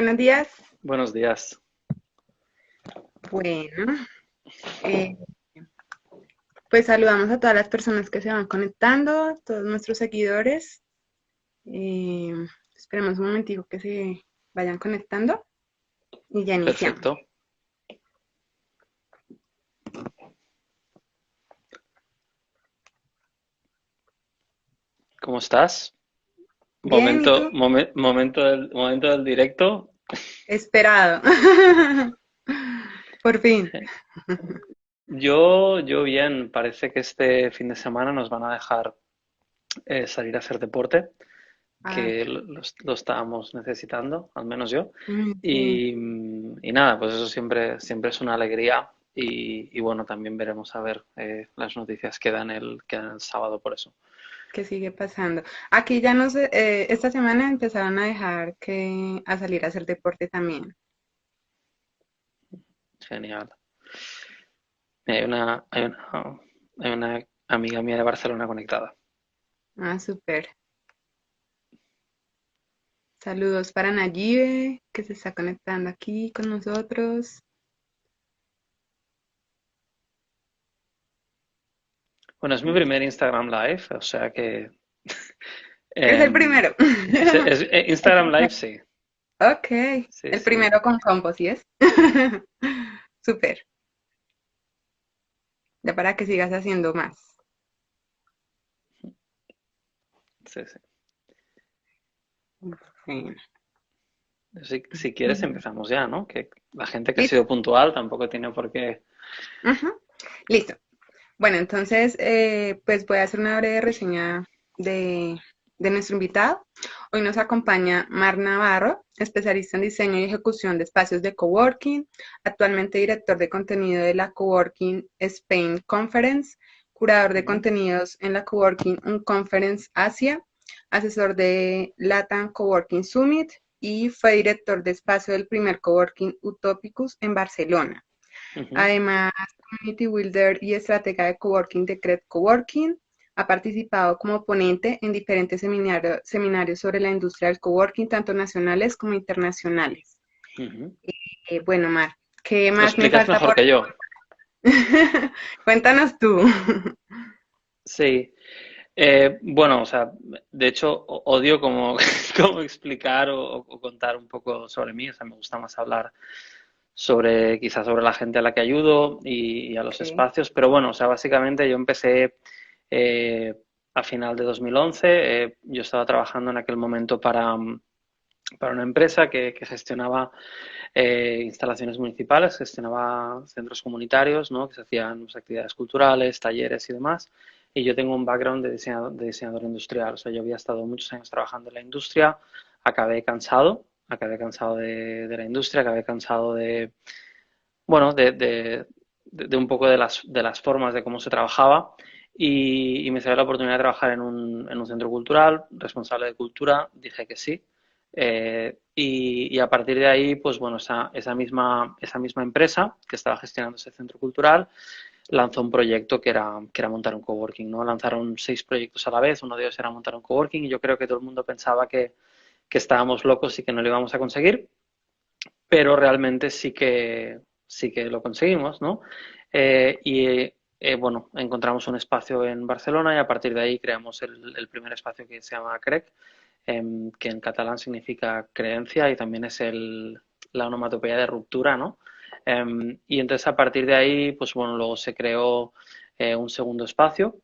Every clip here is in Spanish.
Buenos días. Buenos días. Bueno, eh, pues saludamos a todas las personas que se van conectando, todos nuestros seguidores. Eh, Esperemos un momentico que se vayan conectando y ya iniciamos. Perfecto. ¿Cómo estás? Bien, ¿y tú? Momento del directo. Esperado. Por fin. Yo bien, parece que este fin de semana nos van a dejar salir a hacer deporte, Ah, que lo estábamos necesitando, al menos yo. sí, Y nada, pues eso siempre es una alegría. Y bueno, también veremos a ver las noticias que dan el sábado por eso. ¿qué sigue pasando? Aquí ya no sé, esta semana empezaron a dejar a salir a hacer deporte también. Genial. Hay una amiga mía de Barcelona conectada. Ah, súper. Saludos para Nayibe, que se está conectando aquí con nosotros. Bueno, es mi primer Instagram Live, o sea que Es el em, primero. El Instagram Live primero. sí, Ok, sí, el sí, primero con combo, ¿sí es? Súper, ya para que sigas haciendo más. sí, sí. Bueno, Si quieres empezamos ya, ¿no? Que la gente que ha listo. sido puntual tampoco tiene por qué. Ujú, listo. Bueno, entonces, pues voy a hacer una breve reseña de nuestro invitado. Hoy nos acompaña Mar Navarro, especialista en diseño y ejecución de espacios de coworking, actualmente director de contenido de la Coworking Spain Conference, curador de Ujú. contenidos en la Coworking Conference Asia, asesor de Latam Coworking Summit y fue director de espacio del primer Coworking Utopicus en Barcelona. Ujú. Además, Community Builder y estratega de coworking de Cred Coworking. Ha participado como ponente en diferentes seminarios sobre la industria del coworking, tanto nacionales como internacionales. Ujú. Bueno, Mar, ¿qué Lo más me explicas falta mejor por que yo. Cuéntanos tú. Sí. Bueno, o sea, de hecho odio como, como explicar o contar un poco sobre mí. O sea, me gusta más hablar quizás sobre la gente a la que ayudo y a los Ok. espacios. Pero bueno, o sea, básicamente yo empecé eh, a final de 2011. Yo estaba trabajando en aquel momento para una empresa que gestionaba instalaciones municipales, gestionaba centros comunitarios, ¿no? Que se hacían pues, actividades culturales, talleres y demás. Y yo tengo un background de diseñador industrial. O sea, yo había estado muchos años trabajando en la industria, acabé cansado de la industria, acabé cansado bueno, de un poco de las formas de cómo se trabajaba y me salió la oportunidad de trabajar en un centro cultural, responsable de cultura, dije que sí. Y a partir de ahí, pues bueno, esa misma empresa que estaba gestionando ese centro cultural lanzó un proyecto que era montar un coworking, ¿no? Lanzaron 6 proyectos a la vez, uno de ellos era montar un coworking y yo creo que todo el mundo pensaba que estábamos locos y que no lo íbamos a conseguir, pero realmente sí que lo conseguimos, ¿no? Bueno, encontramos un espacio en Barcelona y a partir de ahí creamos el primer espacio que se llama CREC, que en catalán significa creencia y también es la onomatopeya de ruptura, ¿no? Y entonces a partir de ahí, pues bueno, luego se creó un segundo espacio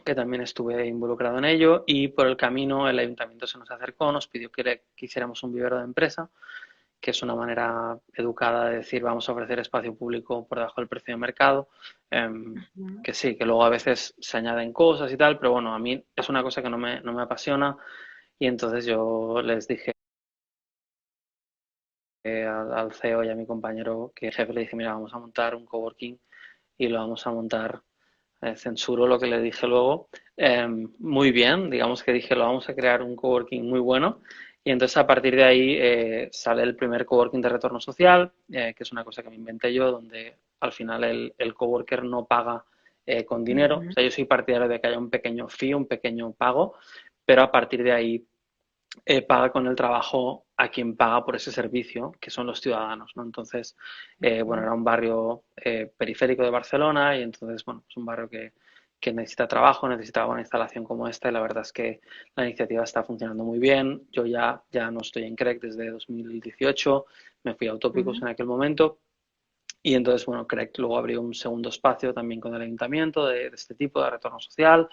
que también estuve involucrado en ello y por el camino el ayuntamiento se nos acercó, nos pidió que hiciéramos un vivero de empresa, que es una manera educada de decir vamos a ofrecer espacio público por debajo del precio de mercado, Ujú. que sí, que luego a veces se añaden cosas y tal, pero bueno, a mí es una cosa que no me apasiona y entonces yo les dije al CEO y a mi compañero que jefe le dije, mira, vamos a montar un coworking y lo vamos a montar, censuro lo que le dije luego, muy bien, digamos que dije, lo vamos a crear un coworking muy bueno. Y entonces a partir de ahí sale el primer coworking de retorno social, que es una cosa que me inventé yo, donde al final el coworker no paga con dinero. O Ujú. sea, yo soy partidario de que haya un pequeño fee, un pequeño pago, pero a partir de ahí paga con el trabajo a quien paga por ese servicio, que son los ciudadanos, ¿no? Entonces, bueno, era un barrio periférico de Barcelona y entonces, bueno, es un barrio que necesita trabajo, necesitaba una instalación como esta y la verdad es que la iniciativa está funcionando muy bien. Yo ya no estoy en CREC desde 2018, me fui a Utópicos Ujú. en aquel momento y entonces, bueno, CREC luego abrió un segundo espacio también con el ayuntamiento de este tipo de retorno social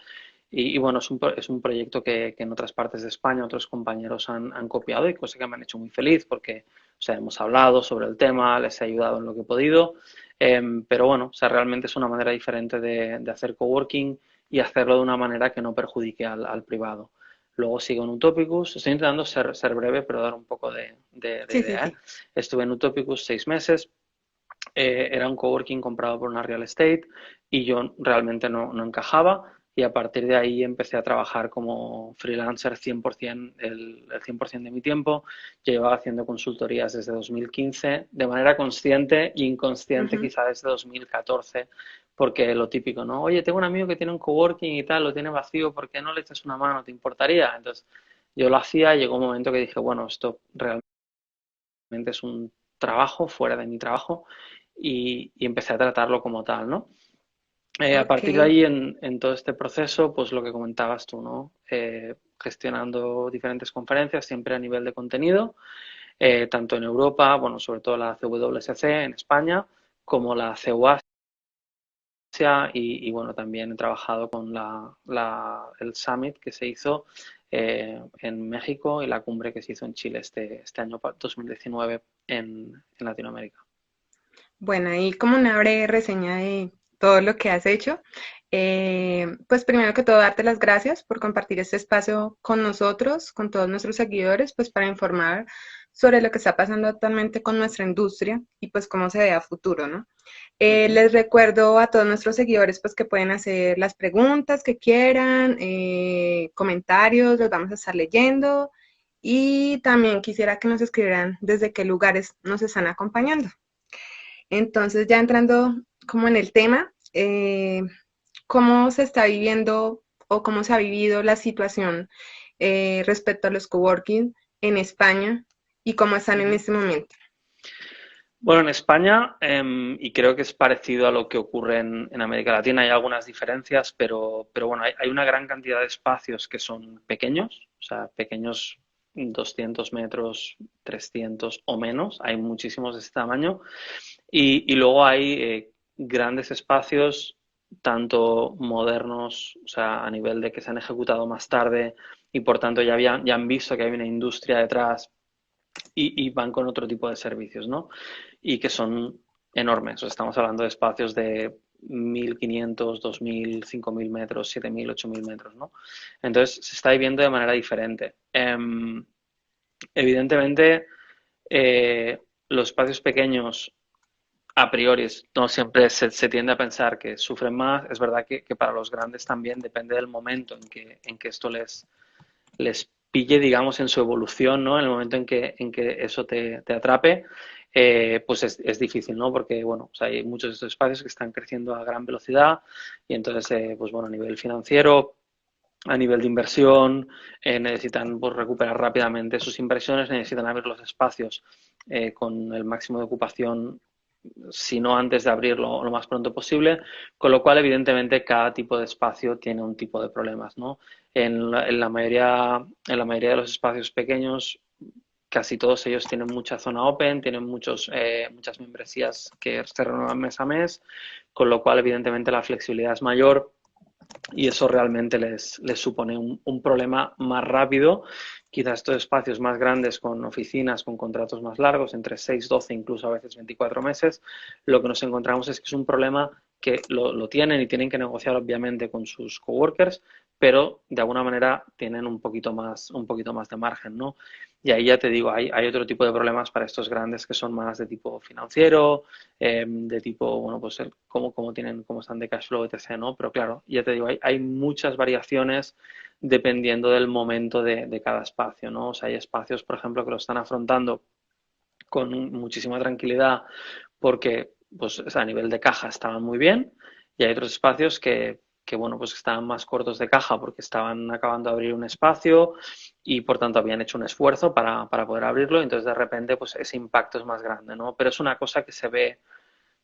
y bueno, es un proyecto que en otras partes de España otros compañeros han copiado y cosa que me han hecho muy feliz porque, o sea, hemos hablado sobre el tema, les he ayudado en lo que he podido, pero bueno, o sea, realmente es una manera diferente de hacer coworking y hacerlo de una manera que no perjudique al privado. Luego sigo en Utopicus, estoy intentando ser breve, pero dar un poco de Sí, sí, idea, ¿eh? sí. Estuve en Utopicus 6 meses, era un coworking comprado por una real estate y yo realmente no encajaba y a partir de ahí empecé a trabajar como freelancer 100%, el 100% de mi tiempo. Yo llevaba haciendo consultorías desde 2015 de manera consciente e inconsciente Ujú. quizá desde 2014 porque lo típico, ¿no? Oye, tengo un amigo que tiene un coworking y tal, lo tiene vacío, ¿por qué no le echas una mano? ¿Te importaría? Entonces yo lo hacía y llegó un momento que dije, bueno, esto realmente es un trabajo fuera de mi trabajo y empecé a tratarlo como tal, ¿no? A Ok. partir de ahí, en todo este proceso, pues lo que comentabas tú, ¿no? Gestionando diferentes conferencias, siempre a nivel de contenido, tanto en Europa, bueno, sobre todo la CWSC en España, como la CEU Asia bueno, también he trabajado con el Summit que se hizo en México y la cumbre que se hizo en Chile este año 2019 en Latinoamérica. Bueno, ahí como una breve reseña de todo lo que has hecho. Pues primero que todo, darte las gracias por compartir este espacio con nosotros, con todos nuestros seguidores, pues para informar sobre lo que está pasando actualmente con nuestra industria y pues cómo se ve a futuro, ¿no? Ujú. Les recuerdo a todos nuestros seguidores pues que pueden hacer las preguntas que quieran, comentarios, los vamos a estar leyendo y también quisiera que nos escribieran desde qué lugares nos están acompañando. Entonces, ya entrando como en el tema, ¿cómo se está viviendo o cómo se ha vivido la situación respecto a los coworking en España y cómo están en Ujú. este momento? Bueno, en España, y creo que es parecido a lo que ocurre en América Latina, hay algunas diferencias, pero bueno, hay una gran cantidad de espacios que son pequeños, o sea, pequeños 200 metros, 300 o menos, hay muchísimos de este tamaño, y luego hay grandes espacios, tanto modernos, o sea, a nivel de que se han ejecutado más tarde y por tanto ya han visto que hay una industria detrás y van con otro tipo de servicios, ¿no? Y que son enormes. Estamos hablando de espacios de 1.500, 2.000, 5.000 metros, 7.000, 8.000 metros, ¿no? Entonces se está viviendo de manera diferente. Evidentemente, los espacios pequeños a priori no siempre se tiende a pensar que sufren más. Es verdad que para los grandes también depende del momento en que esto les pille, digamos, en su evolución, ¿no? En el momento en que eso te atrape, pues es difícil, ¿no? Porque, bueno, o sea, hay muchos de estos espacios que están creciendo a gran velocidad y entonces, pues bueno, a nivel financiero, a nivel de inversión, necesitan pues, recuperar rápidamente sus inversiones, necesitan abrir los espacios con el máximo de ocupación si no antes de abrirlo lo más pronto posible, con lo cual evidentemente cada tipo de espacio tiene un tipo de problemas, ¿no? En la mayoría de los espacios pequeños, casi todos ellos tienen mucha zona open, tienen muchas membresías que se renuevan mes a mes, con lo cual evidentemente la flexibilidad es mayor y eso realmente les supone un problema más rápido. Quizás estos espacios más grandes con oficinas, con contratos más largos, entre 6 12 incluso a veces 24 meses, lo que nos encontramos es que es un problema que lo tienen y tienen que negociar obviamente con sus coworkers, pero de alguna manera tienen un poquito más de margen, ¿no? Y ahí ya te digo, hay otro tipo de problemas para estos grandes que son más de tipo financiero, de tipo, bueno, pues cómo están de cash flow, etc., ¿no? Pero claro, ya te digo, hay muchas variaciones dependiendo del momento de cada espacio, ¿no? O sea, hay espacios, por ejemplo, que lo están afrontando con muchísima tranquilidad porque, pues, a nivel de caja estaban muy bien y hay otros espacios bueno, pues estaban más cortos de caja porque estaban acabando de abrir un espacio y por tanto habían hecho un esfuerzo para poder abrirlo, y entonces de repente pues ese impacto es más grande, ¿no? Pero es una cosa que se ve,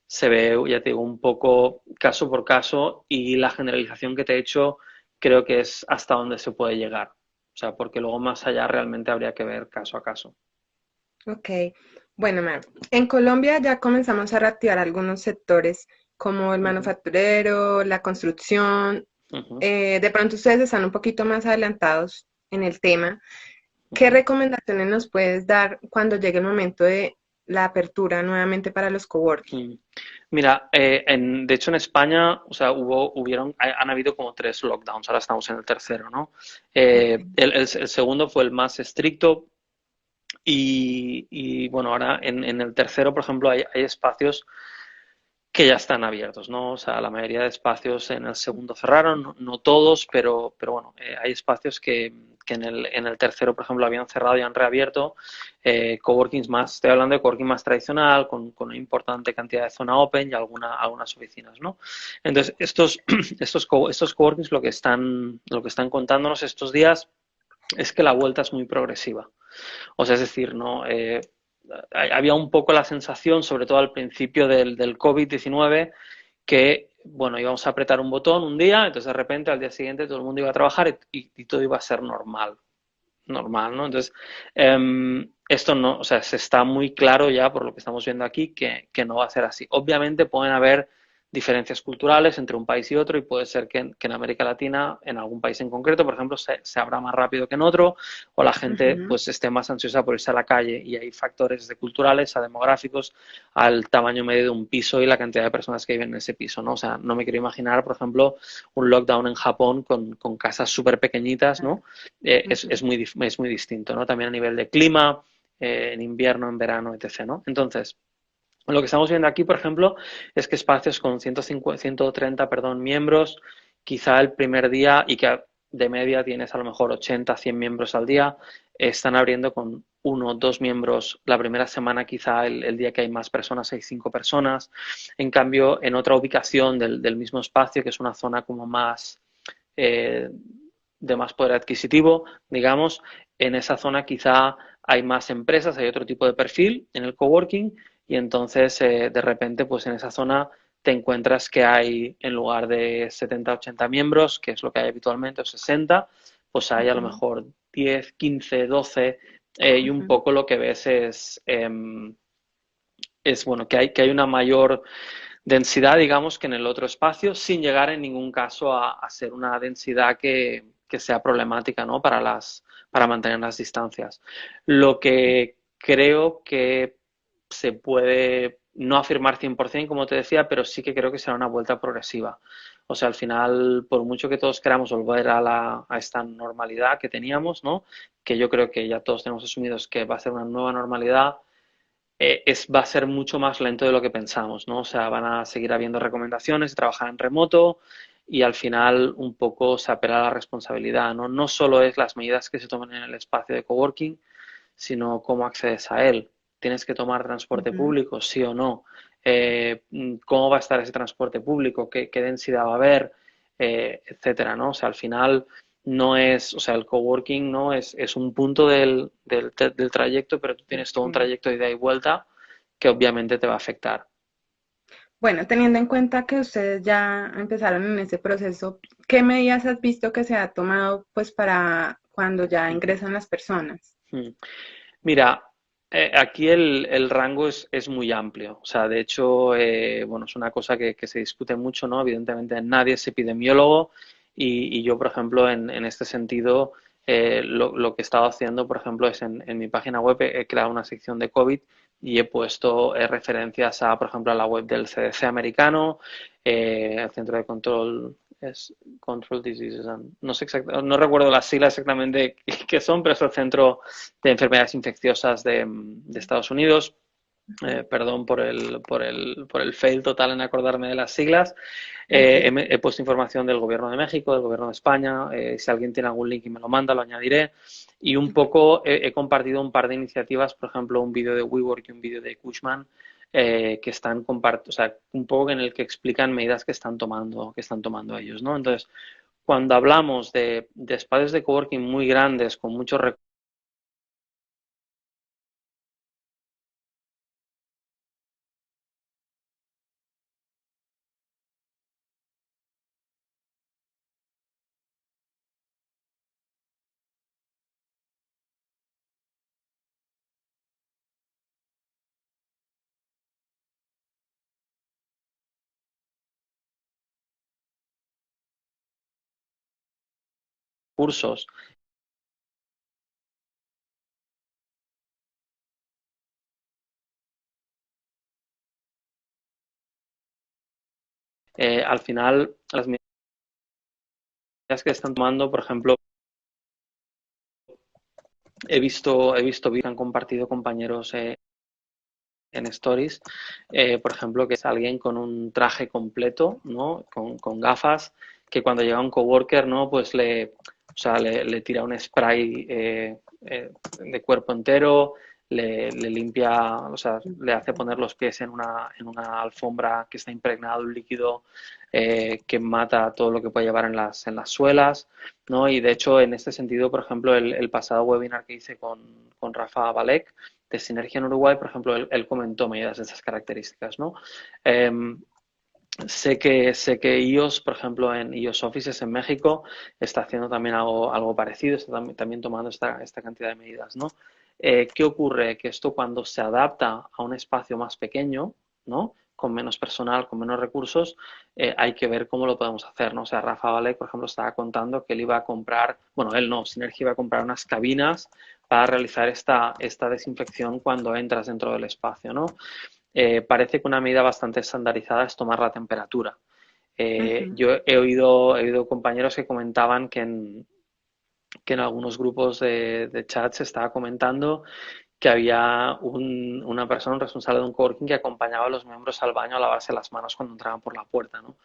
ya te digo, un poco caso por caso, y la generalización que te he hecho creo que es hasta donde se puede llegar. O sea, porque luego más allá realmente habría que ver caso a caso. Ok, bueno, Mar, en Colombia ya comenzamos a reactivar algunos sectores como el Ujú, manufacturero, la construcción. ujú, De pronto ustedes están un poquito más adelantados en el tema. ¿Qué ujú. recomendaciones nos puedes dar cuando llegue el momento de la apertura nuevamente para los coworking? Mm. Mira, de hecho en España, o sea, han habido como 3 lockdowns, ahora estamos en el tercero, ¿no? Ok. El segundo fue el más estricto, y bueno, ahora en el tercero, por ejemplo, hay espacios que ya están abiertos, ¿no? O sea, la mayoría de espacios en el segundo cerraron, no todos, pero bueno, hay espacios que en el tercero, por ejemplo, habían cerrado y han reabierto. Coworkings más, estoy hablando de coworking más tradicional, con una importante cantidad de zona open y algunas oficinas, ¿no? Entonces, estos coworkings lo que están contándonos estos días es que la vuelta es muy progresiva. O sea, es decir, ¿no? Había un poco la sensación, sobre todo al principio del COVID-19, que, bueno, íbamos a apretar un botón un día, entonces de repente al día siguiente todo el mundo iba a trabajar y todo iba a ser normal, ¿no? Entonces, esto no, o sea, se está muy claro ya por lo que estamos viendo aquí que no va a ser así. Obviamente pueden haber diferencias culturales entre un país y otro, y puede ser que en América Latina, en algún país en concreto, por ejemplo, se abra más rápido que en otro, o la gente Ujú, pues esté más ansiosa por irse a la calle, y hay factores de culturales, a demográficos, al tamaño medio de un piso y la cantidad de personas que viven en ese piso, ¿no? O sea, no me quiero imaginar, por ejemplo, un lockdown en Japón con casas súper pequeñitas, ¿no? ujú. Es muy distinto, ¿no? También a nivel de clima, en invierno, en verano, etc., ¿no? Entonces, lo que estamos viendo aquí, por ejemplo, es que espacios con 150, 130, perdón, miembros, quizá el primer día, y que de media tienes a lo mejor 80, 100 miembros al día, están abriendo con 1 o 2 miembros la primera semana, quizá el día que hay más personas hay 5 personas. En cambio, en otra ubicación del mismo espacio, que es una zona como más eh, de más poder adquisitivo, digamos, en esa zona quizá hay más empresas, hay otro tipo de perfil en el coworking, y entonces de repente pues en esa zona te encuentras que hay, en lugar de 70, 80 miembros, que es lo que hay habitualmente, o 60, pues hay a lo Ujú, mejor 10, 15, 12, y un ujú. poco lo que ves es bueno, que hay una mayor densidad, digamos, que en el otro espacio, sin llegar en ningún caso a ser una densidad que sea problemática, ¿no? Para mantener las distancias. Lo que creo que se puede no afirmar 100%, como te decía, pero sí que creo que será una vuelta progresiva. O sea, al final, por mucho que todos queramos volver a esta normalidad que teníamos, ¿no? Que yo creo que ya todos tenemos asumidos que va a ser una nueva normalidad, va a ser mucho más lento de lo que pensamos, ¿no? O sea, van a seguir habiendo recomendaciones de trabajar en remoto, y al final un poco se apela a la responsabilidad, ¿no? No solo es las medidas que se tomen en el espacio de coworking, sino cómo accedes a él. ¿Tienes que tomar transporte Ujú. público, sí o no? ¿Cómo va a estar ese transporte público? ¿Qué densidad va a haber? Etcétera, ¿no? O sea, al final no es, o sea, el coworking no es un punto del trayecto, pero tú tienes todo un Ok. trayecto de ida y vuelta que obviamente te va a afectar. Bueno, teniendo en cuenta que ustedes ya empezaron en ese proceso, ¿qué medidas has visto que se ha tomado pues para cuando ya Ujú. ingresan las personas? Mm. Mira, aquí el rango es muy amplio. O sea, de hecho, bueno, es una cosa que se discute mucho, ¿no? Evidentemente nadie es epidemiólogo, y yo, por ejemplo, en este sentido, lo que he estado haciendo, por ejemplo, es en mi página web he creado una sección de COVID, y he puesto referencias a, por ejemplo, a la web del CDC americano, el Centro de Control es Control Diseases, no sé no recuerdo las siglas exactamente qué son, pero es el Centro de Enfermedades Infecciosas de Estados Unidos. Perdón por el fail total en acordarme de las siglas. Tranquilo. He puesto información del Gobierno de México, del Gobierno de España. Si alguien tiene algún link y me lo manda, lo añadiré. Y un poco he compartido un par de iniciativas, por ejemplo, un vídeo de WeWork y un vídeo de Cushman, que están o sea, un poco en el que explican medidas que están tomando ellos, ¿no? Entonces, cuando hablamos de espacios de coworking muy grandes, con muchos recursos, al final las medidas que están tomando, por ejemplo, he visto vídeos que han compartido compañeros en Stories, por ejemplo, que es alguien con un traje completo, ¿no? Con gafas, que cuando llega un coworker, ¿no? Pues o sea, le tira un spray de cuerpo entero, le limpia, o sea, le hace poner los pies en una alfombra que está impregnado de un líquido que mata todo lo que puede llevar en las suelas, ¿no? Y de hecho, en este sentido, por ejemplo, el pasado webinar que hice con Rafa Balek, de Sinergia en Uruguay, por ejemplo, él comentó medidas de esas características, ¿no? Eh, sé que iOS, por ejemplo, en iOS Offices en México, está haciendo también algo parecido, está también tomando esta cantidad de medidas, ¿no? ¿Qué ocurre? Que esto cuando se adapta a un espacio más pequeño, ¿no? Con menos personal, con menos recursos, hay que ver cómo lo podemos hacer, ¿no? O sea, Rafa Valek, por ejemplo, estaba contando que él iba a comprar, bueno, él no, Synergy iba a comprar unas cabinas para realizar esta desinfección cuando entras dentro del espacio, ¿no? Parece que una medida bastante estandarizada es tomar la temperatura. Ujú. Yo he oído compañeros que comentaban que en algunos grupos de chat se estaba comentando que había una persona, un responsable de un coworking que acompañaba a los miembros al baño a lavarse las manos cuando entraban por la puerta, ¿no?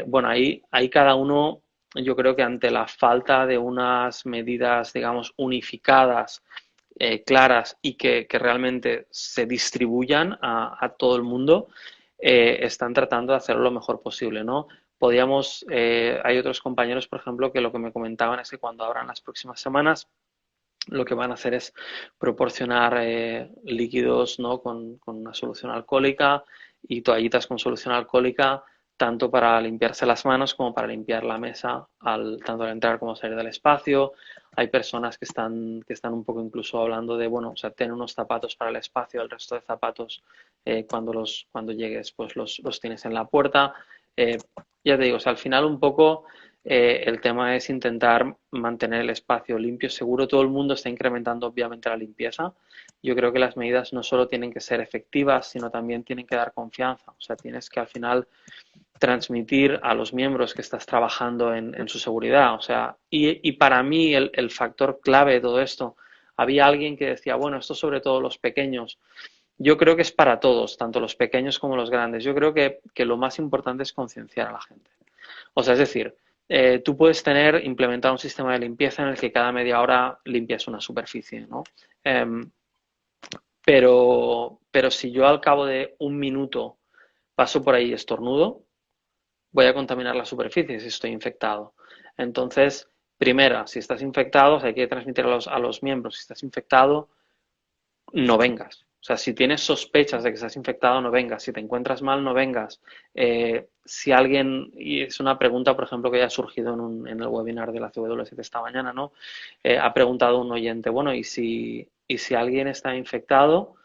Bueno, ahí cada uno, yo creo que ante la falta de unas medidas, digamos, unificadas, claras y que realmente se distribuyan a todo el mundo, están tratando de hacerlo lo mejor posible, ¿no? Hay otros compañeros, por ejemplo, que lo que me comentaban es que cuando abran las próximas semanas, lo que van a hacer es proporcionar líquidos, ¿no? con una solución alcohólica y toallitas con solución alcohólica, tanto para limpiarse las manos como para limpiar la mesa, tanto al entrar como salir del espacio. Hay personas que están un poco incluso hablando de, bueno, o sea, tener unos zapatos para el espacio, el resto de zapatos cuando llegues pues los tienes en la puerta. Eh, ya te digo, o sea, al final un poco el tema es intentar mantener el espacio limpio, seguro. Todo el mundo está incrementando obviamente la limpieza. Yo creo que las medidas no solo tienen que ser efectivas, sino también tienen que dar confianza. O sea, tienes que al final transmitir a los miembros que estás trabajando en su seguridad. O sea, y para mí el factor clave de todo esto, había alguien que decía, bueno, esto sobre todo los pequeños. Yo creo que es para todos, tanto los pequeños como los grandes. Yo creo que lo más importante es concienciar a la gente. O sea, es decir, tú puedes implementar un sistema de limpieza en el que cada media hora limpias una superficie, ¿no? Em, pero si yo al cabo de un minuto paso por ahí y estornudo, voy a contaminar la superficie si estoy infectado. Entonces, primera, si estás infectado, o sea, hay que transmitir a los miembros, si estás infectado, no vengas. O sea, si tienes sospechas de que estás infectado, no vengas. Si te encuentras mal, no vengas. Si alguien, y es una pregunta, por ejemplo, que ya ha surgido en el webinar de la CW7 esta mañana, ¿no? Ha preguntado un oyente, bueno, ¿y si alguien está infectado,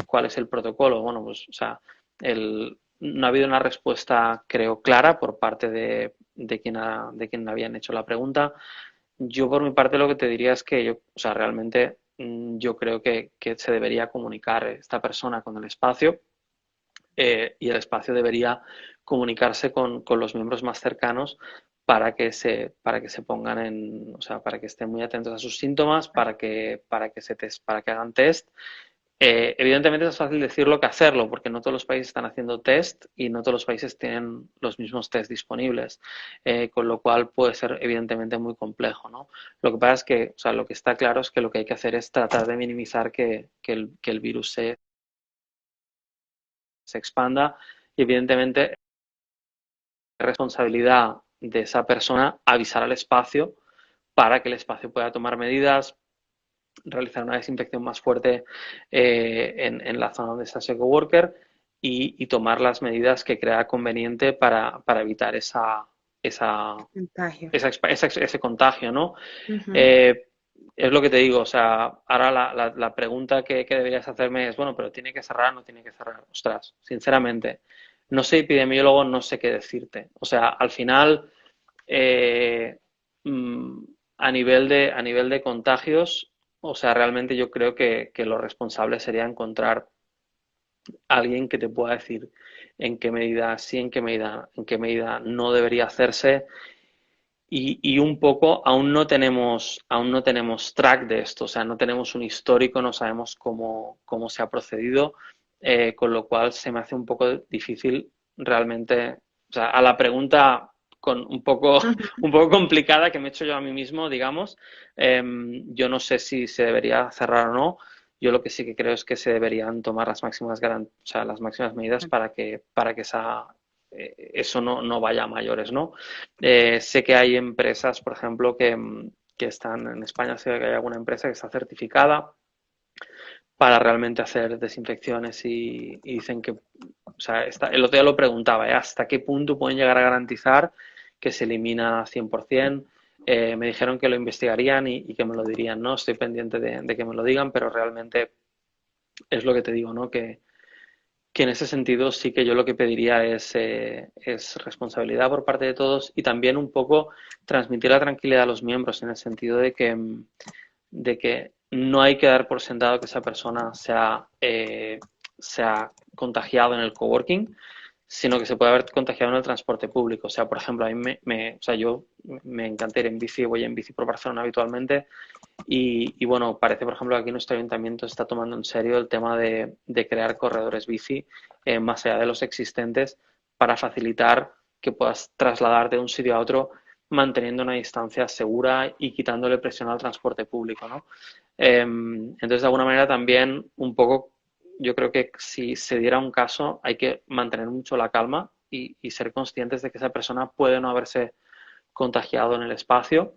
cuál es el protocolo? Bueno, pues, o sea, no ha habido una respuesta, creo, clara por parte de quien habían hecho la pregunta. Yo por mi parte lo que te diría es que yo, o sea, realmente yo creo que se debería comunicar esta persona con el espacio y el espacio debería comunicarse con los miembros más cercanos para que se pongan o sea, para que estén muy atentos a sus síntomas, para que hagan test. Evidentemente es fácil decirlo que hacerlo, porque no todos los países están haciendo test y no todos los países tienen los mismos test disponibles, con lo cual puede ser evidentemente muy complejo, ¿no? Lo que pasa es que, o sea, lo que está claro es que lo que hay que hacer es tratar de minimizar que el virus se se expanda y evidentemente es responsabilidad de esa persona avisar al espacio para que el espacio pueda tomar medidas, realizar una desinfección más fuerte en la zona donde está ese coworker y tomar las medidas que crea conveniente para evitar esa, Contagio. ese contagio, ¿no? Ujú. Eh, es lo que te digo, o sea, ahora la pregunta que deberías hacerme es, bueno, pero ¿tiene que cerrar o no tiene que cerrar? Ostras, sinceramente, no soy epidemiólogo, no sé qué decirte. O sea, al final, eh, mm, a nivel de contagios, o sea, realmente yo creo que lo responsable sería encontrar a alguien que te pueda decir en qué medida sí, en qué medida no debería hacerse y un poco aún no tenemos track de esto, o sea, no tenemos un histórico, no sabemos cómo se ha procedido, con lo cual se me hace un poco difícil realmente, o sea, a la pregunta con Ujú. un poco complicada que me he hecho yo a mí mismo, digamos, yo no sé si se debería cerrar o no. Yo lo que sí que creo es que se deberían tomar o sea, las máximas medidas para que eso no vaya a mayores, ¿no? Sé que hay empresas, por ejemplo, que están en España, sé que hay alguna empresa que está certificada para realmente hacer desinfecciones y dicen que, o sea, el otro día lo preguntaba, ¿hasta qué punto pueden llegar a garantizar que se elimina 100%? Me dijeron que lo investigarían y que me lo dirían, ¿no? Estoy pendiente de que me lo digan, pero realmente es lo que te digo, ¿no? Que en ese sentido sí que yo lo que pediría es responsabilidad por parte de todos y también un poco transmitir la tranquilidad a los miembros en el sentido de que no hay que dar por sentado que esa persona se ha contagiado en el coworking, sino que se puede haber contagiado en el transporte público. O sea, por ejemplo, a mí o sea, yo me encanta ir en bici, voy en bici por Barcelona habitualmente y bueno, parece, por ejemplo, que aquí nuestro ayuntamiento está tomando en serio el tema de crear corredores bici más allá de los existentes para facilitar que puedas trasladarte de un sitio a otro manteniendo una distancia segura y quitándole presión al transporte público, ¿no? Entonces, de alguna manera también un poco, yo creo que si se diera un caso hay que mantener mucho la calma y ser conscientes de que esa persona puede no haberse contagiado en el espacio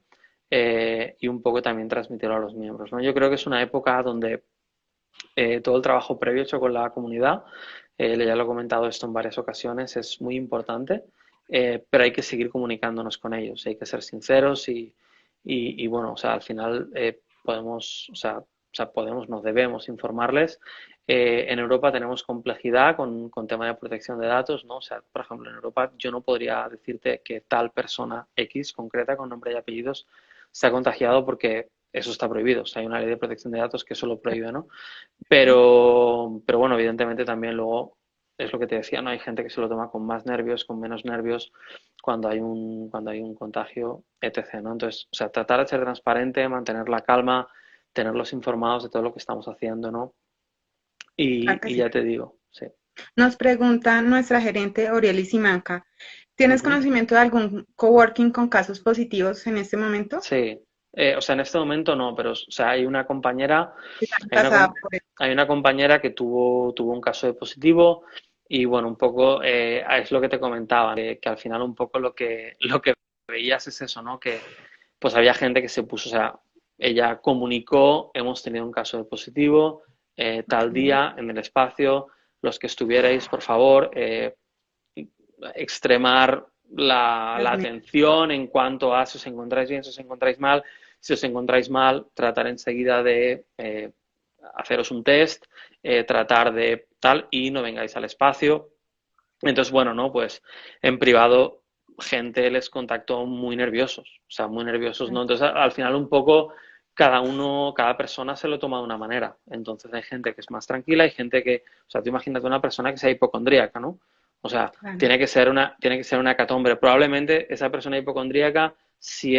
y un poco también transmitirlo a los miembros, ¿no? Yo creo que es una época donde todo el trabajo previo hecho con la comunidad, ya lo he comentado esto en varias ocasiones, es muy importante, pero hay que seguir comunicándonos con ellos, hay que ser sinceros y bueno, o sea, al final podemos, podemos, nos debemos informarles. En Europa tenemos complejidad con tema de protección de datos, ¿no? O sea, por ejemplo, en Europa yo no podría decirte que tal persona X concreta con nombre y apellidos se ha contagiado porque eso está prohibido. O sea, hay una ley de protección de datos que eso lo prohíbe, ¿no? Pero bueno, evidentemente también luego es lo que te decía, ¿no? Hay gente que se lo toma con más nervios, con menos nervios, cuando hay un contagio, etc., ¿no? Entonces, o sea, tratar de ser transparente, mantener la calma, tenerlos informados de todo lo que estamos haciendo, ¿no? Claro que Y sí. ya te digo, sí. Nos pregunta nuestra gerente Aureli Simanca, ¿tienes Ujú. conocimiento de algún coworking con casos positivos en este momento? Sí. O sea, en este momento no, pero o sea, Están hay una, pasadas por eso. hay una compañera que tuvo un caso de positivo y bueno, un poco es lo que te comentaba, que al final un poco lo que veías es eso, ¿no? Que pues había gente que se puso, o sea, ella comunicó, hemos tenido un caso de positivo, tal Ok. día en el espacio, los que estuvierais, por favor, extremar la Las atención en cuanto a si os encontráis bien, si os encontráis mal. Si os encontráis mal, tratar enseguida de haceros un test, tratar de tal y no vengáis al espacio. Entonces, bueno, ¿no? Pues en privado gente les contactó muy nerviosos, o sea, muy nerviosos, ¿no? Entonces, al final un poco cada persona se lo toma de una manera. Entonces hay gente que es más tranquila, hay gente que, o sea, tú imagínate una persona que sea hipocondríaca, ¿no? O sea, Claro. tiene que ser una hecatombe. Probablemente esa persona hipocondríaca, si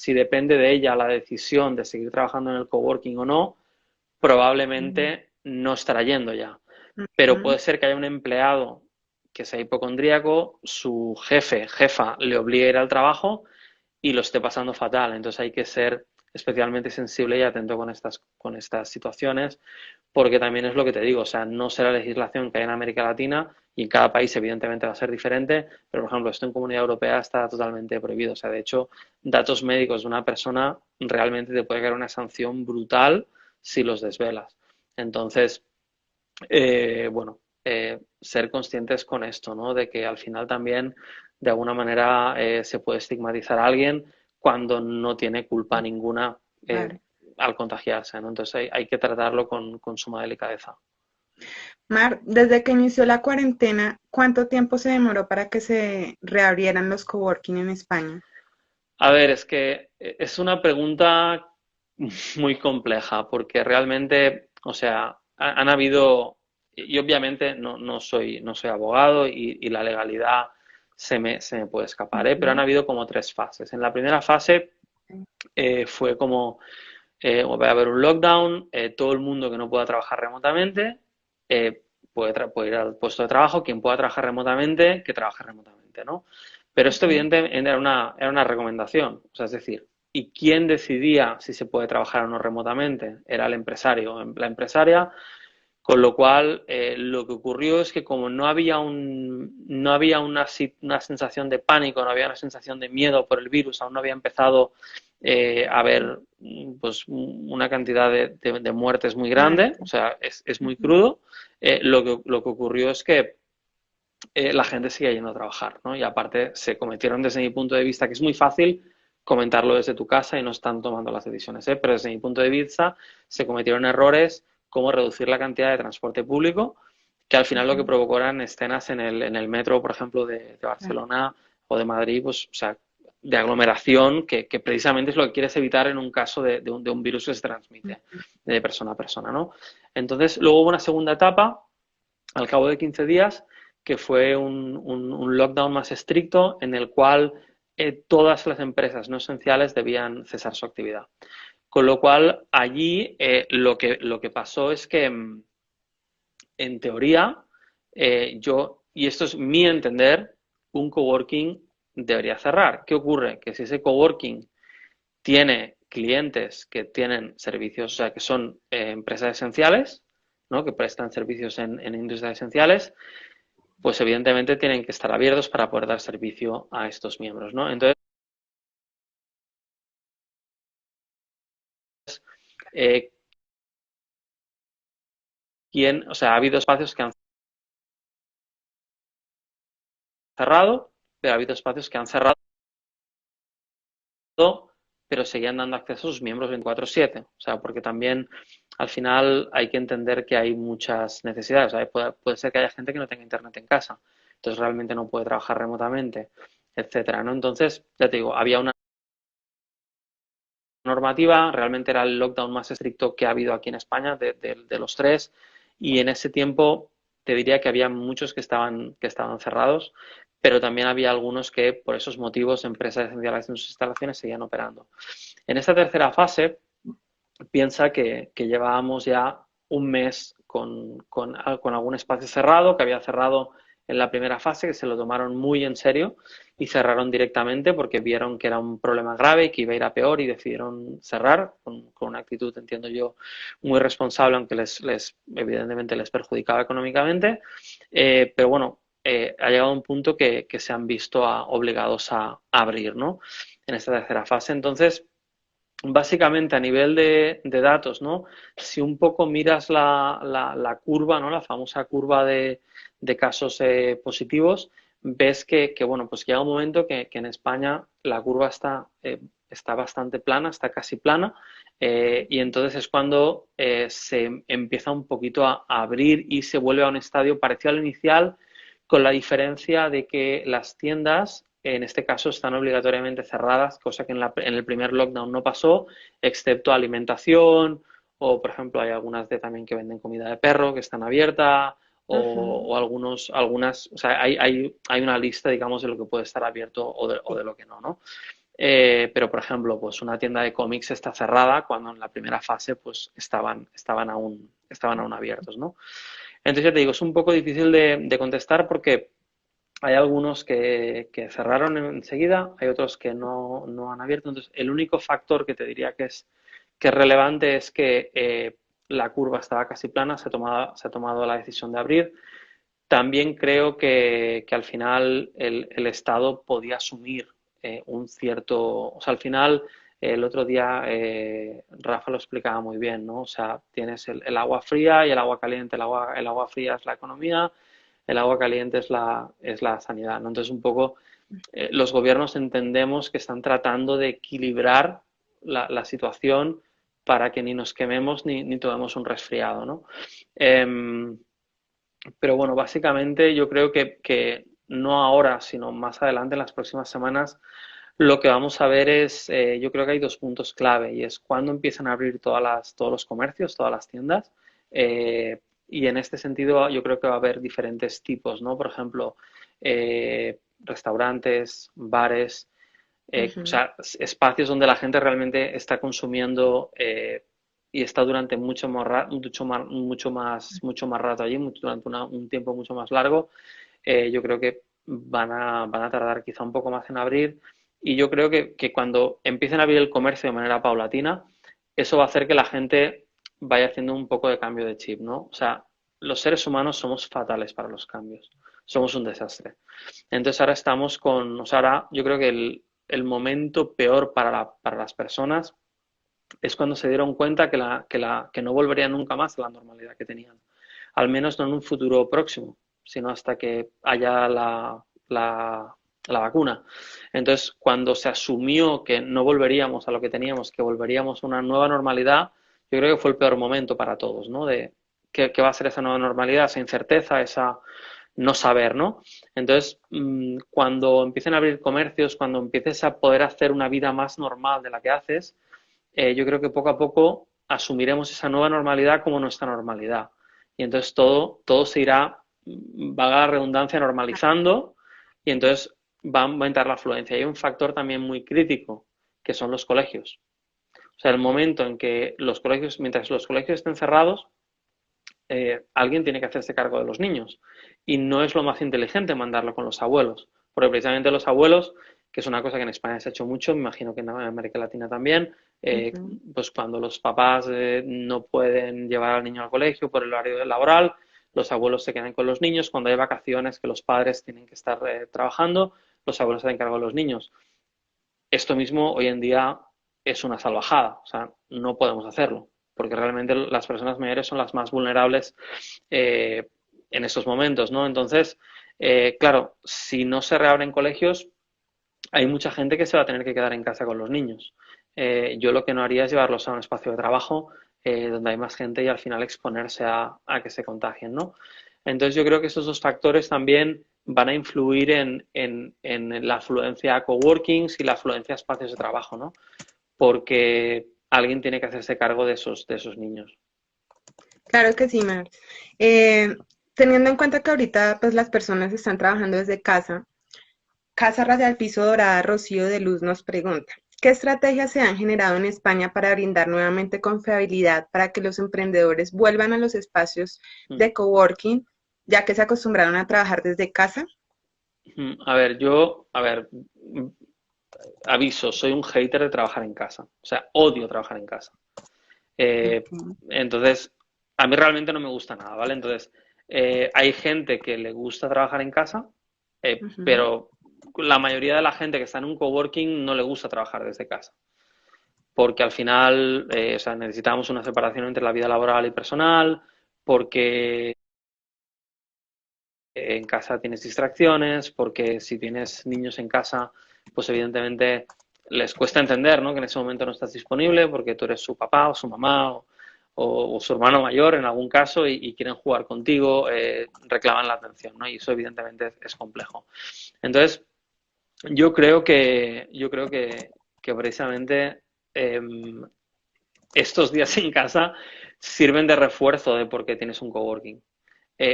depende de ella la decisión de seguir trabajando en el coworking o no, probablemente no estará yendo ya. Pero Ujú. puede ser que haya un empleado que sea hipocondríaco, su jefa, le obligue a ir al trabajo y lo esté pasando fatal. Entonces especialmente sensible y atento con estas situaciones, porque también es lo que te digo, o sea, no sé la legislación que hay en América Latina y en cada país evidentemente va a ser diferente, pero por ejemplo esto en Comunidad Europea está totalmente prohibido, o sea, de hecho, datos médicos de una persona realmente te puede caer una sanción brutal si los desvelas. Entonces, bueno, ser conscientes con esto, ¿no? De que al final también, de alguna manera, se puede estigmatizar a alguien cuando no tiene culpa ninguna eh, Claro. al contagiarse, ¿no? Entonces hay que tratarlo con suma delicadeza. Mar, desde que inició la cuarentena, ¿cuánto tiempo se demoró para que se reabrieran los coworking en España? A ver, es que es una pregunta muy compleja, porque realmente, o sea, han habido, y obviamente no soy abogado y la legalidad se me puede escapar, ¿eh? Pero han Ujú. habido como tres fases. En la primera fase fue como, va a haber un lockdown, todo el mundo que no pueda trabajar remotamente puede ir al puesto de trabajo, quien pueda trabajar remotamente, que trabaje remotamente, ¿no? Pero esto Ok. evidentemente era una recomendación, o sea, es decir, ¿y quién decidía si se puede trabajar o no remotamente? Era el empresario, la empresaria, con lo cual lo que ocurrió es que como no había una sensación de pánico, no había una sensación de miedo por el virus, aún no había empezado a haber pues, una cantidad de muertes muy grande, o Muerte. sea, es muy Ujú. crudo, lo que ocurrió es que la gente sigue yendo a trabajar, ¿no? Y aparte se cometieron desde mi punto de vista, que es muy fácil comentarlo desde tu casa y no están tomando las decisiones, ¿eh? Pero desde mi punto de vista se cometieron errores como reducir la cantidad de transporte público, que al final lo que Ujú. provocó eran escenas en el metro, por ejemplo, de Claro. Barcelona o de Madrid, pues, o sea, de aglomeración, que precisamente es lo que quieres evitar en un caso de un virus que se transmite de persona a persona, ¿no? Entonces, luego hubo una segunda etapa al cabo de 15 días, que fue un lockdown más estricto en el cual todas las empresas no esenciales debían cesar su actividad. Con lo cual, allí lo que pasó es que, en teoría, y esto es mi entender, un coworking debería cerrar. ¿Qué ocurre? Que si ese coworking tiene clientes que tienen servicios, o sea, que son empresas esenciales, ¿no? Que prestan servicios en industrias esenciales, pues evidentemente tienen que estar abiertos para poder dar servicio a estos miembros, ¿no? Entonces, eh, o sea, ha habido espacios que han cerrado, pero ha habido espacios que han cerrado, pero seguían dando acceso a sus miembros 24/7. O sea, porque también al final hay que entender que hay muchas necesidades. O sea, puede ser que haya gente que no tenga internet en casa, entonces realmente no puede trabajar remotamente, etcétera, ¿no? Entonces, ya te digo, había una normativa, realmente era el lockdown más estricto que ha habido aquí en España de los tres, y en ese tiempo te diría que había muchos que estaban cerrados, pero también había algunos que por esos motivos empresas esenciales en sus instalaciones seguían operando. En esta tercera fase, piensa que llevábamos ya un mes con algún espacio cerrado, que había cerrado en la primera fase, que se lo tomaron muy en serio y cerraron directamente porque vieron que era un problema grave y que iba a ir a peor y decidieron cerrar con una actitud, entiendo yo, muy responsable, aunque evidentemente les perjudicaba económicamente. Pero bueno, ha llegado un punto que se han visto obligados a abrir, ¿no? En esta tercera fase. Entonces, básicamente a nivel de datos, ¿no? Si un poco miras la curva, ¿no? La famosa curva de casos positivos, ves que, bueno, pues llega un momento que en España la curva está bastante plana, está casi plana, y entonces es cuando se empieza un poquito a abrir y se vuelve a un estadio parecido al inicial, con la diferencia de que las tiendas en este caso están obligatoriamente cerradas, cosa que en el primer lockdown no pasó, excepto alimentación, o por ejemplo hay algunas también que venden comida de perro que están abiertas, Ujú. o algunas, o sea, hay una lista, digamos, de lo que puede estar abierto o de lo que no, ¿no? Pero, por ejemplo, pues una tienda de cómics está cerrada cuando en la primera fase pues estaban aún abiertos, ¿no? Entonces ya te digo, es un poco difícil de contestar porque hay algunos que cerraron enseguida, hay otros que no han abierto. Entonces, el único factor que te diría que es relevante es que la curva estaba casi plana, se ha tomado la decisión de abrir. También creo que al final el Estado podía asumir un cierto, o sea, al final el otro día Rafa lo explicaba muy bien, ¿no? O sea, tienes el agua fría y el agua caliente. El agua fría es la economía, el agua caliente es la sanidad, ¿no? Entonces, un poco los gobiernos entendemos que están tratando de equilibrar la situación para que ni nos quememos ni tomemos un resfriado, ¿no? Pero bueno, básicamente yo creo que no ahora, sino más adelante, en las próximas semanas, lo que vamos a ver es, yo creo que hay dos puntos clave y es cuando empiezan a abrir todos los comercios, todas las tiendas. Y en este sentido yo creo que va a haber diferentes tipos, ¿no? Por ejemplo, restaurantes, bares, o Ujú. sea, espacios donde la gente realmente está consumiendo y está durante mucho más rato allí, durante un tiempo mucho más largo. Yo creo que van a tardar quizá un poco más en abrir y yo creo que cuando empiecen a abrir el comercio de manera paulatina, eso va a hacer que la gente vaya haciendo un poco de cambio de chip, ¿no? O sea, los seres humanos somos fatales para los cambios, somos un desastre. Entonces ahora estamos o sea, ahora yo creo que el momento peor para las personas es cuando se dieron cuenta que no volverían nunca más a la normalidad que tenían, al menos no en un futuro próximo, sino hasta que haya la vacuna. Entonces, cuando se asumió que no volveríamos a lo que teníamos, que volveríamos a una nueva normalidad, yo creo que fue el peor momento para todos, ¿no? De qué va a ser esa nueva normalidad, esa incerteza, esa no saber, ¿no? Entonces, cuando empiecen a abrir comercios, cuando empieces a poder hacer una vida más normal de la que haces, yo creo que poco a poco asumiremos esa nueva normalidad como nuestra normalidad. Y entonces todo se irá, vaga la redundancia, normalizando y entonces va a aumentar la afluencia. Y hay un factor también muy crítico, que son los colegios. O sea, el momento en que mientras los colegios estén cerrados, alguien tiene que hacerse cargo de los niños. Y no es lo más inteligente mandarlo con los abuelos, porque precisamente los abuelos, que es una cosa que en España se ha hecho mucho, me imagino que en América Latina también, Ujú. pues cuando los papás no pueden llevar al niño al colegio por el horario laboral, los abuelos se quedan con los niños. Cuando hay vacaciones que los padres tienen que estar trabajando, los abuelos se hacen cargo de los niños. Esto mismo hoy en día es una salvajada, o sea, no podemos hacerlo, porque realmente las personas mayores son las más vulnerables eh, en estos momentos, ¿no? Entonces, claro, si no se reabren colegios, hay mucha gente que se va a tener que quedar en casa con los niños. Yo lo que no haría es llevarlos a un espacio de trabajo donde hay más gente y al final exponerse a que se contagien, ¿no? Entonces yo creo que esos dos factores también van a influir en la afluencia a coworkings y la afluencia a espacios de trabajo, ¿no? Porque alguien tiene que hacerse cargo de esos niños. Claro que sí, Mar. Eh, Teniendo en cuenta que ahorita pues las personas están trabajando desde casa, Casa Radial Piso Dorada Rocío de Luz nos pregunta, ¿qué estrategias se han generado en España para brindar nuevamente confiabilidad para que los emprendedores vuelvan a los espacios Mm. de coworking, ya que se acostumbraron a trabajar desde casa? A ver, aviso, soy un hater de trabajar en casa. O sea, odio trabajar en casa. Eh, Okay. entonces, a mí realmente no me gusta nada, ¿vale? Entonces, hay gente que le gusta trabajar en casa, Ujú. pero la mayoría de la gente que está en un coworking no le gusta trabajar desde casa. Porque al final, o sea, necesitamos una separación entre la vida laboral y personal, porque en casa tienes distracciones, porque si tienes niños en casa, pues evidentemente les cuesta entender, ¿no? Que en ese momento no estás disponible porque tú eres su papá o su mamá o su hermano mayor en algún caso y quieren jugar contigo, reclaman la atención, ¿no? Y eso evidentemente es complejo. Entonces, yo creo que precisamente eh, estos días en casa sirven de refuerzo de por qué tienes un coworking.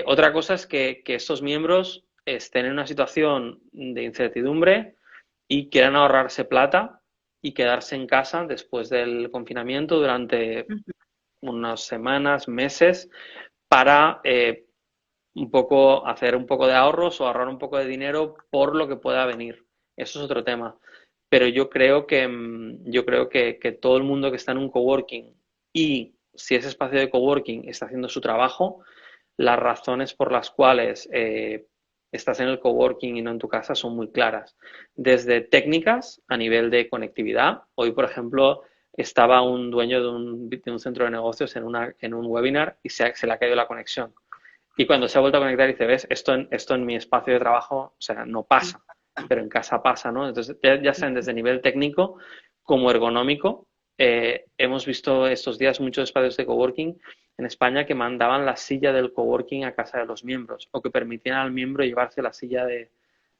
Otra cosa es que estos miembros estén en una situación de incertidumbre y quieran ahorrarse plata y quedarse en casa después del confinamiento durante Ujú. unas semanas, meses, para un poco, hacer un poco de ahorros o ahorrar un poco de dinero por lo que pueda venir. Eso es otro tema. Pero yo creo que todo el mundo que está en un coworking y si ese espacio de coworking está haciendo su trabajo, las razones por las cuales estás en el coworking y no en tu casa son muy claras. Desde técnicas a nivel de conectividad. Hoy, por ejemplo, estaba un dueño de un centro de negocios en un webinar y se le ha caído la conexión. Y cuando se ha vuelto a conectar dice, ves, esto en mi espacio de trabajo, o sea, no pasa, pero en casa pasa, ¿no? Entonces, ya sean desde nivel técnico como ergonómico, hemos visto estos días muchos espacios de coworking en España que mandaban la silla del coworking a casa de los miembros o que permitían al miembro llevarse la silla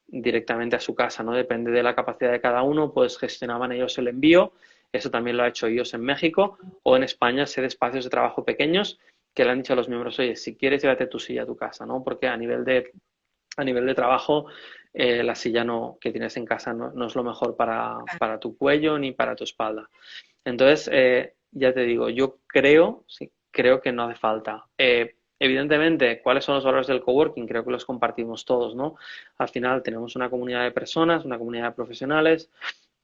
directamente a su casa, ¿no? Depende de la capacidad de cada uno, pues gestionaban ellos el envío, eso también lo ha hecho ellos en México, o en España sé de espacios de trabajo pequeños que le han dicho a los miembros, oye, si quieres llévate tu silla a tu casa, ¿no? Porque a nivel de trabajo la silla que tienes en casa no es lo mejor para tu cuello ni para tu espalda. Entonces, ya te digo, yo creo, sí, creo que no hace falta. Evidentemente, ¿cuáles son los valores del coworking? Creo que los compartimos todos, ¿no? Al final tenemos una comunidad de personas, una comunidad de profesionales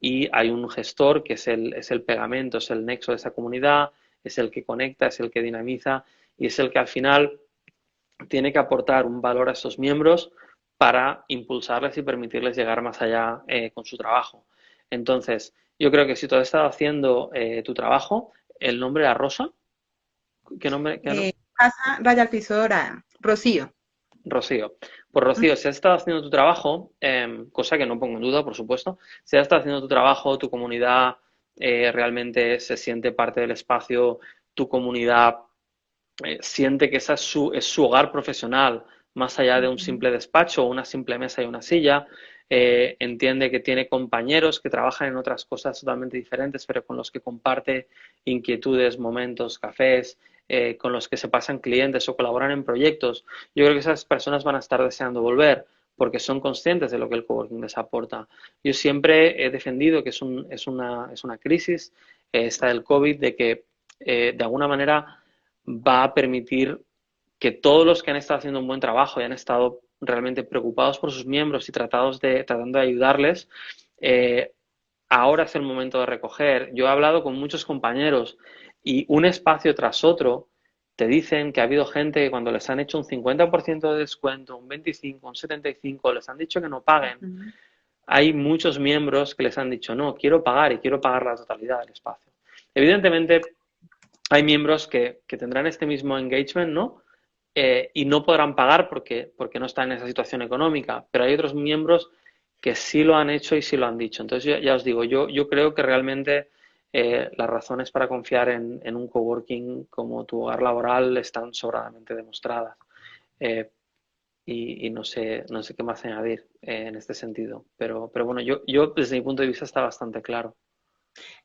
y hay un gestor que es el pegamento, es el nexo de esa comunidad, es el que conecta, es el que dinamiza y es el que al final tiene que aportar un valor a estos miembros para impulsarles y permitirles llegar más allá con su trabajo. Entonces, yo creo que si tú has estado haciendo tu trabajo, el nombre era Rosa, ¿qué nombre? Casa Raya al Piso Dorada. Rocío. Rocío. Pues Rocío, si has estado haciendo tu trabajo, cosa que no pongo en duda, por supuesto, si has estado haciendo tu trabajo, tu comunidad realmente se siente parte del espacio, tu comunidad siente que esa es su hogar profesional, más allá de un simple despacho o una simple mesa y una silla, entiende que tiene compañeros que trabajan en otras cosas totalmente diferentes, pero con los que comparte inquietudes, momentos, cafés, con los que se pasan clientes o colaboran en proyectos. Yo creo que esas personas van a estar deseando volver porque son conscientes de lo que el coworking les aporta. Yo siempre he defendido que es una crisis, esta del COVID, de que de alguna manera va a permitir que todos los que han estado haciendo un buen trabajo y han estado realmente preocupados por sus miembros y tratando de ayudarles, eh, ahora es el momento de recoger. Yo he hablado con muchos compañeros y un espacio tras otro te dicen que ha habido gente que cuando les han hecho un 50% de descuento, un 25, un 75, les han dicho que no paguen. Hay muchos miembros que les han dicho, no, quiero pagar y quiero pagar la totalidad del espacio. Evidentemente, hay miembros que tendrán este mismo engagement, ¿no? Y no podrán pagar porque no están en esa situación económica, pero hay otros miembros que sí lo han hecho y sí lo han dicho. Entonces, ya os digo, yo creo que realmente las razones para confiar en un coworking como tu hogar laboral están sobradamente demostradas. Eh, y no sé qué más añadir en este sentido. Pero bueno, yo desde mi punto de vista está bastante claro.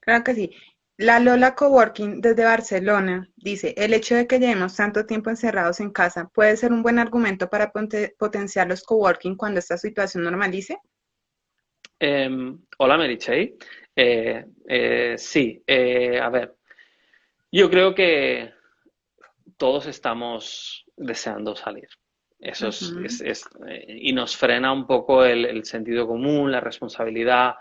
Claro que sí. La Lola Coworking desde Barcelona dice, el hecho de que llevemos tanto tiempo encerrados en casa puede ser un buen argumento para potenciar los coworking cuando esta situación normalice. Hola, Merichey. Sí, a ver, yo creo que todos estamos deseando salir. Eso Ujú. y nos frena un poco el sentido común, la responsabilidad.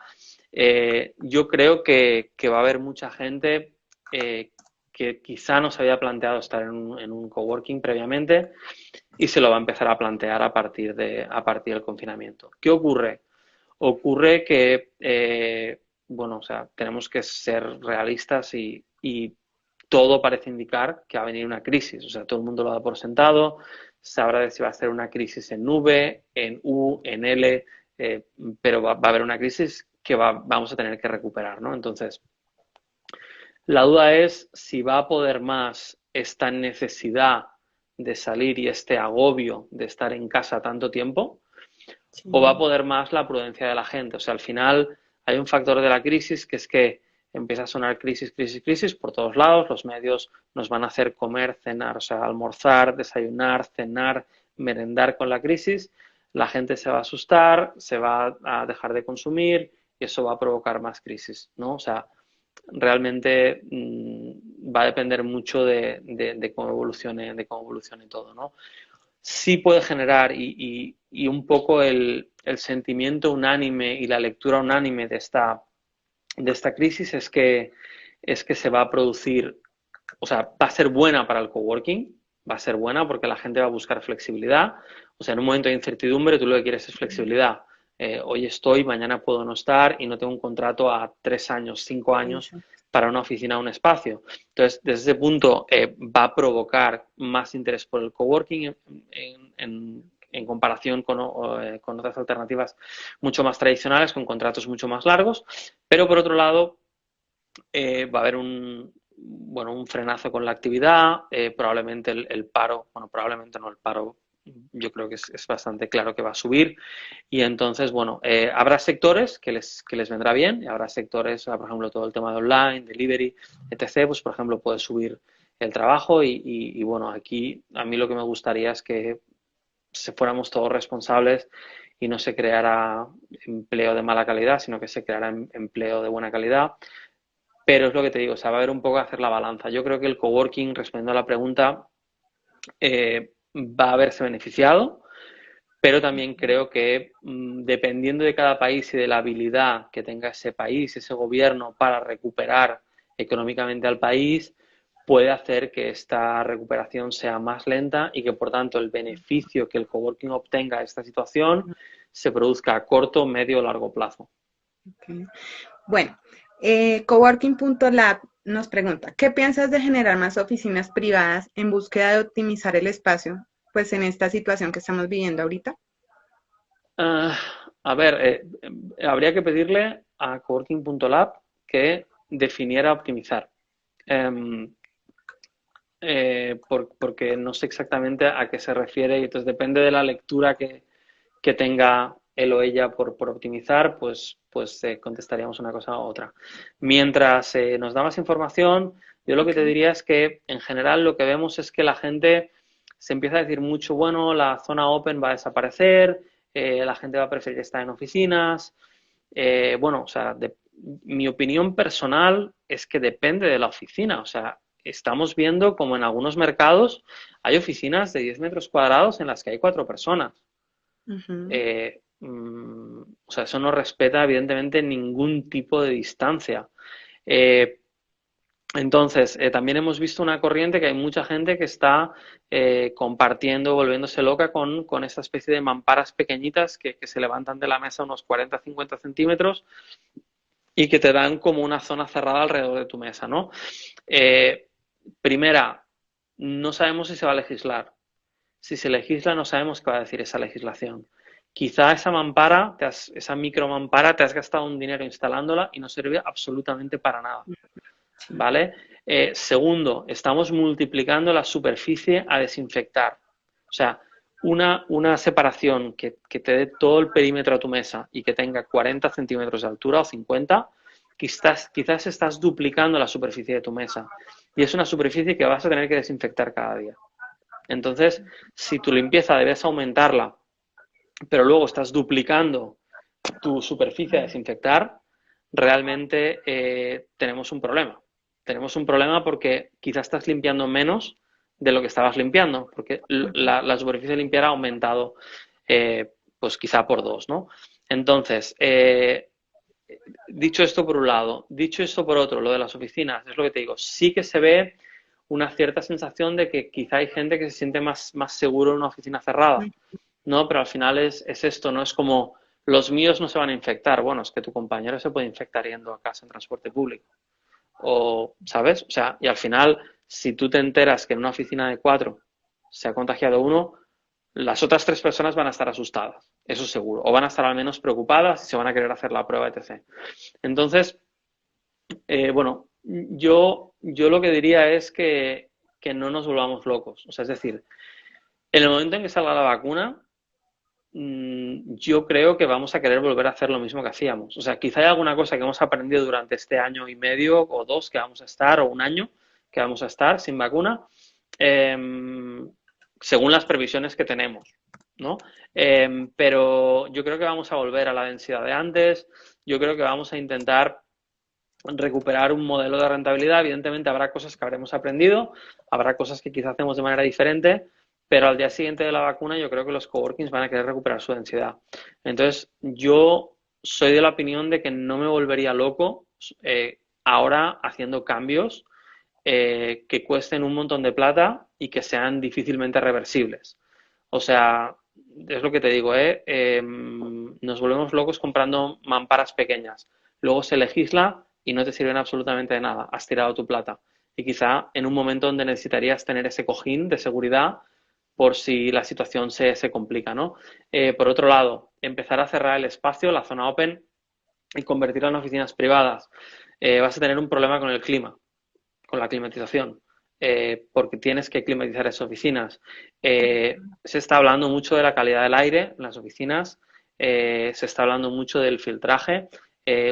Yo creo que va a haber mucha gente que quizá no se había planteado estar en un coworking previamente y se lo va a empezar a plantear a partir del confinamiento. ¿Qué ocurre? Ocurre que, bueno, o sea, tenemos que ser realistas y todo parece indicar que va a venir una crisis. O sea, todo el mundo lo da por sentado, sabrá de si va a ser una crisis en V, en U, en L, pero va a haber una crisis que vamos a tener que recuperar, ¿no? Entonces, la duda es si va a poder más esta necesidad de salir y este agobio de estar en casa tanto tiempo, o va a Sí. poder más la prudencia de la gente. O sea, al final hay un factor de la crisis que es que empieza a sonar crisis, crisis, crisis por todos lados, los medios nos van a hacer comer, cenar, o sea, almorzar, desayunar, cenar, merendar con la crisis, la gente se va a asustar, se va a dejar de consumir y eso va a provocar más crisis, ¿no? O sea, realmente va a depender mucho de cómo evolucione todo, ¿no? sí puede generar y un poco el sentimiento unánime y la lectura unánime de esta crisis es que se va a producir, o sea, va a ser buena para el coworking, va a ser buena porque la gente va a buscar flexibilidad. O sea, en un momento de incertidumbre tú lo que quieres es flexibilidad. Hoy estoy, mañana puedo no estar y no tengo un contrato a 3 años, 5 años Eso. para una oficina o un espacio. Entonces, desde ese punto va a provocar más interés por el coworking en comparación con otras alternativas mucho más tradicionales, con contratos mucho más largos. Pero por otro lado, va a haber bueno, un frenazo con la actividad, probablemente el paro, bueno, probablemente no el paro, yo creo que es bastante claro que va a subir y entonces, bueno, habrá sectores que les vendrá bien y habrá sectores, por ejemplo, todo el tema de online, delivery, etc., pues por ejemplo puede subir el trabajo y bueno, aquí a mí lo que me gustaría es que se fuéramos todos responsables y no se creara empleo de mala calidad, sino que se creara empleo de buena calidad. Pero es lo que te digo, o sea, va a haber un poco a hacer la balanza. Yo creo que el coworking, respondiendo a la pregunta, va a haberse beneficiado, pero también creo que dependiendo de cada país y de la habilidad que tenga ese país, ese gobierno para recuperar económicamente al país, puede hacer que esta recuperación sea más lenta y que por tanto el beneficio que el coworking obtenga de esta situación se produzca a corto, medio o largo plazo. Okay. Bueno, Coworking.lab nos pregunta, ¿qué piensas de generar más oficinas privadas en búsqueda de optimizar el espacio, pues en esta situación que estamos viviendo ahorita? Uh, a ver, habría que pedirle a coworking.lab que definiera optimizar. Um, porque no sé exactamente a qué se refiere y entonces depende de la lectura que tenga él o ella por optimizar, pues contestaríamos una cosa u otra. Mientras nos da más información, yo lo que te Okay. diría es que en general lo que vemos es que la gente se empieza a decir mucho, bueno, la zona open va a desaparecer, la gente va a preferir estar en oficinas. Bueno, o sea, mi opinión personal es que depende de la oficina. O sea, estamos viendo como en algunos mercados hay oficinas de 10 metros cuadrados en las que hay 4 personas. Ujú. O sea, eso no respeta evidentemente ningún tipo de distancia. Eh, entonces, también hemos visto una corriente que hay mucha gente que está compartiendo, volviéndose loca con esta especie de mamparas pequeñitas que se levantan de la mesa unos 40-50 centímetros y que te dan como una zona cerrada alrededor de tu mesa, ¿no? Eh, Primera, no sabemos si se va a legislar. Si se legisla, no sabemos qué va a decir esa legislación. Quizá esa mampara, esa micro mampara, te has gastado un dinero instalándola y no sirve absolutamente para nada, Sí. ¿vale? Segundo, estamos multiplicando la superficie a desinfectar. O sea, una separación que te dé todo el perímetro a tu mesa y que tenga 40 centímetros de altura o 50, quizás estás duplicando la superficie de tu mesa. Y es una superficie que vas a tener que desinfectar cada día. Entonces, si tu limpieza debes aumentarla, pero luego estás duplicando tu superficie a desinfectar, realmente tenemos un problema. Tenemos un problema porque quizás estás limpiando menos de lo que estabas limpiando, porque la superficie de limpiar ha aumentado, pues quizá por 2, ¿no? Entonces, dicho esto por un lado, dicho esto por otro, lo de las oficinas, es lo que te digo, sí que se ve una cierta sensación de que quizá hay gente que se siente más seguro en una oficina cerrada, ¿no? Pero al final es esto, ¿no? Es como los míos no se van a infectar. Bueno, es que tu compañero se puede infectar yendo a casa en transporte público. O, ¿sabes? O sea, y al final, si tú te enteras que en una oficina de 4 se ha contagiado uno, las otras 3 personas van a estar asustadas, eso seguro. O van a estar al menos preocupadas y se van a querer hacer la prueba, etc. Entonces, bueno, yo lo que diría es que no nos volvamos locos. O sea, es decir, en el momento en que salga la vacuna, yo creo que vamos a querer volver a hacer lo mismo que hacíamos. O sea, quizá hay alguna cosa que hemos aprendido durante este año y medio o 2 que vamos a estar, o un año que vamos a estar sin vacuna, eh, según las previsiones que tenemos, ¿no? Pero yo creo que vamos a volver a la densidad de antes, yo creo que vamos a intentar recuperar un modelo de rentabilidad. Evidentemente habrá cosas que habremos aprendido, habrá cosas que quizá hacemos de manera diferente, pero al día siguiente de la vacuna yo creo que los coworkings van a querer recuperar su densidad. Entonces, yo soy de la opinión de que no me volvería loco ahora haciendo cambios que cuesten un montón de plata y que sean difícilmente reversibles. O sea, es lo que te digo, nos volvemos locos comprando mamparas pequeñas. Luego se legisla y no te sirven absolutamente de nada. Has tirado tu plata. Y quizá en un momento donde necesitarías tener ese cojín de seguridad por si la situación se complica, ¿no? Por otro lado, empezar a cerrar el espacio, la zona open, y convertirla en oficinas privadas. Vas a tener un problema con el clima, con la climatización, porque tienes que climatizar esas oficinas. Se está hablando mucho de la calidad del aire en las oficinas, se está hablando mucho del filtraje.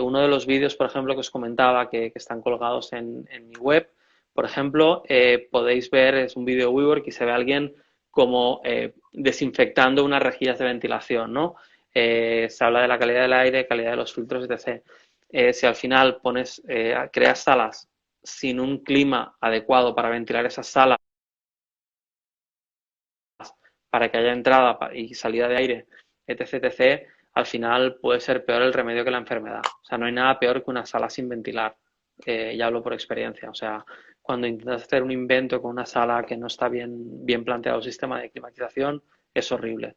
Uno de los vídeos, por ejemplo, que os comentaba que están colgados en mi web, por ejemplo, podéis ver, es un vídeo WeWork y se ve a alguien como desinfectando unas rejillas de ventilación, ¿no? Se habla de la calidad del aire, calidad de los filtros, etc. Si al final creas salas sin un clima adecuado para ventilar esas salas, para que haya entrada y salida de aire, etc., etc., al final puede ser peor el remedio que la enfermedad. O sea, no hay nada peor que una sala sin ventilar. Ya hablo por experiencia. O sea, cuando intentas hacer un invento con una sala que no está bien planteado el sistema de climatización, es horrible.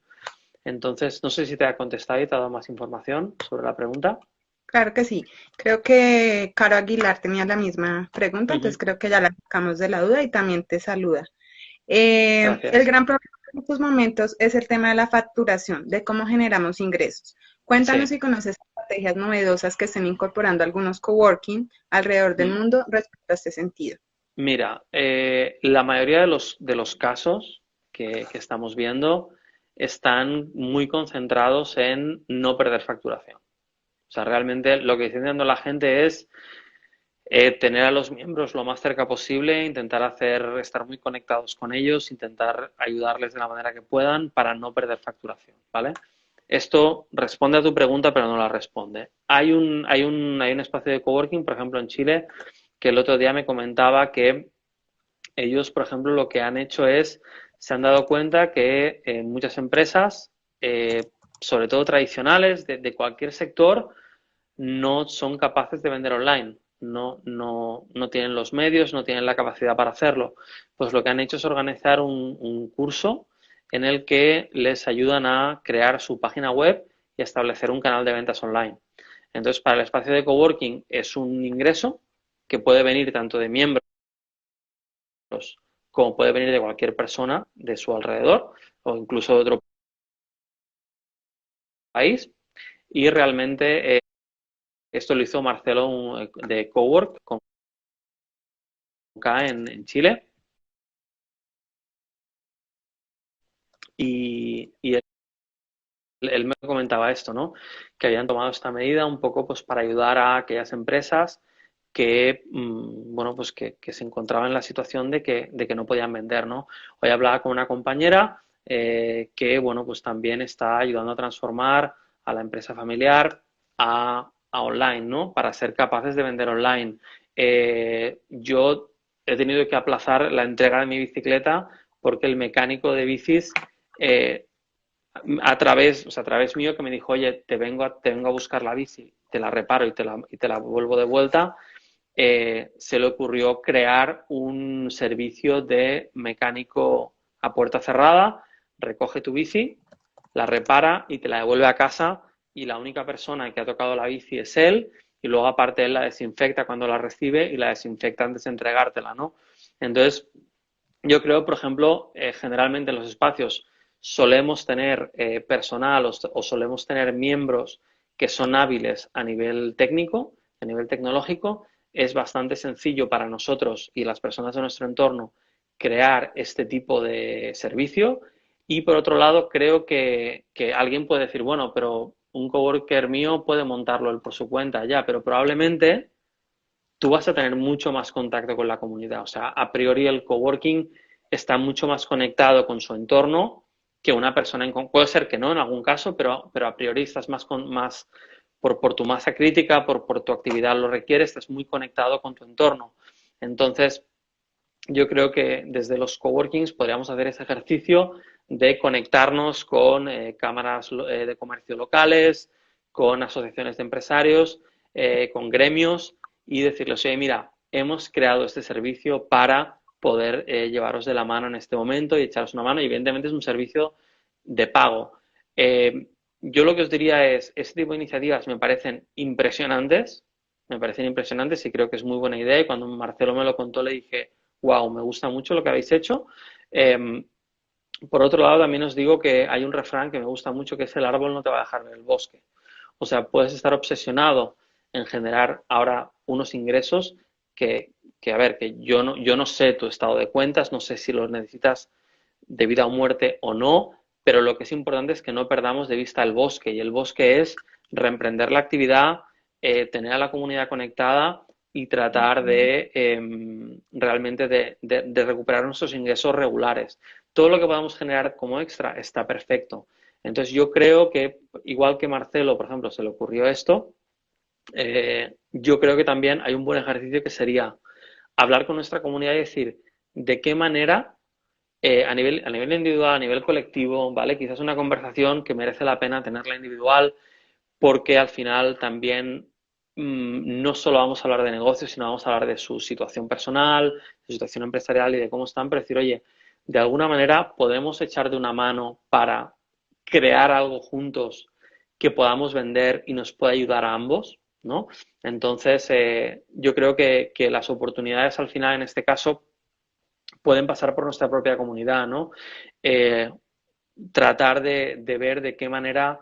Entonces, no sé si te ha contestado y te ha dado más información sobre la pregunta. Claro que sí. Creo que Caro Aguilar tenía la misma pregunta, Uh -huh. entonces creo que ya la sacamos de la duda y también te saluda. El Gracias. gran problema en estos momentos es el tema de la facturación, de cómo generamos ingresos. Cuéntanos Sí. si conoces estrategias novedosas que estén incorporando algunos coworking alrededor del Mm. mundo respecto a este sentido. Mira, la mayoría de los casos que estamos viendo están muy concentrados en no perder facturación. O sea, realmente lo que está intentando la gente es tener a los miembros lo más cerca posible, intentar estar muy conectados con ellos, intentar ayudarles de la manera que puedan para no perder facturación, ¿vale? Esto responde a tu pregunta, pero no la responde. Hay un espacio de coworking, por ejemplo, en Chile, que el otro día me comentaba que ellos, por ejemplo, lo que han hecho se han dado cuenta que muchas empresas, eh, sobre todo tradicionales, de cualquier sector, no son capaces de vender online. No tienen los medios, no tienen la capacidad para hacerlo. Pues lo que han hecho es organizar un curso en el que les ayudan a crear su página web y a establecer un canal de ventas online. Entonces, para el espacio de coworking es un ingreso que puede venir tanto de miembros como puede venir de cualquier persona de su alrededor o incluso de otro país. Y realmente esto lo hizo Marcelo de Cowork con K en Chile. Y él me comentaba esto, ¿no? Que habían tomado esta medida un poco pues para ayudar a aquellas empresas que, bueno, pues que se encontraban en la situación de que no podían vender, ¿no? Hoy hablaba con una compañera que, bueno, pues también está ayudando a transformar a la empresa familiar a online, ¿no? Para ser capaces de vender online. Yo he tenido que aplazar la entrega de mi bicicleta porque el mecánico de bicis eh, a través mío que me dijo, oye, te vengo a buscar la bici, te la reparo y te la vuelvo de vuelta, se le ocurrió crear un servicio de mecánico a puerta cerrada, recoge tu bici, la repara y te la devuelve a casa y la única persona que ha tocado la bici es él y luego aparte él la desinfecta cuando la recibe y la desinfecta antes de entregártela, ¿no? Entonces, yo creo, por ejemplo, generalmente en los espacios solemos tener personal o solemos tener miembros que son hábiles a nivel técnico, a nivel tecnológico. Es bastante sencillo para nosotros y las personas de nuestro entorno crear este tipo de servicio. Y por otro lado, creo que alguien puede decir, bueno, pero un coworker mío puede montarlo él por su cuenta, ya, pero probablemente tú vas a tener mucho más contacto con la comunidad. O sea, a priori el coworking está mucho más conectado con su entorno que una persona en puede ser que no en algún caso, pero a priori estás más por tu masa crítica, por tu actividad lo requiere, estás muy conectado con tu entorno. Entonces, yo creo que desde los coworkings podríamos hacer ese ejercicio de conectarnos con cámaras de comercio locales, con asociaciones de empresarios, con gremios y decirles, oye, mira, hemos creado este servicio para poder llevaros de la mano en este momento y echaros una mano. Y evidentemente es un servicio de pago. Eh, yo lo que os diría es, este tipo de iniciativas me parecen impresionantes y creo que es muy buena idea. Y cuando Marcelo me lo contó le dije, wow, me gusta mucho lo que habéis hecho. Eh, por otro lado, también os digo que hay un refrán que me gusta mucho, que es el árbol no te va a dejar ver el bosque. O sea, puedes estar obsesionado en generar ahora unos ingresos que a ver, que yo no sé tu estado de cuentas, no sé si los necesitas de vida o muerte o no, pero lo que es importante es que no perdamos de vista el bosque, y el bosque es reemprender la actividad, tener a la comunidad conectada y tratar de realmente de recuperar nuestros ingresos regulares. Todo lo que podamos generar como extra está perfecto. Entonces yo creo que, igual que Marcelo, por ejemplo, se le ocurrió esto, yo creo que también hay un buen ejercicio que sería hablar con nuestra comunidad y decir de qué manera a nivel individual, a nivel colectivo, ¿vale? Quizás una conversación que merece la pena tenerla individual, porque al final también no solo vamos a hablar de negocios, sino vamos a hablar de su situación personal, de su situación empresarial y de cómo están, pero decir, oye, de alguna manera podemos echar de una mano para crear algo juntos que podamos vender y nos pueda ayudar a ambos, ¿no? Entonces, yo creo que las oportunidades al final, en este caso, pueden pasar por nuestra propia comunidad, ¿no? Eh, tratar de ver de qué manera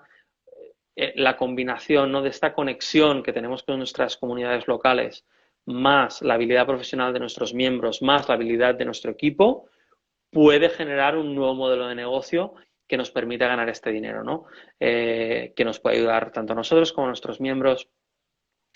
la combinación, ¿no?, de esta conexión que tenemos con nuestras comunidades locales, más la habilidad profesional de nuestros miembros, más la habilidad de nuestro equipo, puede generar un nuevo modelo de negocio que nos permita ganar este dinero, ¿no? Que nos puede ayudar tanto a nosotros como a nuestros miembros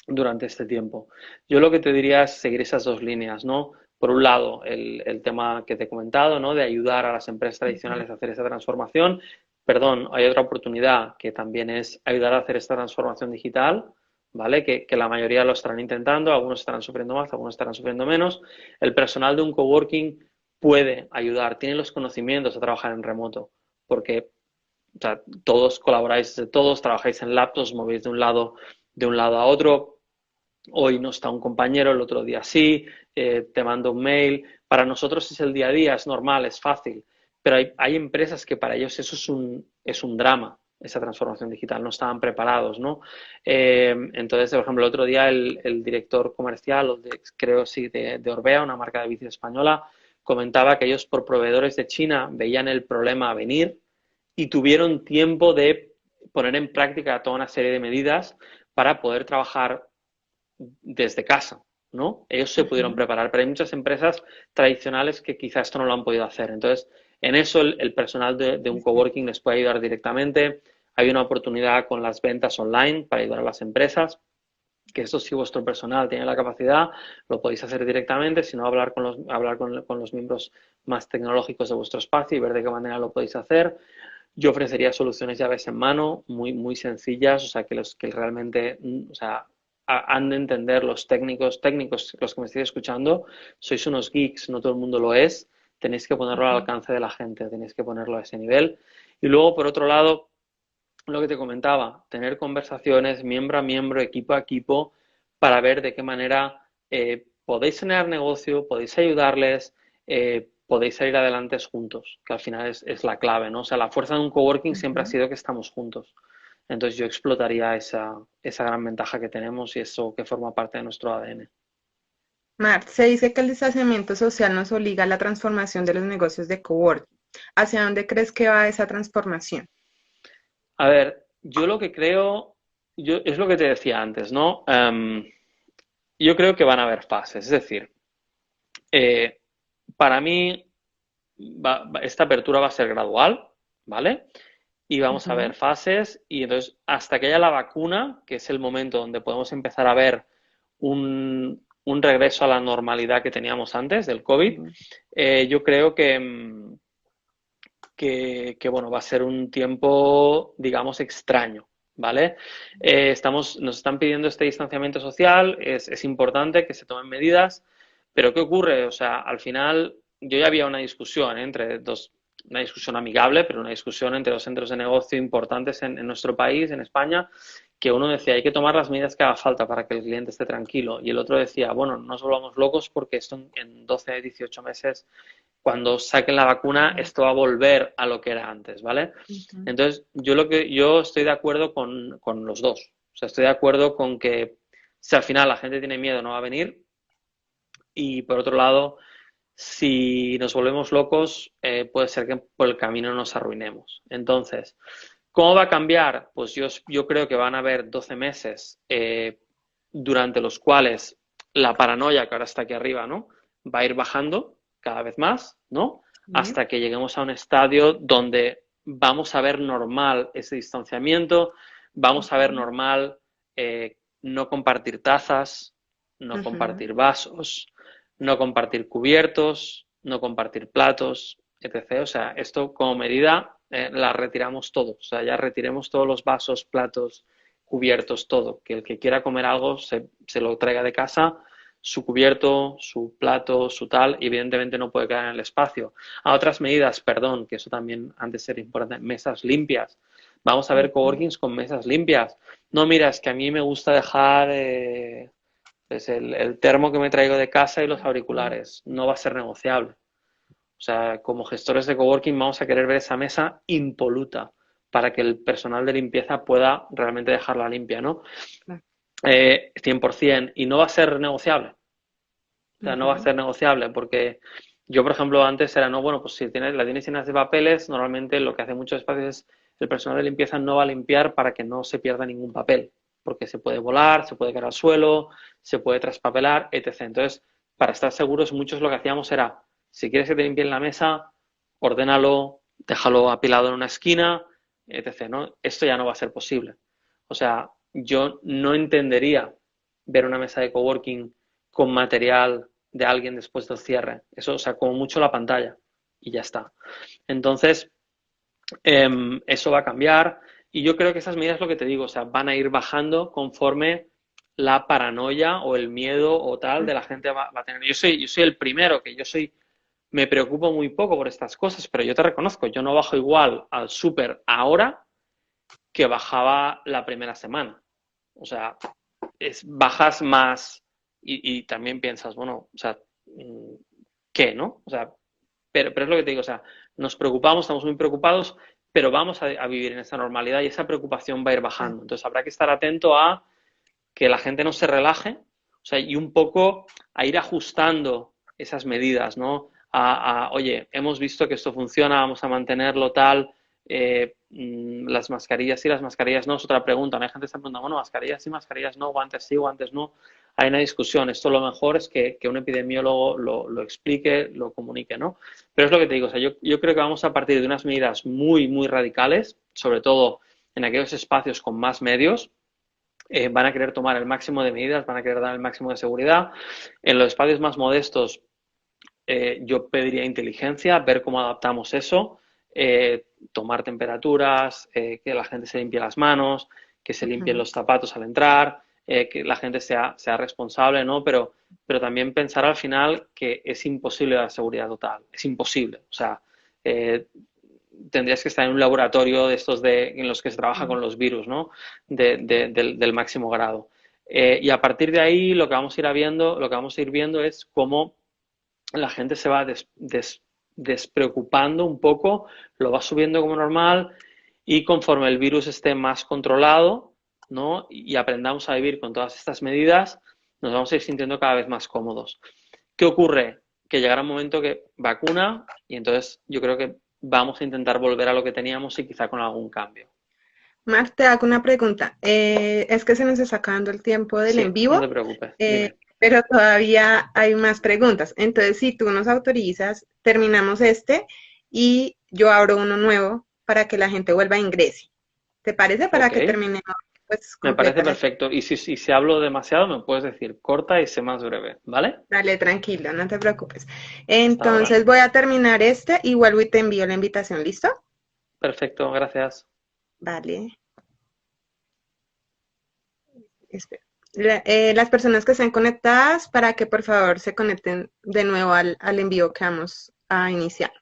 durante este tiempo. Yo lo que te diría es seguir esas dos líneas, ¿no? Por un lado, el tema que te he comentado, ¿no?, de ayudar a las empresas tradicionales a hacer esa transformación. Perdón, hay otra oportunidad que también es ayudar a hacer esta transformación digital, ¿vale? Que la mayoría lo estarán intentando, algunos estarán sufriendo más, algunos estarán sufriendo menos. El personal de un coworking puede ayudar, tiene los conocimientos a trabajar en remoto, porque o sea, todos colaboráis de todos, trabajáis en laptops, movéis de un lado a otro. Hoy no está un compañero, el otro día sí, te mando un mail. Para nosotros es el día a día, es normal, es fácil, pero hay empresas que para ellos eso es un drama, esa transformación digital, no estaban preparados, ¿no? Entonces, por ejemplo, el otro día el director comercial, o de, creo sí, de Orbea, una marca de bici española, comentaba que ellos por proveedores de China veían el problema a venir y tuvieron tiempo de poner en práctica toda una serie de medidas para poder trabajar desde casa, ¿no? Ellos se pudieron preparar, pero hay muchas empresas tradicionales que quizás esto no lo han podido hacer. Entonces, en eso el personal de un coworking les puede ayudar directamente. Hay una oportunidad con las ventas online para ayudar a las empresas, que eso si vuestro personal tiene la capacidad, lo podéis hacer directamente, si no hablar con los miembros más tecnológicos de vuestro espacio y ver de qué manera lo podéis hacer. Yo ofrecería soluciones llaves en mano, muy sencillas, o sea, que realmente, o sea, han de entender los técnicos, los que me estéis escuchando, sois unos geeks, no todo el mundo lo es, tenéis que ponerlo al alcance de la gente, tenéis que ponerlo a ese nivel. Y luego, por otro lado, lo que te comentaba, tener conversaciones miembro a miembro, equipo a equipo, para ver de qué manera podéis generar negocio, podéis ayudarles, podéis salir adelante juntos, que al final es la clave, ¿no? O sea, la fuerza de un coworking siempre ha sido que estamos juntos. Entonces yo explotaría esa gran ventaja que tenemos y eso que forma parte de nuestro ADN. Mar, se dice que el distanciamiento social nos obliga a la transformación de los negocios de coworking. ¿Hacia dónde crees que va esa transformación? A ver, yo lo que creo, es lo que te decía antes, ¿no? Yo creo que van a haber fases, es decir, eh, para mí esta apertura va a ser gradual, ¿vale? Y vamos a ver fases y entonces hasta que haya la vacuna, que es el momento donde podemos empezar a ver un regreso a la normalidad que teníamos antes del COVID, yo creo bueno, va a ser un tiempo, digamos, extraño, ¿vale? Nos están pidiendo este distanciamiento social, es importante que se tomen medidas, Pero ¿qué ocurre? O sea, al final yo ya había una discusión entre dos, una discusión amigable, pero una discusión entre dos centros de negocio importantes en nuestro país, en España, que uno decía, hay que tomar las medidas que haga falta para que el cliente esté tranquilo. Y el otro decía, bueno, no nos volvamos locos porque esto en 12, 18 meses, cuando saquen la vacuna, esto va a volver a lo que era antes, ¿vale? Ujú. Entonces, yo estoy de acuerdo con los dos. O sea, estoy de acuerdo con que si al final la gente tiene miedo, no va a venir. Y por otro lado, si nos volvemos locos, puede ser que por el camino nos arruinemos. Entonces, ¿cómo va a cambiar? Pues yo creo que van a haber 12 meses durante los cuales la paranoia, que ahora está aquí arriba, ¿no? Va a ir bajando cada vez más, ¿no? Sí. Hasta que lleguemos a un estadio donde vamos a ver normal ese distanciamiento, vamos a ver Ujú. normal no compartir tazas, no Ujú. compartir vasos, no compartir cubiertos, no compartir platos, etc. O sea, esto como medida la retiramos todo. O sea, ya retiremos todos los vasos, platos, cubiertos, todo. Que el que quiera comer algo se lo traiga de casa, su cubierto, su plato, su tal, y evidentemente no puede quedar en el espacio. A otras medidas, perdón, que eso también antes era importante, mesas limpias. Vamos a ver Ujú. coworkings con mesas limpias. No, mira, es que a mí me gusta dejar pues el termo que me traigo de casa y los Ujú. auriculares. No va a ser negociable. O sea, como gestores de coworking vamos a querer ver esa mesa impoluta para que el personal de limpieza pueda realmente dejarla limpia, ¿no? Claro. 100%. Y no va a ser negociable. O sea, no va a Ujú. ser negociable porque yo, por ejemplo, antes era, no, bueno, pues si la tienes llena de papeles, normalmente lo que hace muchos espacios es el personal de limpieza no va a limpiar para que no se pierda ningún papel, porque se puede volar, se puede caer al suelo, se puede traspapelar, etc. Entonces, para estar seguros, muchos lo que hacíamos era, si quieres que te limpien la mesa, ordénalo, déjalo apilado en una esquina, etc. ¿no? Esto ya no va a ser posible. O sea, yo no entendería ver una mesa de coworking con material de alguien después del cierre. Eso, o sea, como mucho la pantalla y ya está. Entonces, eso va a cambiar y yo creo que esas medidas, lo que te digo, o sea, van a ir bajando conforme la paranoia o el miedo o tal de la gente va a tener. Yo soy el primero, me preocupo muy poco por estas cosas, pero yo te reconozco, yo no bajo igual al súper ahora que bajaba la primera semana. O sea, bajas más y también piensas, bueno, o sea, ¿qué, no? O sea, pero es lo que te digo, o sea, nos preocupamos, estamos muy preocupados, pero vamos a vivir en esa normalidad y esa preocupación va a ir Claro. bajando. Entonces habrá que estar atento a que la gente no se relaje, o sea, y un poco a ir ajustando esas medidas, ¿no? Oye, hemos visto que esto funciona, vamos a mantenerlo tal, las mascarillas sí, las mascarillas no, es otra pregunta, ¿no? Hay gente que está preguntando, bueno, mascarillas sí, mascarillas no, guantes sí, guantes no, hay una discusión, esto lo mejor es que un epidemiólogo lo explique, lo comunique, ¿no? Pero es lo que te digo, o sea, yo creo que vamos a partir de unas medidas muy, muy radicales, sobre todo en aquellos espacios con más medios, van a querer tomar el máximo de medidas, van a querer dar el máximo de seguridad. En los espacios más modestos, yo pediría inteligencia, ver cómo adaptamos eso, tomar temperaturas, que la gente se limpie las manos, que se limpien Ujú. los zapatos al entrar, que la gente sea responsable, ¿no? Pero también pensar al final que es imposible la seguridad total, es imposible. O sea, eh, tendrías que estar en un laboratorio de estos en los que se trabaja con los virus, ¿no? Del máximo grado. Y a partir de ahí lo que vamos a ir viendo, lo que vamos a ir viendo es cómo la gente se va despreocupando un poco, lo va subiendo como normal y conforme el virus esté más controlado, ¿no? Y aprendamos a vivir con todas estas medidas, nos vamos a ir sintiendo cada vez más cómodos. ¿Qué ocurre? Que llegará un momento que vacuna y entonces yo creo que vamos a intentar volver a lo que teníamos y quizá con algún cambio. Mar, te hago una pregunta. Es que se nos está acabando el tiempo del Sí, en no te vivo, preocupes, dime. pero todavía hay más preguntas. Entonces, si tú nos autorizas, terminamos este y yo abro uno nuevo para que la gente vuelva a ingrese. ¿Te parece? Para Ok, que terminemos pues me parece completa la... perfecto. Y si hablo demasiado, me puedes decir corta y sé más breve, ¿vale? Dale, tranquilo, no te preocupes. Hasta ahora. Entonces voy a terminar este y vuelvo y te envío la invitación. ¿Listo? Perfecto, gracias. Vale. Espera. Las personas que estén conectadas para que por favor se conecten de nuevo al envío que vamos a iniciar.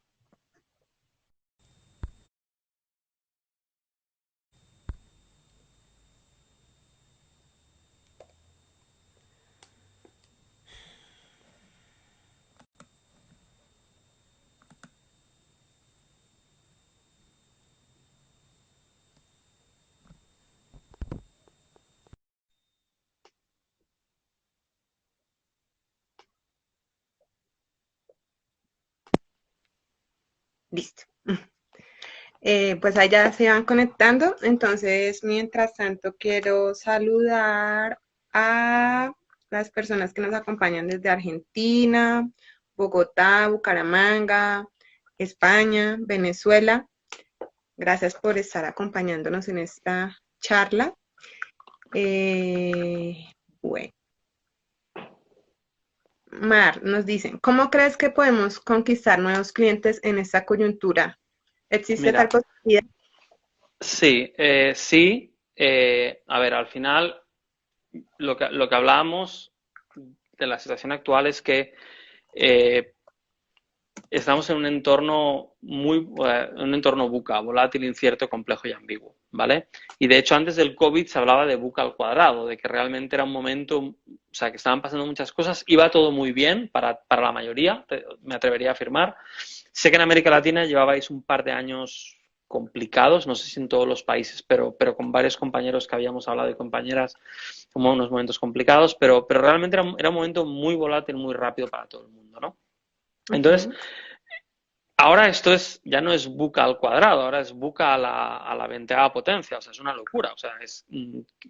Listo. Pues allá se van conectando. Entonces, mientras tanto, quiero saludar a las personas que nos acompañan desde Argentina, Bogotá, Bucaramanga, España, Venezuela. Gracias por estar acompañándonos en esta charla. Bueno, Mar, nos dicen, ¿cómo crees que podemos conquistar nuevos clientes en esta coyuntura? ¿Existe tal Mira, posibilidad? sí, sí. A ver, al final lo que hablábamos de la situación actual es que eh, estamos en un entorno un entorno VUCA, volátil, incierto, complejo y ambiguo, ¿vale? Y de hecho antes del COVID se hablaba de VUCA al cuadrado, de que realmente era un momento, o sea, que estaban pasando muchas cosas, iba todo muy bien para la mayoría, me atrevería a afirmar. Sé que en América Latina llevabais un par de años complicados, no sé si en todos los países, pero con varios compañeros que habíamos hablado y compañeras, como unos momentos complicados, pero realmente era un momento muy volátil, muy rápido para todo el mundo, ¿no? Entonces, Ujú. ahora esto ya no es buca al cuadrado, ahora es buca a la 20ª potencia, o sea, es una locura, o sea,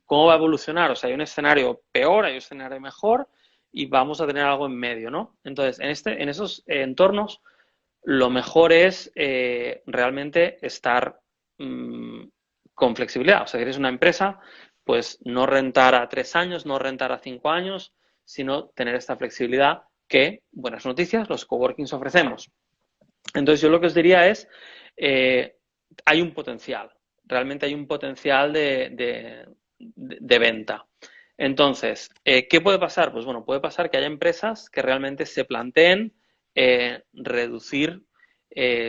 ¿cómo va a evolucionar? O sea, hay un escenario peor, hay un escenario mejor y vamos a tener algo en medio, ¿no? Entonces, en esos entornos, lo mejor es realmente estar con flexibilidad, o sea, si eres una empresa, pues no rentar a 3 años, no rentar a 5 años, sino tener esta flexibilidad que, buenas noticias, los coworkings ofrecemos. Entonces yo lo que os diría es, eh, hay un potencial, realmente hay un potencial de venta. Entonces, ¿qué puede pasar? Pues bueno, puede pasar que haya empresas que realmente se planteen reducir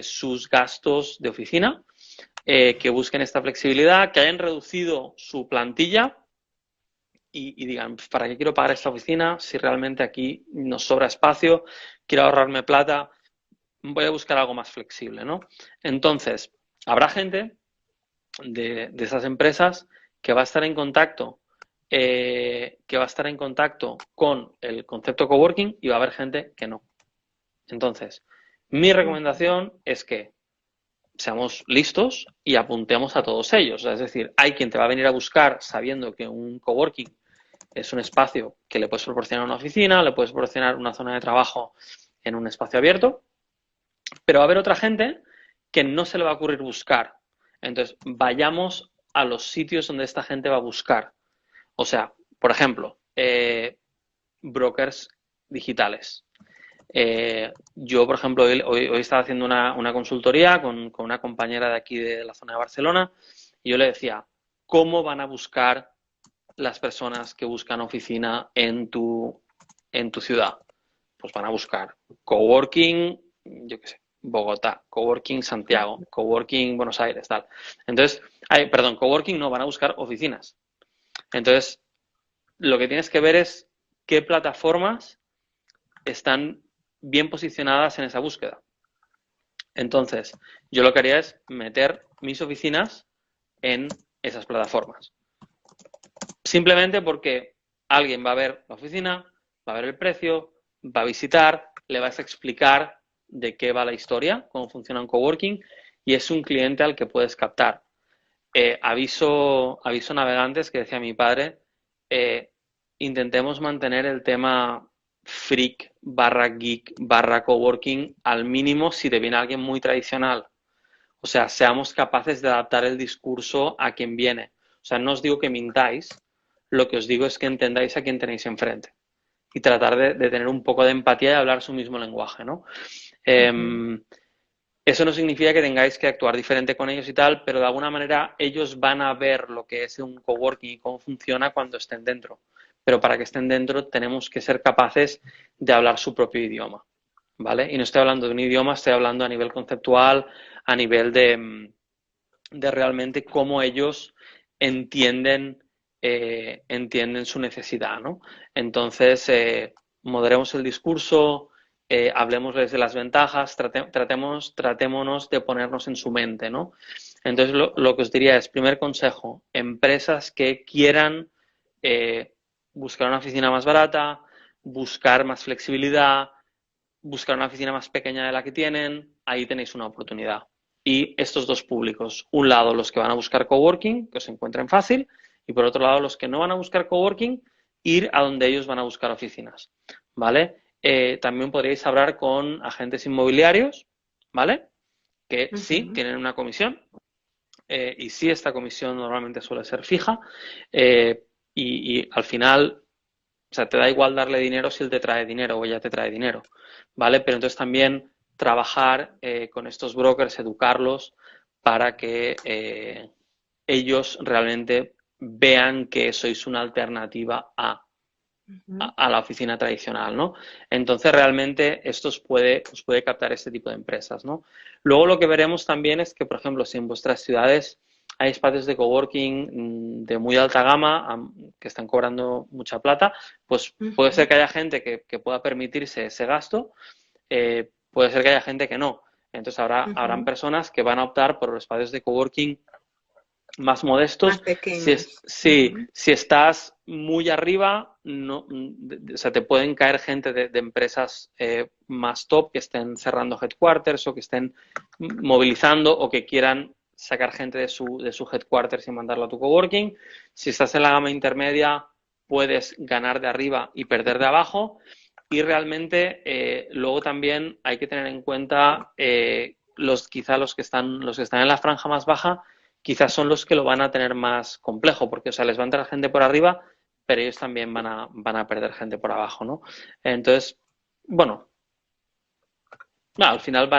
sus gastos de oficina, que busquen esta flexibilidad, que hayan reducido su plantilla y digan, ¿para qué quiero pagar esta oficina si realmente aquí nos sobra espacio, quiero ahorrarme plata? Voy a buscar algo más flexible, ¿no? Entonces, habrá gente de esas empresas que va a estar en contacto, con el concepto coworking y va a haber gente que no. Entonces, mi recomendación es que seamos listos y apuntemos a todos ellos. Es decir, hay quien te va a venir a buscar sabiendo que un coworking es un espacio que le puedes proporcionar una oficina, le puedes proporcionar una zona de trabajo en un espacio abierto, pero va a haber otra gente que no se le va a ocurrir buscar. Entonces, vayamos a los sitios donde esta gente va a buscar. O sea, por ejemplo, brokers digitales. Yo, por ejemplo, hoy estaba haciendo una consultoría con una compañera de aquí de la zona de Barcelona y yo le decía, ¿cómo van a buscar las personas que buscan oficina en tu ciudad? Pues van a buscar coworking, yo qué sé, Bogotá, coworking Santiago, coworking Buenos Aires, tal. Entonces, perdón, coworking no, van a buscar oficinas. Entonces, lo que tienes que ver es qué plataformas están bien posicionadas en esa búsqueda. Entonces, yo lo que haría es meter mis oficinas en esas plataformas. Simplemente porque alguien va a ver la oficina, va a ver el precio, va a visitar, le vas a explicar de qué va la historia, cómo funciona un coworking y es un cliente al que puedes captar. Aviso navegantes que decía mi padre, eh, intentemos mantener el tema freak barra geek barra coworking al mínimo si te viene alguien muy tradicional. O sea, seamos capaces de adaptar el discurso a quien viene. O sea, no os digo que mintáis, lo que os digo es que entendáis a quién tenéis enfrente y tratar de tener un poco de empatía y hablar su mismo lenguaje, ¿no? Ujú. Eso no significa que tengáis que actuar diferente con ellos y tal, pero de alguna manera ellos van a ver lo que es un coworking y cómo funciona cuando estén dentro. pero para que estén dentro tenemos que ser capaces de hablar su propio idioma, ¿vale? Y no estoy hablando de un idioma, estoy hablando a nivel conceptual, a nivel de realmente cómo ellos entienden, entienden su necesidad, ¿no? Entonces, moderemos el discurso, hablemosles de las ventajas, tratémonos de ponernos en su mente, ¿no? Entonces, lo que os diría es, primer consejo, empresas que quieran buscar una oficina más barata, buscar más flexibilidad, buscar una oficina más pequeña de la que tienen, ahí tenéis una oportunidad. Y estos dos públicos, un lado los que van a buscar coworking, que os encuentren fácil, y por otro lado los que no van a buscar coworking, ir a donde ellos van a buscar oficinas, ¿vale? También podríais hablar con agentes inmobiliarios, ¿vale? Que sí, Ujú. tienen una comisión, y sí, esta comisión normalmente suele ser fija, eh, y al final, o sea, te da igual darle dinero si él te trae dinero o ella te trae dinero, ¿vale? Pero entonces también trabajar con estos brokers, educarlos para que ellos realmente vean que sois una alternativa Ujú. a la oficina tradicional, ¿no? Entonces realmente esto os puede captar este tipo de empresas, ¿no? Luego lo que veremos también es que, por ejemplo, si en vuestras ciudades hay espacios de coworking de muy alta gama que están cobrando mucha plata, pues puede ser Ujú. que haya gente que pueda permitirse ese gasto, puede ser que haya gente que no. Entonces habrán Ujú. personas que van a optar por los espacios de coworking más Más modestos. pequeños. Si, Ujú. si estás muy arriba, no, o sea, te pueden caer gente de empresas más top que estén cerrando headquarters o que estén movilizando o que quieran sacar gente de su headquarters y mandarlo a tu coworking. Si estás en la gama intermedia, puedes ganar de arriba y perder de abajo. Y realmente luego también hay que tener en cuenta quizá los que están en la franja más baja quizás son los que lo van a tener más complejo, porque, o sea, les va a entrar gente por arriba, pero ellos también van a perder gente por abajo, ¿no? Entonces, bueno, no, al final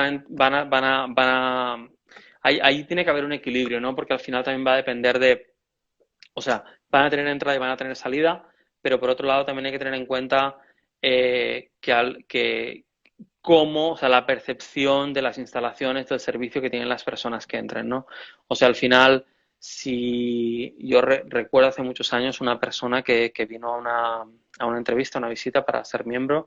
ahí tiene que haber un equilibrio, ¿no? Porque al final también va a depender de, o sea, van a tener entrada y van a tener salida, pero por otro lado también hay que tener en cuenta que cómo, o sea, la percepción de las instalaciones, del servicio que tienen las personas que entren, ¿no? O sea, al final, si yo recuerdo hace muchos años una persona que vino a una entrevista, a una visita para ser miembro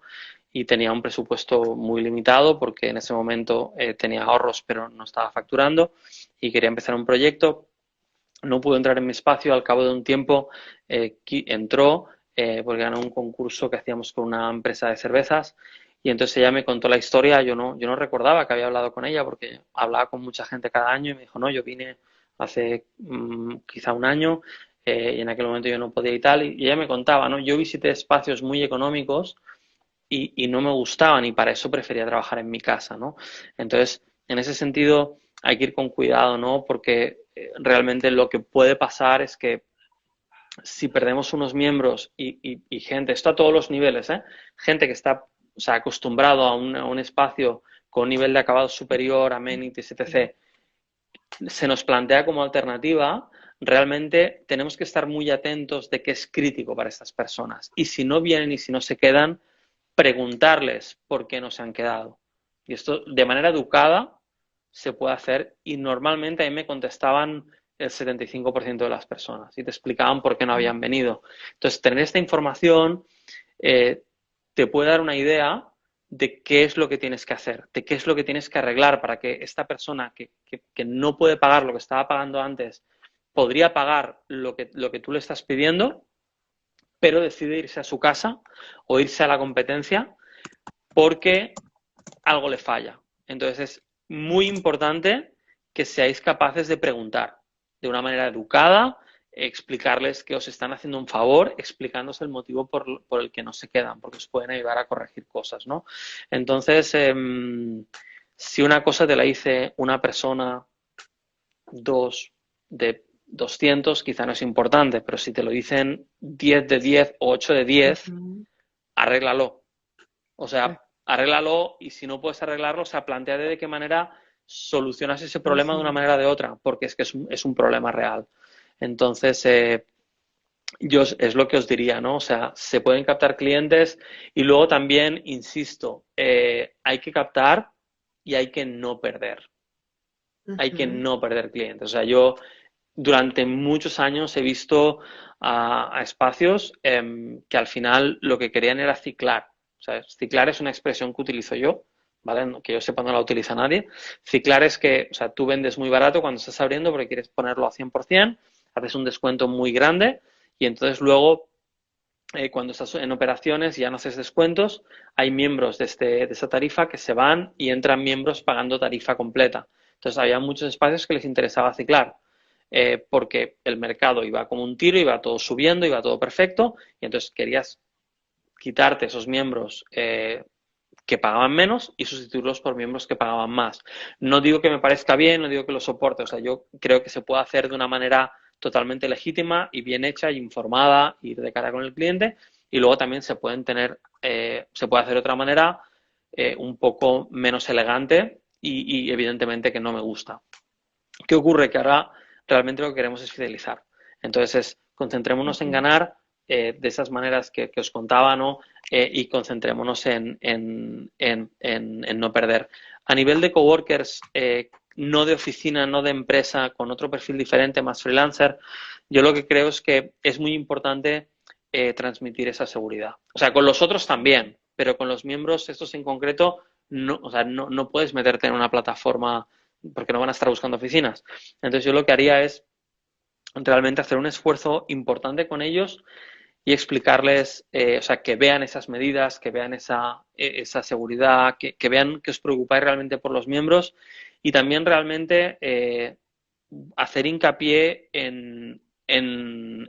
y tenía un presupuesto muy limitado porque en ese momento tenía ahorros pero no estaba facturando y quería empezar un proyecto. No pudo entrar en mi espacio, al cabo de un tiempo entró porque ganó un concurso que hacíamos con una empresa de cervezas y entonces ella me contó la historia, yo no recordaba que había hablado con ella porque hablaba con mucha gente cada año y me dijo, no, yo vine hace quizá un año y en aquel momento yo no podía y tal, y ella me contaba, ¿no? Yo visité espacios muy económicos y no me gustaban y para eso prefería trabajar en mi casa, ¿no? Entonces, en ese sentido hay que ir con cuidado, ¿no? Porque realmente lo que puede pasar es que si perdemos unos miembros y gente, esto a todos los niveles, ¿eh? Gente que está, o sea, acostumbrado a un espacio con nivel de acabado superior, amenities, etc., se nos plantea como alternativa, realmente tenemos que estar muy atentos de qué es crítico para estas personas. Y si no vienen y si no se quedan, preguntarles por qué no se han quedado. Y esto de manera educada se puede hacer y normalmente a mí me contestaban el 75% de las personas y te explicaban por qué no habían venido. Entonces, tener esta información eh, te puede dar una idea de qué es lo que tienes que hacer, de qué es lo que tienes que arreglar para que esta persona que no puede pagar lo que estaba pagando antes, podría pagar lo que tú le estás pidiendo, pero decide irse a su casa o irse a la competencia porque algo le falla. Entonces es muy importante que seáis capaces de preguntar de una manera educada, explicarles que os están haciendo un favor, explicándose el motivo por el que no se quedan, porque os pueden ayudar a corregir cosas, ¿no? Entonces, si una cosa te la dice una persona, dos de 200, quizá no es importante, pero si te lo dicen 10 de 10 o 8 de 10, Ujú. arréglalo. O sea, arréglalo y si no puedes arreglarlo, o sea, plantea de qué manera solucionas ese problema de una Ujú. manera o de otra, porque es que es un problema real. Entonces, es lo que os diría, ¿no? O sea, se pueden captar clientes y luego también, insisto, hay que captar y hay que no perder. Hay que Ujú. no perder clientes. O sea, yo durante muchos años he visto a espacios que al final lo que querían era ciclar. O sea, ciclar es una expresión que utilizo yo, ¿vale? Que yo sepa no la utiliza nadie. Ciclar es que, o sea, tú vendes muy barato cuando estás abriendo porque quieres ponerlo a 100%, haces un descuento muy grande y entonces luego cuando estás en operaciones y ya no haces descuentos, hay miembros de esta tarifa que se van y entran miembros pagando tarifa completa. Entonces había muchos espacios que les interesaba ciclar, porque el mercado iba como un tiro, iba todo subiendo, iba todo perfecto, y entonces querías quitarte esos miembros que pagaban menos y sustituirlos por miembros que pagaban más. No digo que me parezca bien, no digo que lo soporte, o sea, yo creo que se puede hacer de una manera totalmente legítima y bien hecha y informada, ir de cara con el cliente, y luego también se pueden tener, se puede hacer de otra manera un poco menos elegante y evidentemente que no me gusta. ¿Qué ocurre? Que ahora realmente lo que queremos es fidelizar. Entonces, concentrémonos en Ujú. ganar de esas maneras que os contaba, ¿no? Y concentrémonos en no perder. A nivel de coworkers, no de oficina, no de empresa, con otro perfil diferente, más freelancer, yo lo que creo es que es muy importante transmitir esa seguridad. O sea, con los otros también, pero con los miembros, estos en concreto, no, o sea, no puedes meterte en una plataforma porque no van a estar buscando oficinas. Entonces yo lo que haría es realmente hacer un esfuerzo importante con ellos y explicarles, o sea, que vean esas medidas, que vean esa seguridad, que vean que os preocupáis realmente por los miembros y también realmente hacer hincapié en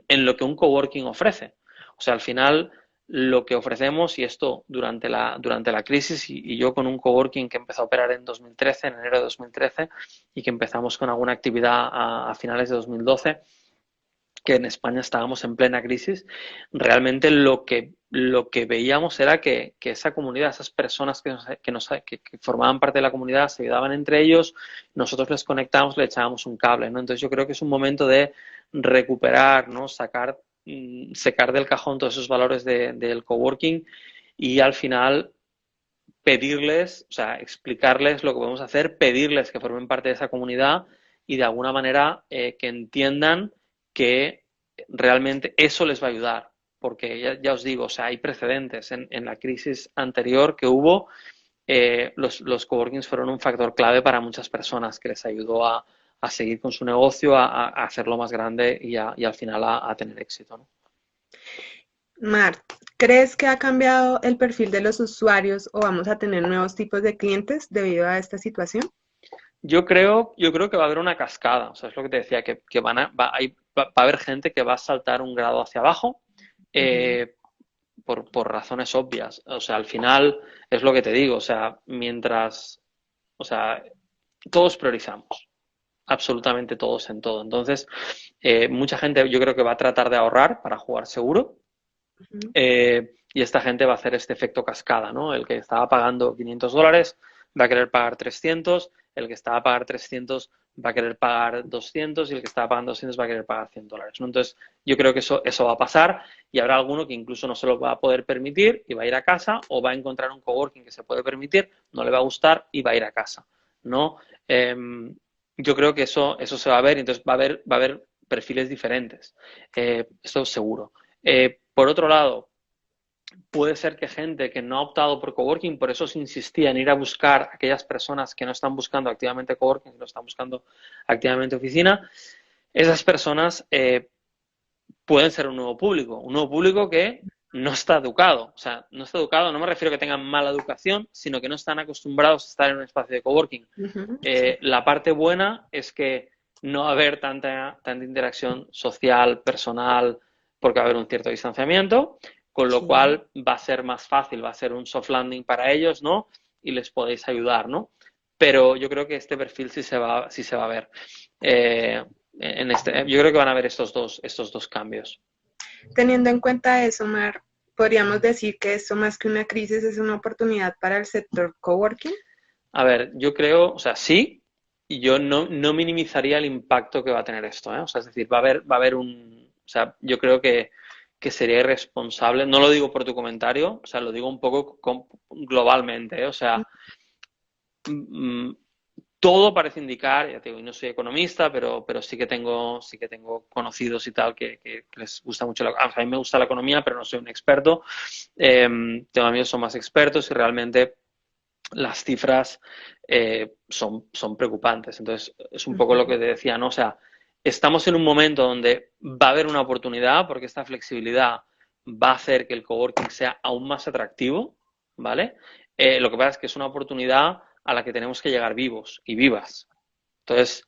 lo que un coworking ofrece. O sea, al final lo que ofrecemos, y esto durante la crisis, y yo con un coworking que empezó a operar en 2013, en enero de 2013, y que empezamos con alguna actividad a finales de 2012, que en España estábamos en plena crisis, realmente lo que veíamos era que esa comunidad, esas personas que formaban parte de la comunidad se ayudaban entre ellos, nosotros les conectábamos, le echábamos un cable, ¿no? Entonces yo creo que es un momento de recuperar, ¿no? Secar del cajón todos esos valores del coworking y al final pedirles, o sea, explicarles lo que podemos hacer, pedirles que formen parte de esa comunidad y de alguna manera que entiendan que realmente eso les va a ayudar. Porque ya os digo, o sea, hay precedentes en la crisis anterior que hubo, los coworkings fueron un factor clave para muchas personas que les ayudó a seguir con su negocio, a hacerlo más grande y al final a tener éxito, ¿no? Mar, ¿crees que ha cambiado el perfil de los usuarios o vamos a tener nuevos tipos de clientes debido a esta situación? Yo creo que va a haber una cascada, o sea, es lo que te decía, que va a haber gente que va a saltar un grado hacia abajo Ujú. eh, por razones obvias. O sea, al final es lo que te digo, o sea, o sea, todos priorizamos, absolutamente todos en todo. Entonces, mucha gente yo creo que va a tratar de ahorrar para jugar seguro Ujú. y esta gente va a hacer este efecto cascada, ¿no? El que estaba pagando $500 va a querer pagar 300, el que estaba a pagar 300 va a querer pagar 200 y el que estaba pagando 200 va a querer pagar $100, ¿no? Entonces, yo creo que eso va a pasar y habrá alguno que incluso no se lo va a poder permitir y va a ir a casa o va a encontrar un coworking que se puede permitir, no le va a gustar y va a ir a casa, ¿no? Yo creo que eso se va a ver y entonces va a haber perfiles diferentes, esto es seguro. Por otro lado, puede ser que gente que no ha optado por coworking, por eso os insistía en ir a buscar a aquellas personas que no están buscando activamente coworking, que no están buscando activamente oficina, esas personas pueden ser un nuevo público que no está educado. O sea, no está educado, no me refiero a que tengan mala educación, sino que no están acostumbrados a estar en un espacio de coworking. Ujú. Sí. La parte buena es que no va a haber tanta interacción social, personal, porque va a haber un cierto distanciamiento, con lo Sí. cual va a ser más fácil, va a ser un soft landing para ellos, ¿no? Y les podéis ayudar, ¿no? Pero yo creo que este perfil sí se va a ver. Eh, yo creo que van a haber estos dos cambios. Teniendo en cuenta eso, Mar, podríamos decir que esto más que una crisis es una oportunidad para el sector coworking. A ver, yo creo, o sea, sí, y yo no minimizaría el impacto que va a tener esto, ¿eh? O sea, es decir, va a haber O sea, yo creo que sería irresponsable. No lo digo por tu comentario, o sea, lo digo un poco globalmente, ¿eh? O sea, mm, todo parece indicar, ya te digo, y no soy economista, pero sí que tengo conocidos y tal que les gusta mucho a mí me gusta la economía, pero no soy un experto. Tengo amigos que son más expertos y realmente las cifras son preocupantes. Entonces, es un poco lo que te decía, ¿no? O sea, estamos en un momento donde va a haber una oportunidad porque esta flexibilidad va a hacer que el coworking sea aún más atractivo, ¿vale? Lo que pasa es que es una oportunidad a la que tenemos que llegar vivos y vivas. Entonces,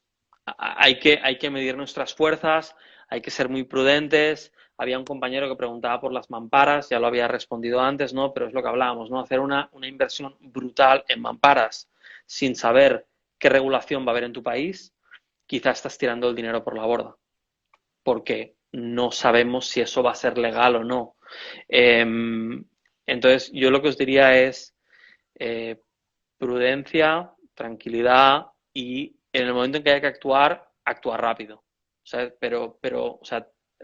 hay que medir nuestras fuerzas, hay que ser muy prudentes. Había un compañero que preguntaba por las mamparas, ya lo había respondido antes, ¿no? Pero es lo que hablábamos, ¿no? Hacer una inversión brutal en mamparas sin saber qué regulación va a haber en tu país, quizás estás tirando el dinero por la borda, porque no sabemos si eso va a ser legal o no. Eh, entonces, yo lo que os diría es eh, prudencia, tranquilidad y en el momento en que haya que actuar, actuar rápido. O sea,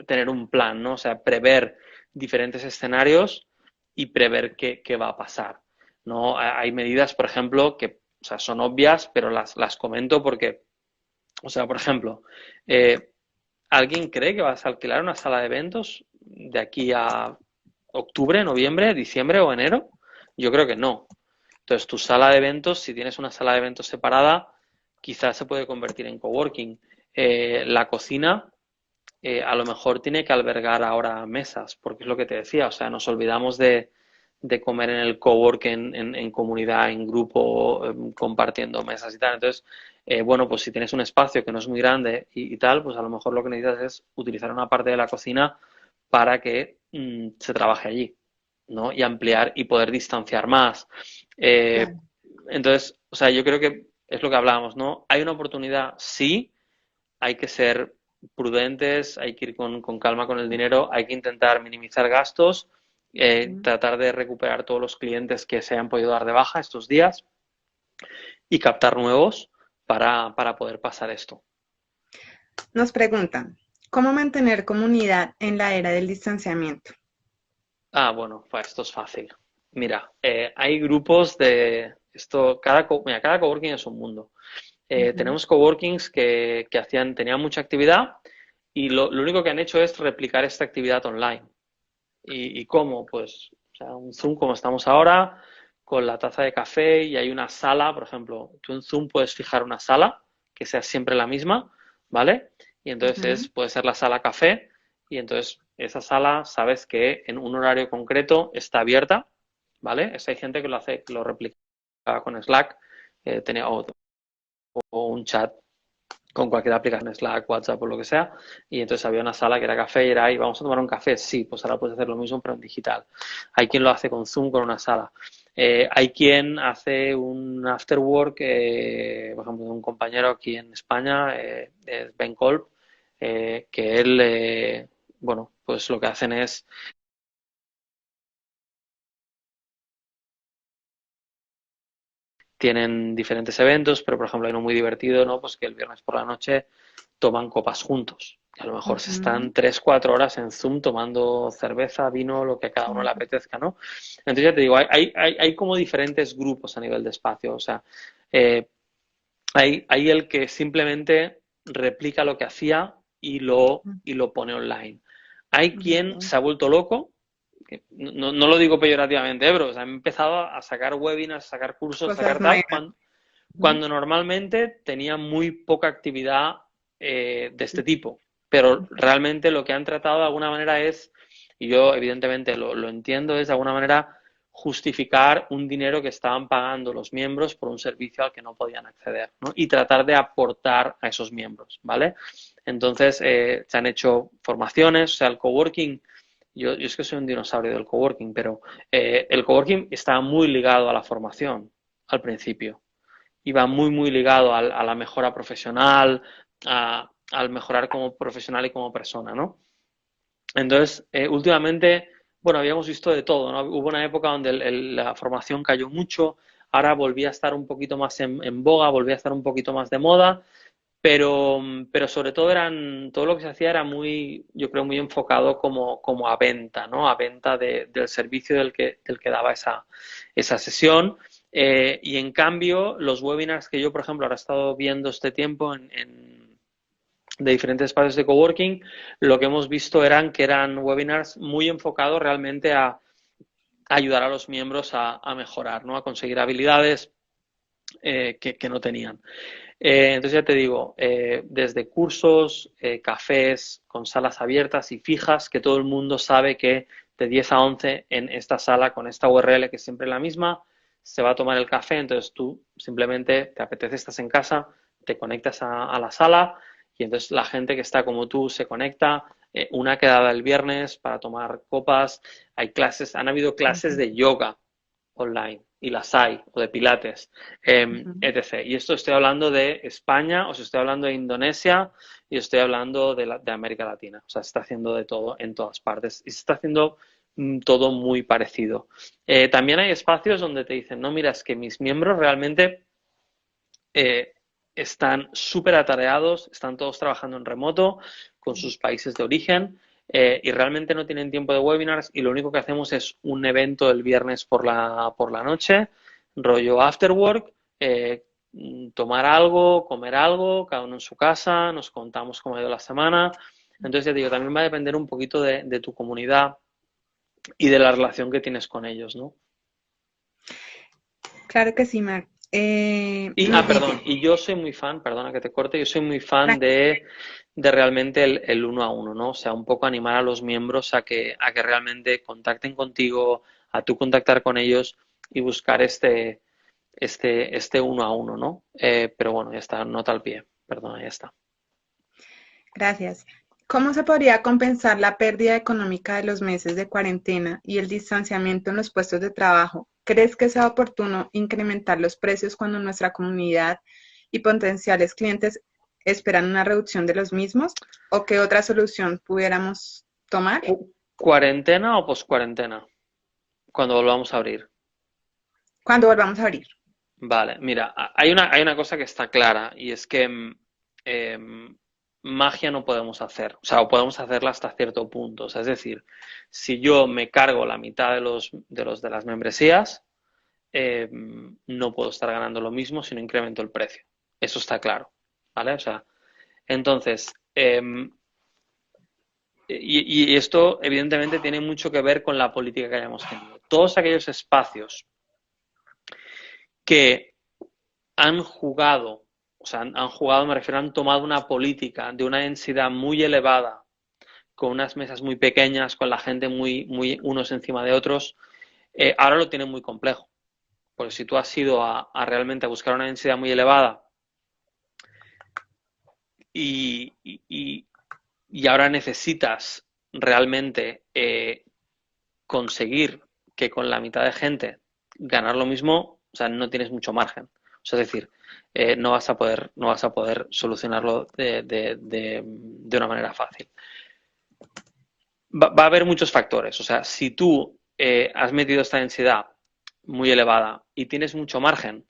tener un plan, ¿no? O sea, prever diferentes escenarios y prever qué va a pasar. ¿No? Hay medidas, por ejemplo, que o sea, son obvias, pero las comento porque, o sea, por ejemplo, eh, ¿alguien cree que vas a alquilar una sala de eventos de aquí a octubre, noviembre, diciembre o enero? Yo creo que no. Entonces, tu sala de eventos, si tienes una sala de eventos separada, quizás se puede convertir en coworking. La cocina, a lo mejor tiene que albergar ahora mesas, porque es lo que te decía, o sea, nos olvidamos de comer en el coworking en comunidad, en grupo, compartiendo mesas y tal. Entonces, bueno, pues si tienes un espacio que no es muy grande y tal, pues a lo mejor lo que necesitas es utilizar una parte de la cocina para que se trabaje allí, ¿no? Y ampliar y poder distanciar más. Eh, Claro. entonces, o sea, yo creo que es lo que hablábamos, ¿no? Hay una oportunidad, sí, hay que ser prudentes, hay que ir con calma con el dinero, hay que intentar minimizar gastos, Ujú. tratar de recuperar todos los clientes que se han podido dar de baja estos días y captar nuevos para poder pasar esto. Nos preguntan, ¿cómo mantener comunidad en la era del distanciamiento? Ah, bueno, pues esto es fácil. Mira, hay grupos de esto, mira, cada coworking es un mundo. Ujú. Tenemos coworkings que tenían mucha actividad y lo único que han hecho es replicar esta actividad online. ¿Y cómo? Pues, o sea, un Zoom como estamos ahora, con la taza de café y hay una sala, por ejemplo, tú en Zoom puedes fijar una sala que sea siempre la misma, ¿vale? Y entonces Ujú. puede ser la sala café y entonces esa sala sabes que en un horario concreto está abierta, ¿vale? Hay gente que lo hace, que lo replica con Slack, o un chat con cualquier aplicación, Slack, WhatsApp o lo que sea, y entonces había una sala que era café y era ahí, vamos a tomar un café, sí, pues ahora puedes hacer lo mismo pero en digital. Hay quien lo hace con Zoom, con una sala. Hay quien hace un after work, por ejemplo, de un compañero aquí en España, es Ben Kolb, que él, bueno, pues lo que hacen es tienen diferentes eventos, pero por ejemplo hay uno muy divertido, ¿no? Pues que el viernes por la noche toman copas juntos. Y a lo mejor se Ujú. están 3, 4 horas en Zoom tomando cerveza, vino, lo que a cada uno le Ujú. apetezca, ¿no? Entonces ya te digo, hay como diferentes grupos a nivel de espacio. O sea, eh, hay el que simplemente replica lo que hacía y lo pone online. Hay quien Ujú. se ha vuelto loco, no lo digo peyorativamente, bro, o sea, han empezado a sacar webinars, a sacar cursos, a Cosas sacar tal, nuevas. Ujú. cuando normalmente tenía muy poca actividad de este tipo. Pero realmente lo que han tratado de alguna manera es, y yo evidentemente lo entiendo, es de alguna manera justificar un dinero que estaban pagando los miembros por un servicio al que no podían acceder, ¿no? Y tratar de aportar a esos miembros, ¿vale? Entonces, se han hecho formaciones, o sea, el coworking, yo es que soy un dinosaurio del coworking, pero el coworking está muy ligado a la formación al principio iba muy ligado a la mejora profesional, al mejorar como profesional y como persona, ¿no? Entonces, últimamente, bueno, habíamos visto de todo, ¿no? Hubo una época donde la formación cayó mucho, ahora volvía a estar un poquito más en boga, volvía a estar un poquito más de moda, pero sobre todo todo lo que se hacía era muy, yo creo, muy enfocado como a venta, ¿no? A venta del servicio del que daba esa sesión. Y en cambio, los webinars que yo, por ejemplo, ahora he estado viendo este tiempo de diferentes espacios de coworking, lo que hemos visto que eran webinars muy enfocados realmente a ayudar a los miembros a mejorar, ¿no? A conseguir habilidades que no tenían. Entonces ya te digo, desde cursos, cafés con salas abiertas y fijas, que todo el mundo sabe que de 10 a 11 en esta sala con esta URL que es siempre la misma, se va a tomar el café, entonces tú simplemente te apetece, estás en casa, te conectas a la sala y entonces la gente que está como tú se conecta, una quedada el viernes para tomar copas, hay clases, han habido clases Ujú, de yoga online y las hay, o de pilates, ujú. etc. Y esto estoy hablando de España, os estoy hablando de Indonesia y estoy hablando de América Latina. O sea, se está haciendo de todo en todas partes y se está haciendo todo muy parecido. También hay espacios donde te dicen, no, mira, es que mis miembros realmente eh, están súper atareados, están todos trabajando en remoto con sus países de origen y realmente no tienen tiempo de webinars y lo único que hacemos es un evento el viernes por la noche, rollo after work, tomar algo, comer algo, cada uno en su casa, nos contamos cómo ha ido la semana. Entonces, ya digo, también va a depender un poquito de tu comunidad y de la relación que tienes con ellos, ¿no? Claro que sí, Mar. Nos Perdón, dice, y yo soy muy fan, perdona que te corte, yo soy muy fan tranquilo. de realmente el uno a uno, ¿no? O sea, un poco animar a los miembros a que realmente contacten contigo, a tú contactar con ellos y buscar este uno a uno, ¿no? Pero bueno, ya está, nota al pie, perdona, ya está. Gracias. ¿Cómo se podría compensar la pérdida económica de los meses de cuarentena y el distanciamiento en los puestos de trabajo? ¿Crees que sea oportuno incrementar los precios cuando nuestra comunidad y potenciales clientes esperan una reducción de los mismos? ¿O qué otra solución pudiéramos tomar ¿Cuarentena o poscuarentena? Cuando volvamos a abrir. cuando volvamos a abrir? Vale, mira, hay una cosa que está clara y es que magia no podemos hacer, o sea, o podemos hacerla hasta cierto punto. O sea, es decir, si yo me cargo la mitad de las membresías, no puedo estar ganando lo mismo si no incremento el precio. Eso está claro, ¿vale? O sea, entonces, y esto evidentemente tiene mucho que ver con la política que hayamos tenido. Todos aquellos espacios que han jugado, o sea, han jugado, me refiero, han tomado una política de una densidad muy elevada, con unas mesas muy pequeñas, con la gente muy unos encima de otros, ahora lo tienen muy complejo. Porque si tú has ido a realmente a buscar una densidad muy elevada y, y, y ahora necesitas realmente conseguir que con la mitad de gente ganar lo mismo, o sea, no tienes mucho margen. O sea, es decir, no vas a poder solucionarlo de una manera fácil. Va a haber muchos factores. O sea, si tú has metido esta densidad muy elevada y tienes mucho margen,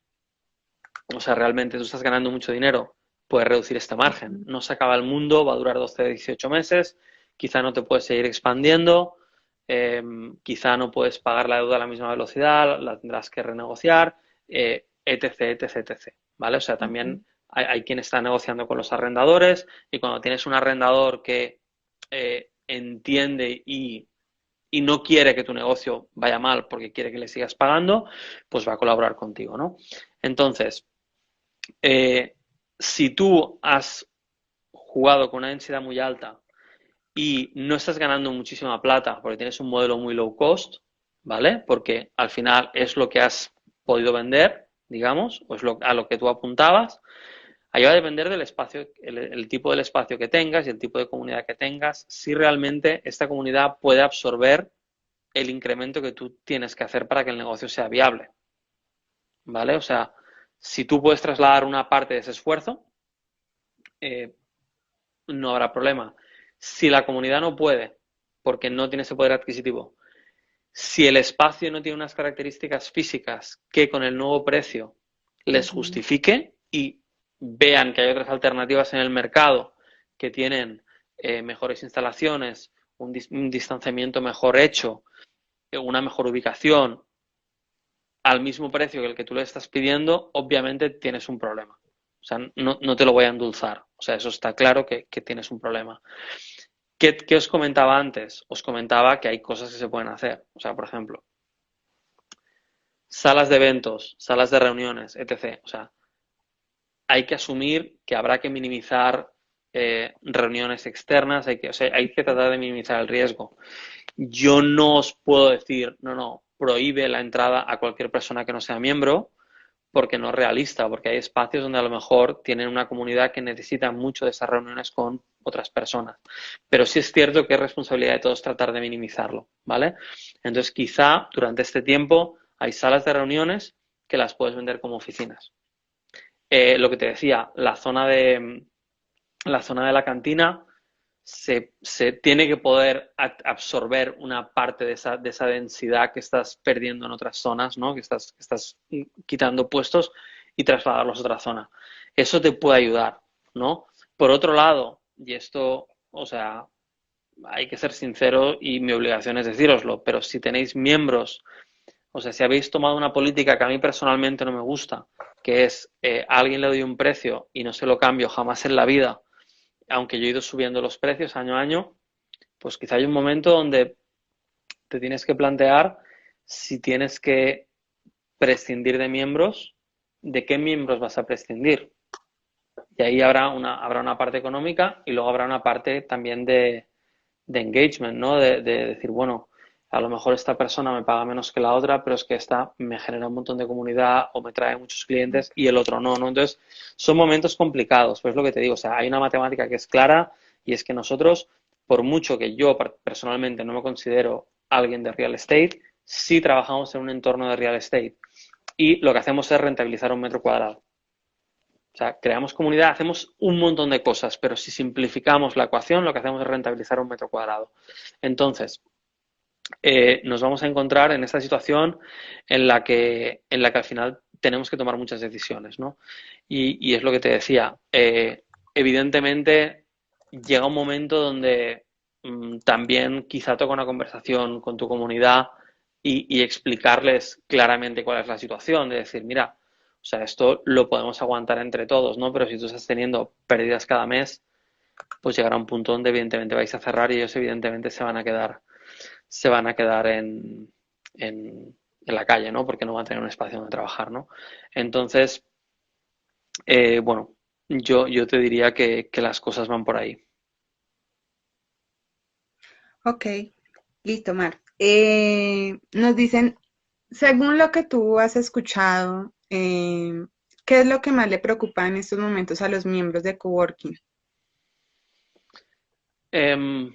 o sea, realmente tú estás ganando mucho dinero, puedes reducir este margen. Ujú. No se acaba el mundo, va a durar 12, 18 meses, quizá no te puedes seguir expandiendo, quizá no puedes pagar la deuda a la misma velocidad, la tendrás que renegociar, etc, etc, etc. ¿Vale? O sea, Ujú. también hay quien está negociando con los arrendadores y cuando tienes un arrendador que entiende y no quiere que tu negocio vaya mal porque quiere que le sigas pagando, pues va a colaborar contigo, ¿no? Entonces, eh, si tú has jugado con una densidad muy alta y no estás ganando muchísima plata porque tienes un modelo muy low cost, ¿vale? Porque al final es lo que has podido vender, digamos, o es a lo que tú apuntabas. Ahí va a depender del espacio, el tipo del espacio que tengas y el tipo de comunidad que tengas, si realmente esta comunidad puede absorber el incremento que tú tienes que hacer para que el negocio sea viable, ¿vale? O sea, si tú puedes trasladar una parte de ese esfuerzo, eh, no habrá problema. Si la comunidad no puede, porque no tiene ese poder adquisitivo, si el espacio no tiene unas características físicas que con el nuevo precio les Ujú. justifique, y vean que hay otras alternativas en el mercado que tienen mejores instalaciones, un distanciamiento mejor hecho, una mejor ubicación, al mismo precio que el que tú le estás pidiendo, obviamente tienes un problema. O sea, no te lo voy a endulzar. O sea, eso está claro que tienes un problema. ¿Qué os comentaba antes? Os comentaba que hay cosas que se pueden hacer. O sea, por ejemplo, salas de eventos, salas de reuniones, etc. O sea, hay que asumir que habrá que minimizar reuniones externas, o sea, hay que tratar de minimizar el riesgo. Yo no os puedo decir, no, prohíbe la entrada a cualquier persona que no sea miembro, porque no es realista, porque hay espacios donde a lo mejor tienen una comunidad que necesita mucho de esas reuniones con otras personas. Pero sí es cierto que es responsabilidad de todos tratar de minimizarlo, ¿vale? Entonces, quizá durante este tiempo hay salas de reuniones que las puedes vender como oficinas. Lo que te decía, la zona de la cantina se tiene que poder absorber una parte de esa densidad que estás perdiendo en otras zonas, ¿no? Que estás quitando puestos y trasladarlos a otra zona. Eso te puede ayudar, ¿no? Por otro lado, y esto, o sea, hay que ser sincero y mi obligación es decíroslo, pero si tenéis miembros, o sea, si habéis tomado una política que a mí personalmente no me gusta, que es a alguien le doy un precio y no se lo cambio jamás en la vida, aunque yo he ido subiendo los precios año a año, pues quizá hay un momento donde te tienes que plantear si tienes que prescindir de miembros, de qué miembros vas a prescindir. Y ahí habrá una parte económica y luego habrá una parte también de engagement, ¿no? De decir, bueno, a lo mejor esta persona me paga menos que la otra, pero es que esta me genera un montón de comunidad o me trae muchos clientes y el otro no, ¿no? Entonces, son momentos complicados, pues es lo que te digo, o sea, hay una matemática que es clara y es que nosotros, por mucho que yo personalmente no me considero alguien de real estate, sí trabajamos en un entorno de real estate y lo que hacemos es rentabilizar un metro cuadrado. O sea, creamos comunidad, hacemos un montón de cosas, pero si simplificamos la ecuación, lo que hacemos es rentabilizar un metro cuadrado. Entonces, nos vamos a encontrar en esta situación en la que al final tenemos que tomar muchas decisiones, ¿no? Y es lo que te decía. Evidentemente, llega un momento donde también quizá toca una conversación con tu comunidad y explicarles claramente cuál es la situación, de decir, mira, o sea, esto lo podemos aguantar entre todos, ¿no? Pero si tú estás teniendo pérdidas cada mes, pues llegará un punto donde evidentemente vais a cerrar y ellos evidentemente se van a quedar en la calle, ¿no? Porque no van a tener un espacio donde trabajar, ¿no? Entonces, bueno, yo te diría que las cosas van por ahí. Ok, listo, Mar. Nos dicen, según lo que tú has escuchado, ¿qué es lo que más le preocupa en estos momentos a los miembros de Coworking? Em,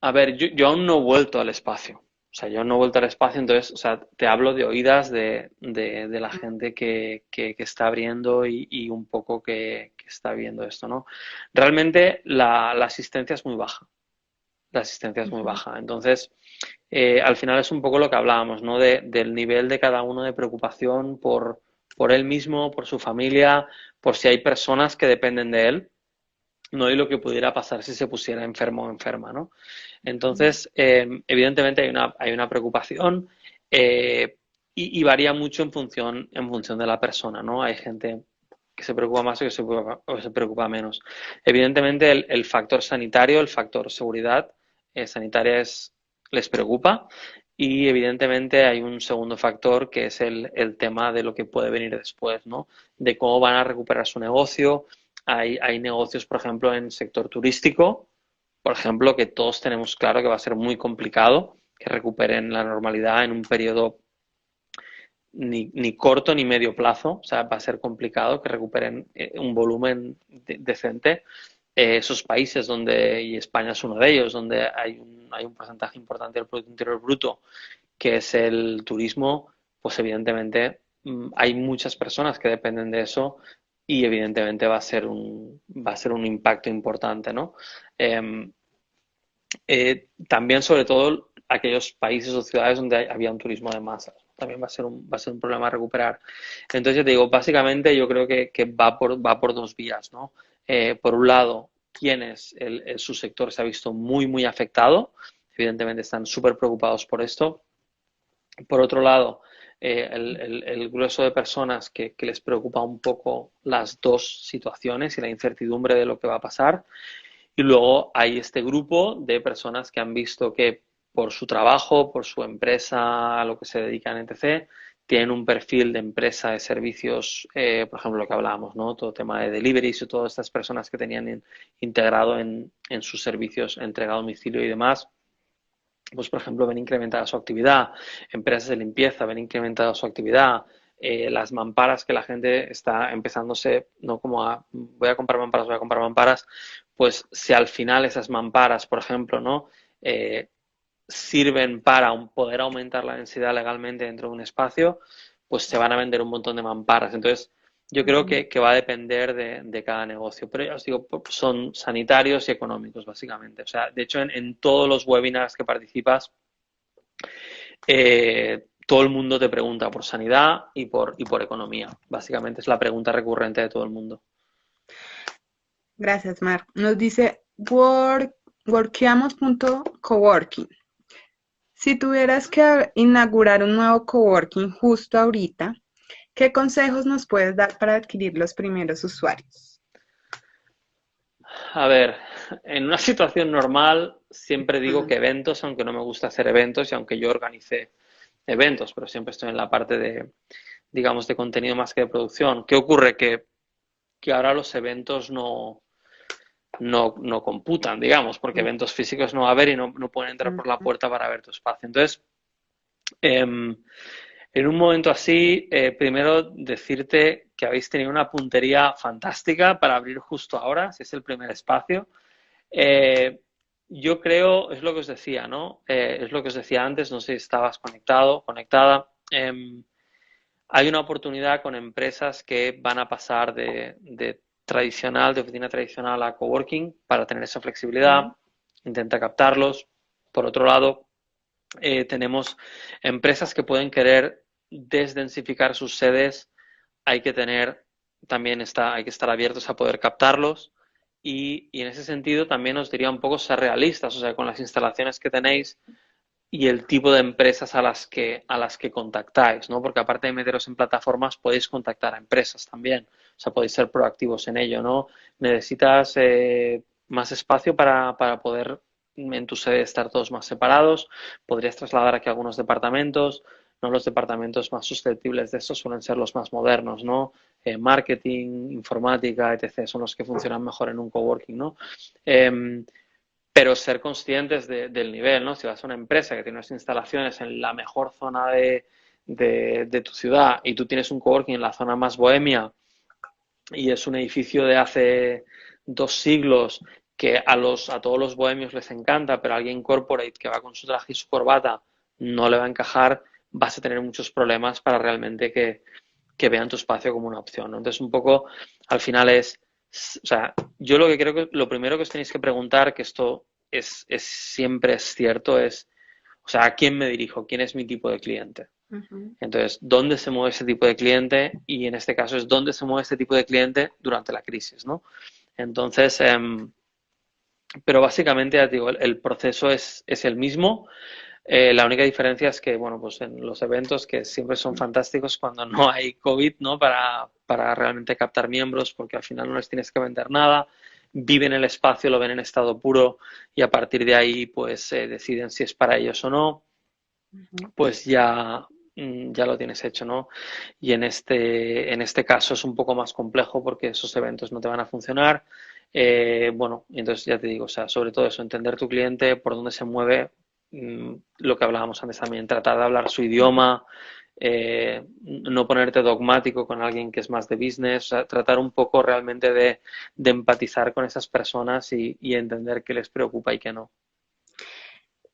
a ver, yo aún no he vuelto al espacio. O sea, yo no he vuelto al espacio, entonces, o sea, te hablo de oídas de la gente que está abriendo y un poco que está viendo esto, ¿no? Realmente la asistencia es muy baja. La asistencia es muy Ujú. baja. Entonces, al final es un poco lo que hablábamos, ¿no? Del nivel de cada uno de preocupación por él mismo, por su familia, por si hay personas que dependen de él, no de lo que pudiera pasar si se pusiera enfermo o enferma, ¿no? Entonces, evidentemente hay una preocupación y varía mucho en función de la persona, ¿no? Hay gente que se preocupa más o que se preocupa menos. Evidentemente, el factor sanitario, el factor seguridad sanitaria les preocupa y evidentemente hay un segundo factor que es el tema de lo que puede venir después, ¿no? De cómo van a recuperar su negocio. Hay negocios, por ejemplo, en el sector turístico, por ejemplo, que todos tenemos claro que va a ser muy complicado que recuperen la normalidad en un periodo ni corto ni medio plazo. O sea, va a ser complicado que recuperen un volumen decente. Esos países donde, y España es uno de ellos, donde hay un porcentaje importante del Producto Interior Bruto, que es el turismo, pues evidentemente hay muchas personas que dependen de eso y evidentemente va a ser un impacto importante, ¿no? Eh, también, sobre todo, aquellos países o ciudades donde había un turismo de masas. también va a ser un problema recuperar. Entonces, ya te digo, básicamente yo creo que va por dos vías, ¿no? Por un lado, quienes su sector se ha visto muy, muy afectado, evidentemente están súper preocupados por esto. Por otro lado, el grueso de personas que les preocupa un poco las dos situaciones y la incertidumbre de lo que va a pasar. Y luego hay este grupo de personas que han visto que por su trabajo, por su empresa, a lo que se dedican, etc., tienen un perfil de empresa de servicios, por ejemplo, lo que hablábamos, ¿no? Todo tema de deliveries y todas estas personas que tenían integrado en sus servicios, entregado a domicilio y demás, pues por ejemplo ven incrementada su actividad, empresas de limpieza ven incrementada su actividad, las mamparas que la gente está empezándose, no como a voy a comprar mamparas, voy a comprar mamparas, pues si al final esas mamparas, por ejemplo, ¿no? Sirven para poder aumentar la densidad legalmente dentro de un espacio, pues se van a vender un montón de mamparas. Entonces, yo creo que va a depender de cada negocio, pero ya os digo, son sanitarios y económicos, básicamente. O sea, de hecho, en todos los webinars que participas, todo el mundo te pregunta por sanidad y por economía. Básicamente es la pregunta recurrente de todo el mundo. Gracias, Mar. Nos dice workeamos.coworking. Si tuvieras que inaugurar un nuevo coworking justo ahorita, ¿qué consejos nos puedes dar para adquirir los primeros usuarios? A ver, en una situación normal siempre digo que eventos, aunque no me gusta hacer eventos y aunque yo organice eventos, pero siempre estoy en la parte de, digamos, de contenido más que de producción. ¿Qué ocurre? Que ahora los eventos no computan, digamos, porque eventos físicos no va a haber y no pueden entrar por la puerta para ver tu espacio. Entonces, en un momento así, primero decirte que habéis tenido una puntería fantástica para abrir justo ahora, si es el primer espacio. Yo creo, es lo que os decía, ¿no? Es lo que os decía antes, no sé si estabas conectado, conectada. Hay una oportunidad con empresas que van a pasar de tradicional, de oficina tradicional a coworking para tener esa flexibilidad, intenta captarlos. Por otro lado, tenemos empresas que pueden querer desdensificar sus sedes, hay que tener, también hay que estar abiertos a poder captarlos y en ese sentido también os diría un poco ser realistas, o sea, con las instalaciones que tenéis y el tipo de empresas a las que contactáis, ¿no? Porque aparte de meteros en plataformas, podéis contactar a empresas también, o sea, podéis ser proactivos en ello, ¿no? Necesitas más espacio para poder en tu sede estar todos más separados, podrías trasladar aquí algunos departamentos, ¿no? Los departamentos más susceptibles de esto suelen ser los más modernos, ¿no? Marketing, informática, etc. son los que funcionan mejor en un coworking, ¿no? Pero ser conscientes del nivel, ¿no? Si vas a una empresa que tiene unas instalaciones en la mejor zona de tu ciudad y tú tienes un coworking en la zona más bohemia y es un edificio de hace 2 siglos que a todos los bohemios les encanta, pero alguien corporate que va con su traje y su corbata no le va a encajar, vas a tener muchos problemas para realmente que vean tu espacio como una opción, ¿no? Entonces, un poco, al final o sea, yo lo que creo que lo primero que os tenéis que preguntar, que esto siempre es cierto, o sea, ¿a quién me dirijo? ¿Quién es mi tipo de cliente? Entonces, ¿dónde se mueve ese tipo de cliente? Y en este caso es dónde se mueve este tipo de cliente durante la crisis, ¿no? Entonces, pero básicamente, ya digo, el proceso es el mismo. La única diferencia es que, bueno, pues en los eventos que siempre son fantásticos cuando no hay COVID, ¿no? Para realmente captar miembros, porque al final no les tienes que vender nada, viven el espacio, lo ven en estado puro y a partir de ahí, pues deciden si es para ellos o no, pues ya lo tienes hecho, ¿no? Y en este caso es un poco más complejo porque esos eventos no te van a funcionar. Bueno, entonces ya te digo, o sea, sobre todo eso, entender tu cliente, por dónde se mueve, lo que hablábamos antes también, tratar de hablar su idioma, no ponerte dogmático con alguien que es más de business, o sea, tratar un poco realmente de empatizar con esas personas y entender qué les preocupa y qué no.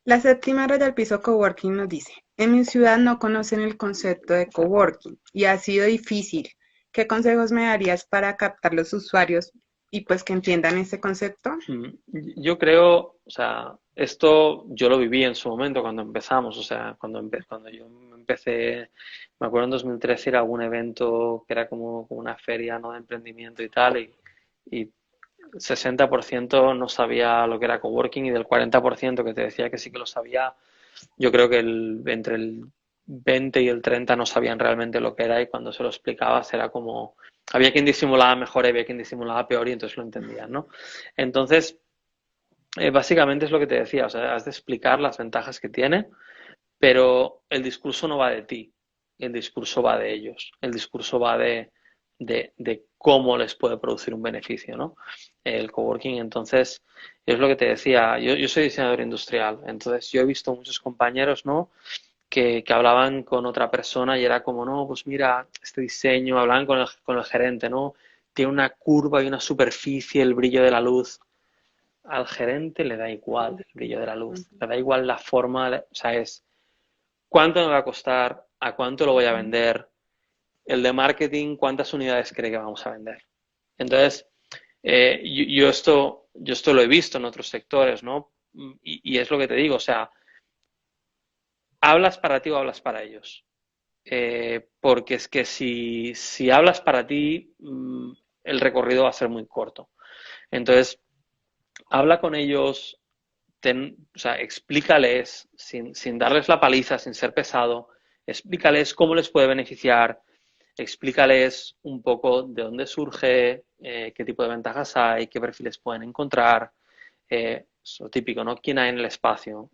La séptima red del piso coworking nos dice, en mi ciudad no conocen el concepto de coworking y ha sido difícil. ¿Qué consejos me darías para captar los usuarios y pues que entiendan ese concepto. Mm, yo creo, o sea, esto yo lo viví en su momento cuando empezamos, o sea, cuando yo empecé, me acuerdo en 2013 era algún evento que era como una feria, ¿no?, de emprendimiento y tal, y 60% no sabía lo que era coworking y del 40% que te decía que sí que lo sabía, yo creo que entre el 20 y el 30 no sabían realmente lo que era y cuando se lo explicabas era como, había quien disimulaba mejor y había quien disimulaba peor y entonces lo entendían, ¿no? Entonces, básicamente es lo que te decía, o sea, has de explicar las ventajas que tiene, pero el discurso no va de ti, el discurso va de ellos, el discurso va de cómo les puede producir un beneficio, ¿no? El coworking, entonces, es lo que te decía, yo soy diseñador industrial, entonces yo he visto muchos compañeros, ¿no?, que hablaban con otra persona y era como, no, pues mira, este diseño, hablaban con el gerente, ¿no? Tiene una curva y una superficie, el brillo de la luz. Al gerente le da igual el brillo de la luz, le da igual la forma, o sea, es cuánto me va a costar, a cuánto lo voy a vender, el de marketing, cuántas unidades cree que vamos a vender. Entonces, yo esto lo he visto en otros sectores, ¿no? Y es lo que te digo, o sea, hablas para ti o hablas para ellos. Porque es que si hablas para ti, el recorrido va a ser muy corto. Entonces, habla con ellos, o sea, explícales, sin darles la paliza, sin ser pesado, explícales cómo les puede beneficiar, explícales un poco de dónde surge, qué tipo de ventajas hay, qué perfiles pueden encontrar, es lo típico, ¿no? ¿Quién hay en el espacio?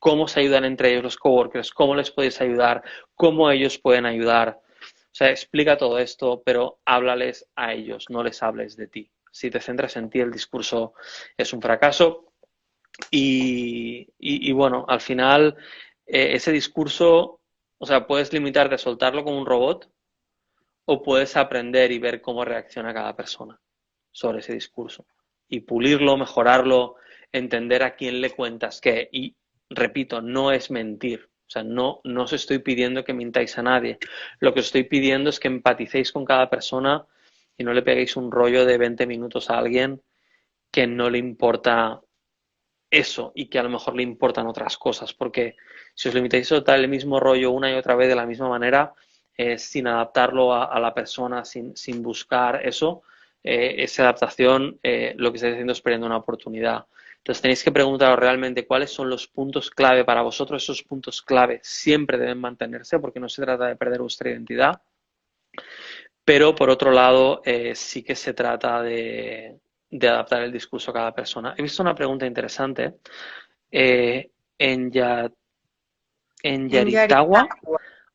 Cómo se ayudan entre ellos los coworkers, cómo les puedes ayudar, cómo ellos pueden ayudar. O sea, explica todo esto, pero háblales a ellos, no les hables de ti. Si te centras en ti, el discurso es un fracaso. Y bueno, al final, ese discurso, o sea, puedes limitarte a soltarlo como un robot o puedes aprender y ver cómo reacciona cada persona sobre ese discurso y pulirlo, mejorarlo, entender a quién le cuentas qué. Y repito, no es mentir. O sea, no os estoy pidiendo que mintáis a nadie. Lo que os estoy pidiendo es que empaticéis con cada persona y no le peguéis un rollo de 20 minutos a alguien que no le importa eso y que a lo mejor le importan otras cosas. Porque si os limitáis a soltar el mismo rollo una y otra vez de la misma manera, sin adaptarlo a la persona, sin buscar eso, esa adaptación, lo que estáis haciendo es perdiendo una oportunidad. Entonces tenéis que preguntaros realmente cuáles son los puntos clave para vosotros. Esos puntos clave siempre deben mantenerse porque no se trata de perder vuestra identidad. Pero por otro lado, sí que se trata de adaptar el discurso a cada persona. He visto una pregunta interesante. Eh, en, Ya- en En Yarita. Yaritagua,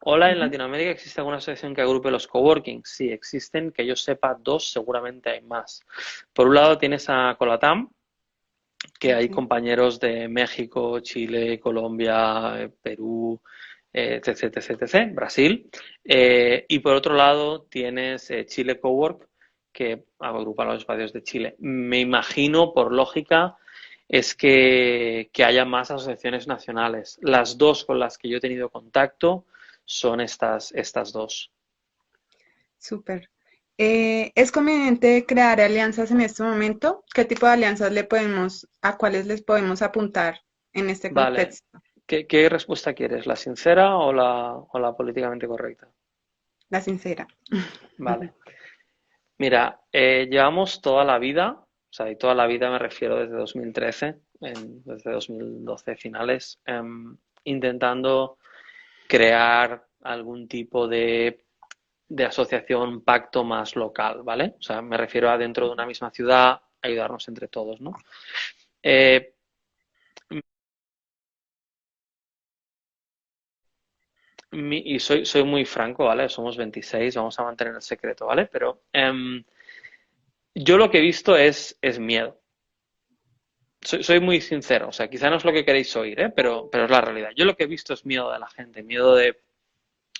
hola, ¿en Ujú. Latinoamérica existe alguna asociación que agrupe los coworking? Sí, existen, que yo sepa, dos, seguramente hay más. Por un lado tienes a Colatam, que hay Okay. compañeros de México, Chile, Colombia, Perú, etc, etc, etc, Brasil. Y por otro lado tienes Chile Cowork, que agrupa los espacios de Chile. Me imagino, por lógica, es que haya más asociaciones nacionales. Las dos con las que yo he tenido contacto son estas dos. Súper. ¿Es conveniente crear alianzas en este momento? ¿Qué tipo de alianzas a cuáles les podemos apuntar en este Vale, contexto? ¿qué respuesta quieres? ¿La sincera o la políticamente correcta? La sincera. Vale. Mira, llevamos toda la vida, o sea, y toda la vida me refiero desde 2013, desde 2012 finales, intentando crear algún tipo de asociación, pacto más local, ¿vale? O sea, me refiero a dentro de una misma ciudad, ayudarnos entre todos, ¿no? Eh, y soy muy franco, ¿vale? Somos 26, vamos a mantener el secreto, ¿vale? Pero yo lo que he visto es miedo. Soy muy sincero, o sea, quizá no es lo que queréis oír, ¿eh? Pero es la realidad. Yo lo que he visto es miedo de la gente, miedo de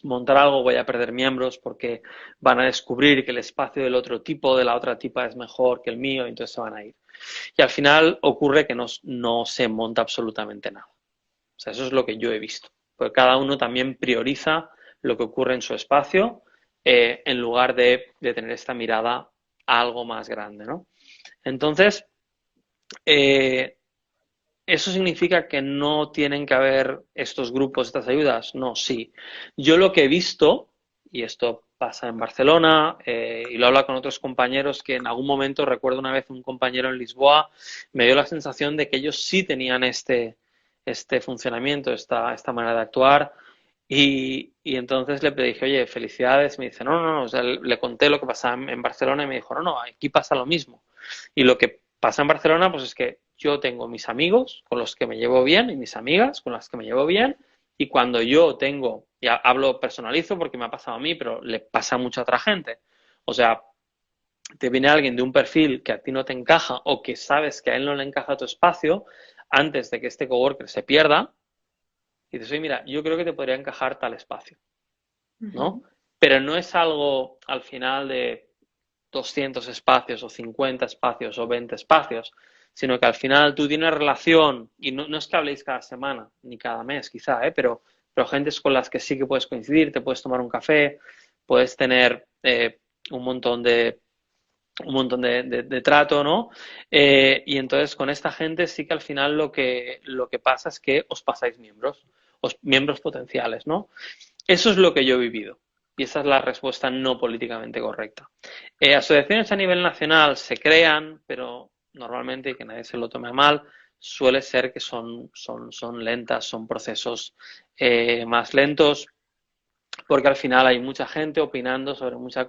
montar algo, voy a perder miembros porque van a descubrir que el espacio del otro tipo, de la otra tipa, es mejor que el mío, y entonces se van a ir. Y al final ocurre que no se monta absolutamente nada. O sea, eso es lo que yo he visto. Porque cada uno también prioriza lo que ocurre en su espacio en lugar de tener esta mirada a algo más grande, ¿no? Entonces, eh, ¿eso significa que no tienen que haber estos grupos, estas ayudas? No, sí. Yo lo que he visto, y esto pasa en Barcelona, y lo hablo con otros compañeros, que en algún momento, recuerdo una vez un compañero en Lisboa, me dio la sensación de que ellos sí tenían este funcionamiento, esta manera de actuar, y entonces le dije, oye, felicidades, me dice, no, no, no, o sea, le conté lo que pasaba en Barcelona y me dijo, no, no, aquí pasa lo mismo. Y lo que pasa en Barcelona, pues es que yo tengo mis amigos con los que me llevo bien y mis amigas con las que me llevo bien. Y cuando yo tengo, ya hablo personalizo porque me ha pasado a mí, pero le pasa a mucha otra gente. O sea, te viene alguien de un perfil que a ti no te encaja o que sabes que a él no le encaja tu espacio antes de que este coworker se pierda. Y dices, oye, mira, yo creo que te podría encajar tal espacio, ¿no? Ujú. Pero no es algo al final de 200 espacios o 50 espacios o 20 espacios, sino que al final tú tienes relación y no es que habléis cada semana ni cada mes quizá, pero gentes con las que sí que puedes coincidir, te puedes tomar un café, puedes tener un montón de trato, ¿no? Y entonces con esta gente sí que al final lo que pasa es que os pasáis miembros potenciales, ¿no? Eso es lo que yo he vivido. Y esa es la respuesta no políticamente correcta. Asociaciones a nivel nacional se crean, pero normalmente, y que nadie se lo tome a mal, suele ser que son lentas, son procesos más lentos, porque al final hay mucha gente opinando sobre muchas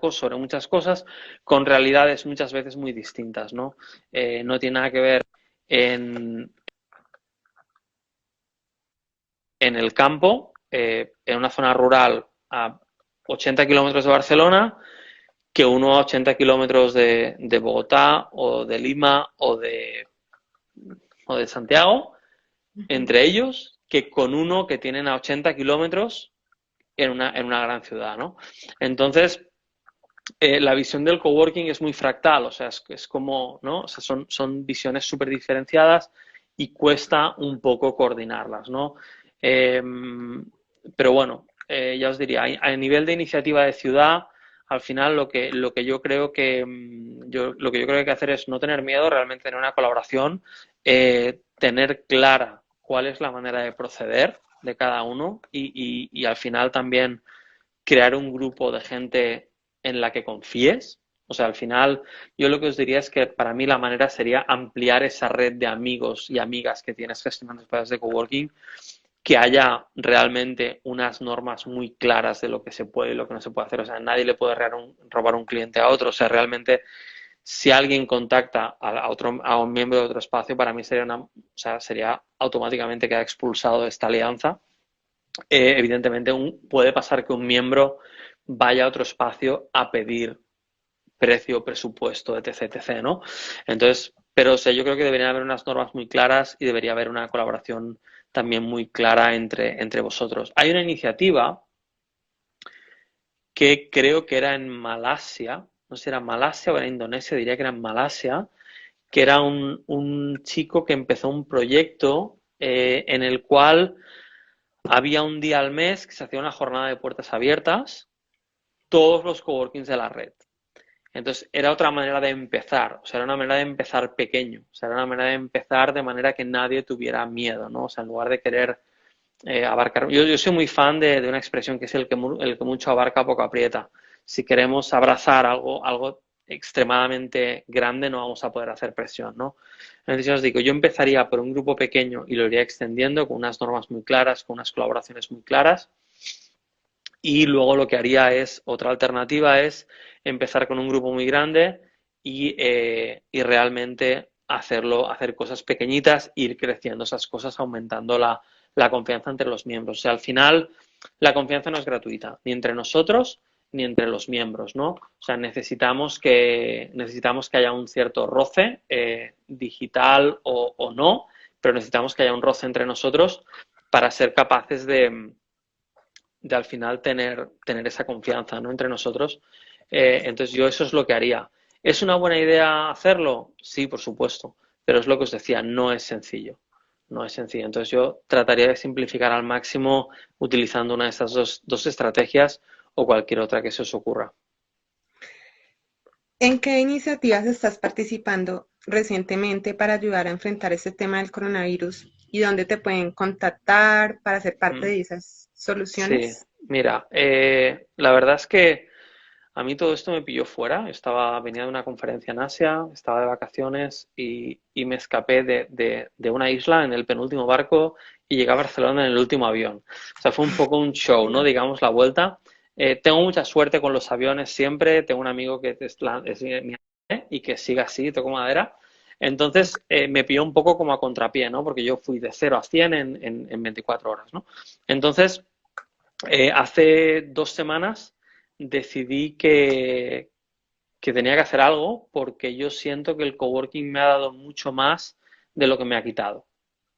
cosas, con realidades muchas veces muy distintas, ¿no? No tiene nada que ver en, en el campo, en una zona rural a 80 kilómetros de Barcelona, que uno a 80 kilómetros de Bogotá o de Lima o de Santiago, Ujú. entre ellos, que con uno que tienen a 80 kilómetros en una gran ciudad, ¿no? Entonces, la visión del coworking es muy fractal, o sea, es como, ¿no? O sea, son visiones súper diferenciadas y cuesta un poco coordinarlas, ¿no? Eh, pero bueno, ya os diría, a nivel de iniciativa de ciudad, al final lo que yo creo que lo que yo creo que hay que hacer es no tener miedo, realmente tener una colaboración, tener clara cuál es la manera de proceder de cada uno y al final también crear un grupo de gente en la que confíes. O sea, al final, yo lo que os diría es que para mí la manera sería ampliar esa red de amigos y amigas que tienes gestionando espacios de coworking, que haya realmente unas normas muy claras de lo que se puede y lo que no se puede hacer. O sea, nadie le puede robar un cliente a otro. O sea, realmente, si alguien contacta a un miembro de otro espacio, para mí sería automáticamente queda expulsado de esta alianza. Evidentemente, puede pasar que un miembro vaya a otro espacio a pedir precio, presupuesto, etc, etc, ¿no? Entonces, pero o sea, yo creo que deberían haber unas normas muy claras y debería haber una colaboración también muy clara entre vosotros. Hay una iniciativa que creo que era en Malasia, no sé si era Malasia o era Indonesia, diría que era en Malasia, que era un chico que empezó un proyecto en el cual había un día al mes que se hacía una jornada de puertas abiertas, todos los coworkings de la red. Entonces, era otra manera de empezar, o sea, era una manera de empezar pequeño, o sea, era una manera de empezar de manera que nadie tuviera miedo, ¿no? O sea, en lugar de querer abarcar. Yo soy muy fan de una expresión que es el que mucho abarca, poco aprieta. Si queremos abrazar algo extremadamente grande, no vamos a poder hacer presión, ¿no? Entonces, os digo, yo empezaría por un grupo pequeño y lo iría extendiendo con unas normas muy claras, con unas colaboraciones muy claras y luego lo que haría otra alternativa es empezar con un grupo muy grande y realmente hacer cosas pequeñitas, ir creciendo esas cosas, aumentando la confianza entre los miembros. O sea, al final la confianza no es gratuita, ni entre nosotros ni entre los miembros, ¿no? O sea, necesitamos que haya un cierto roce, digital o no, pero necesitamos que haya un roce entre nosotros para ser capaces de al final tener esa confianza, ¿no? Entre nosotros. Entonces yo eso es lo que haría. ¿Es una buena idea hacerlo? Sí, por supuesto, pero es lo que os decía, no es sencillo. No es sencillo. Entonces yo trataría de simplificar al máximo utilizando una de estas dos estrategias o cualquier otra que se os ocurra. ¿En qué iniciativas estás participando recientemente para ayudar a enfrentar este tema del coronavirus y dónde te pueden contactar para ser parte Mm, de esas sí, soluciones? mira, la verdad es que a mí todo esto me pilló fuera. Venía de una conferencia en Asia, estaba de vacaciones y me escapé de una isla en el penúltimo barco y llegué a Barcelona en el último avión. O sea, fue un poco un show, ¿no? Digamos, la vuelta. Tengo mucha suerte con los aviones siempre. Tengo un amigo que es mi y que sigue así, toco madera. Entonces, me pilló un poco como a contrapié, ¿no? Porque yo fui de 0 a 100 en 24 horas, ¿no? Entonces, hace 2 semanas decidí que tenía que hacer algo porque yo siento que el coworking me ha dado mucho más de lo que me ha quitado,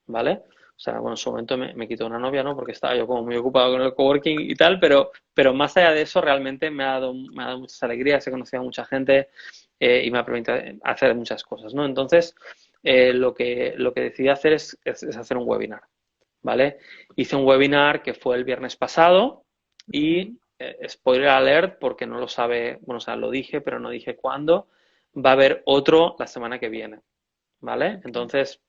¿vale? O sea, bueno, en su momento me quitó una novia, ¿no? Porque estaba yo como muy ocupado con el coworking y tal, pero más allá de eso realmente me ha dado muchas alegrías, he conocido a mucha gente y me ha permitido hacer muchas cosas, ¿no? Entonces, lo que decidí hacer es hacer un webinar, ¿vale? Hice un webinar que fue el viernes pasado y, spoiler alert, porque no lo sabe, bueno, o sea, lo dije, pero no dije cuándo, va a haber otro la semana que viene, ¿vale? Entonces,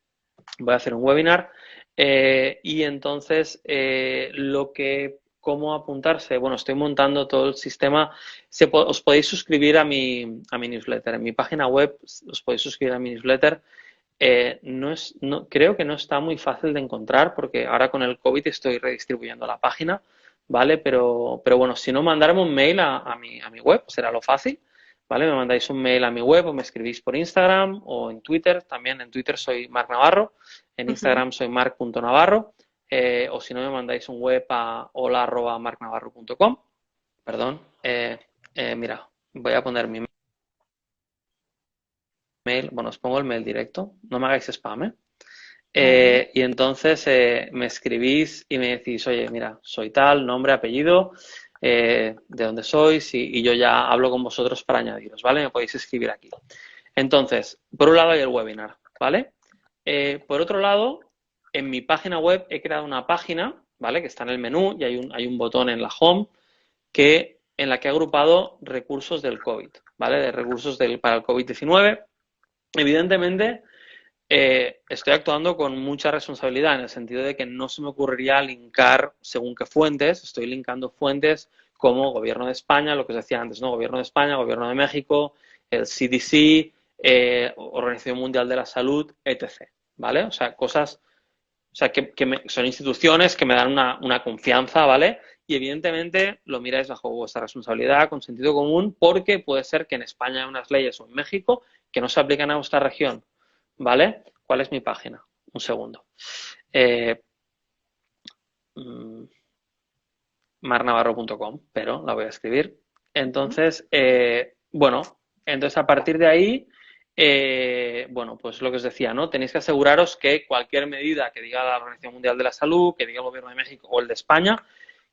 voy a hacer un webinar y entonces cómo apuntarse, bueno, estoy montando todo el sistema, os podéis suscribir a mi newsletter, en mi página web os podéis suscribir a mi newsletter. Creo que no está muy fácil de encontrar porque ahora con el COVID estoy redistribuyendo la página, ¿vale? Pero bueno, si no, mandarme un mail a mi web, será lo fácil, ¿vale? Me mandáis un mail a mi web o me escribís por Instagram o en Twitter, también en Twitter soy Marc Navarro, en Ujú. Instagram soy marc.navarro, o si no me mandáis un web a hola@marcnavarro.com, perdón, mira, voy a poner mi mail, bueno, os pongo el mail directo, no me hagáis spam, ¿eh? Vale. Y entonces me escribís y me decís, oye, mira, soy tal, nombre, apellido, de dónde sois y yo ya hablo con vosotros para añadiros, ¿vale? Me podéis escribir aquí. Entonces, por un lado hay el webinar, ¿vale? Por otro lado, en mi página web he creado una página, ¿vale? Que está en el menú y hay un botón en la home en la que he agrupado recursos del COVID, ¿vale? De recursos para el COVID-19. Evidentemente, estoy actuando con mucha responsabilidad en el sentido de que no se me ocurriría linkar según qué fuentes, estoy linkando fuentes como Gobierno de España, lo que os decía antes, ¿no? Gobierno de España, Gobierno de México, el CDC, Organización Mundial de la Salud, etc. ¿Vale? O sea, cosas, o sea, son instituciones que me dan una confianza, ¿vale? Y evidentemente lo miráis bajo vuestra responsabilidad, con sentido común, porque puede ser que en España hay unas leyes o en México que no se aplican a vuestra región, ¿vale? ¿Cuál es mi página? Un segundo. Eh, mm, marnavarro.com, pero la voy a escribir. Entonces, bueno, entonces a partir de ahí, bueno, pues lo que os decía, ¿no? Tenéis que aseguraros que cualquier medida que diga la Organización Mundial de la Salud, que diga el Gobierno de México o el de España,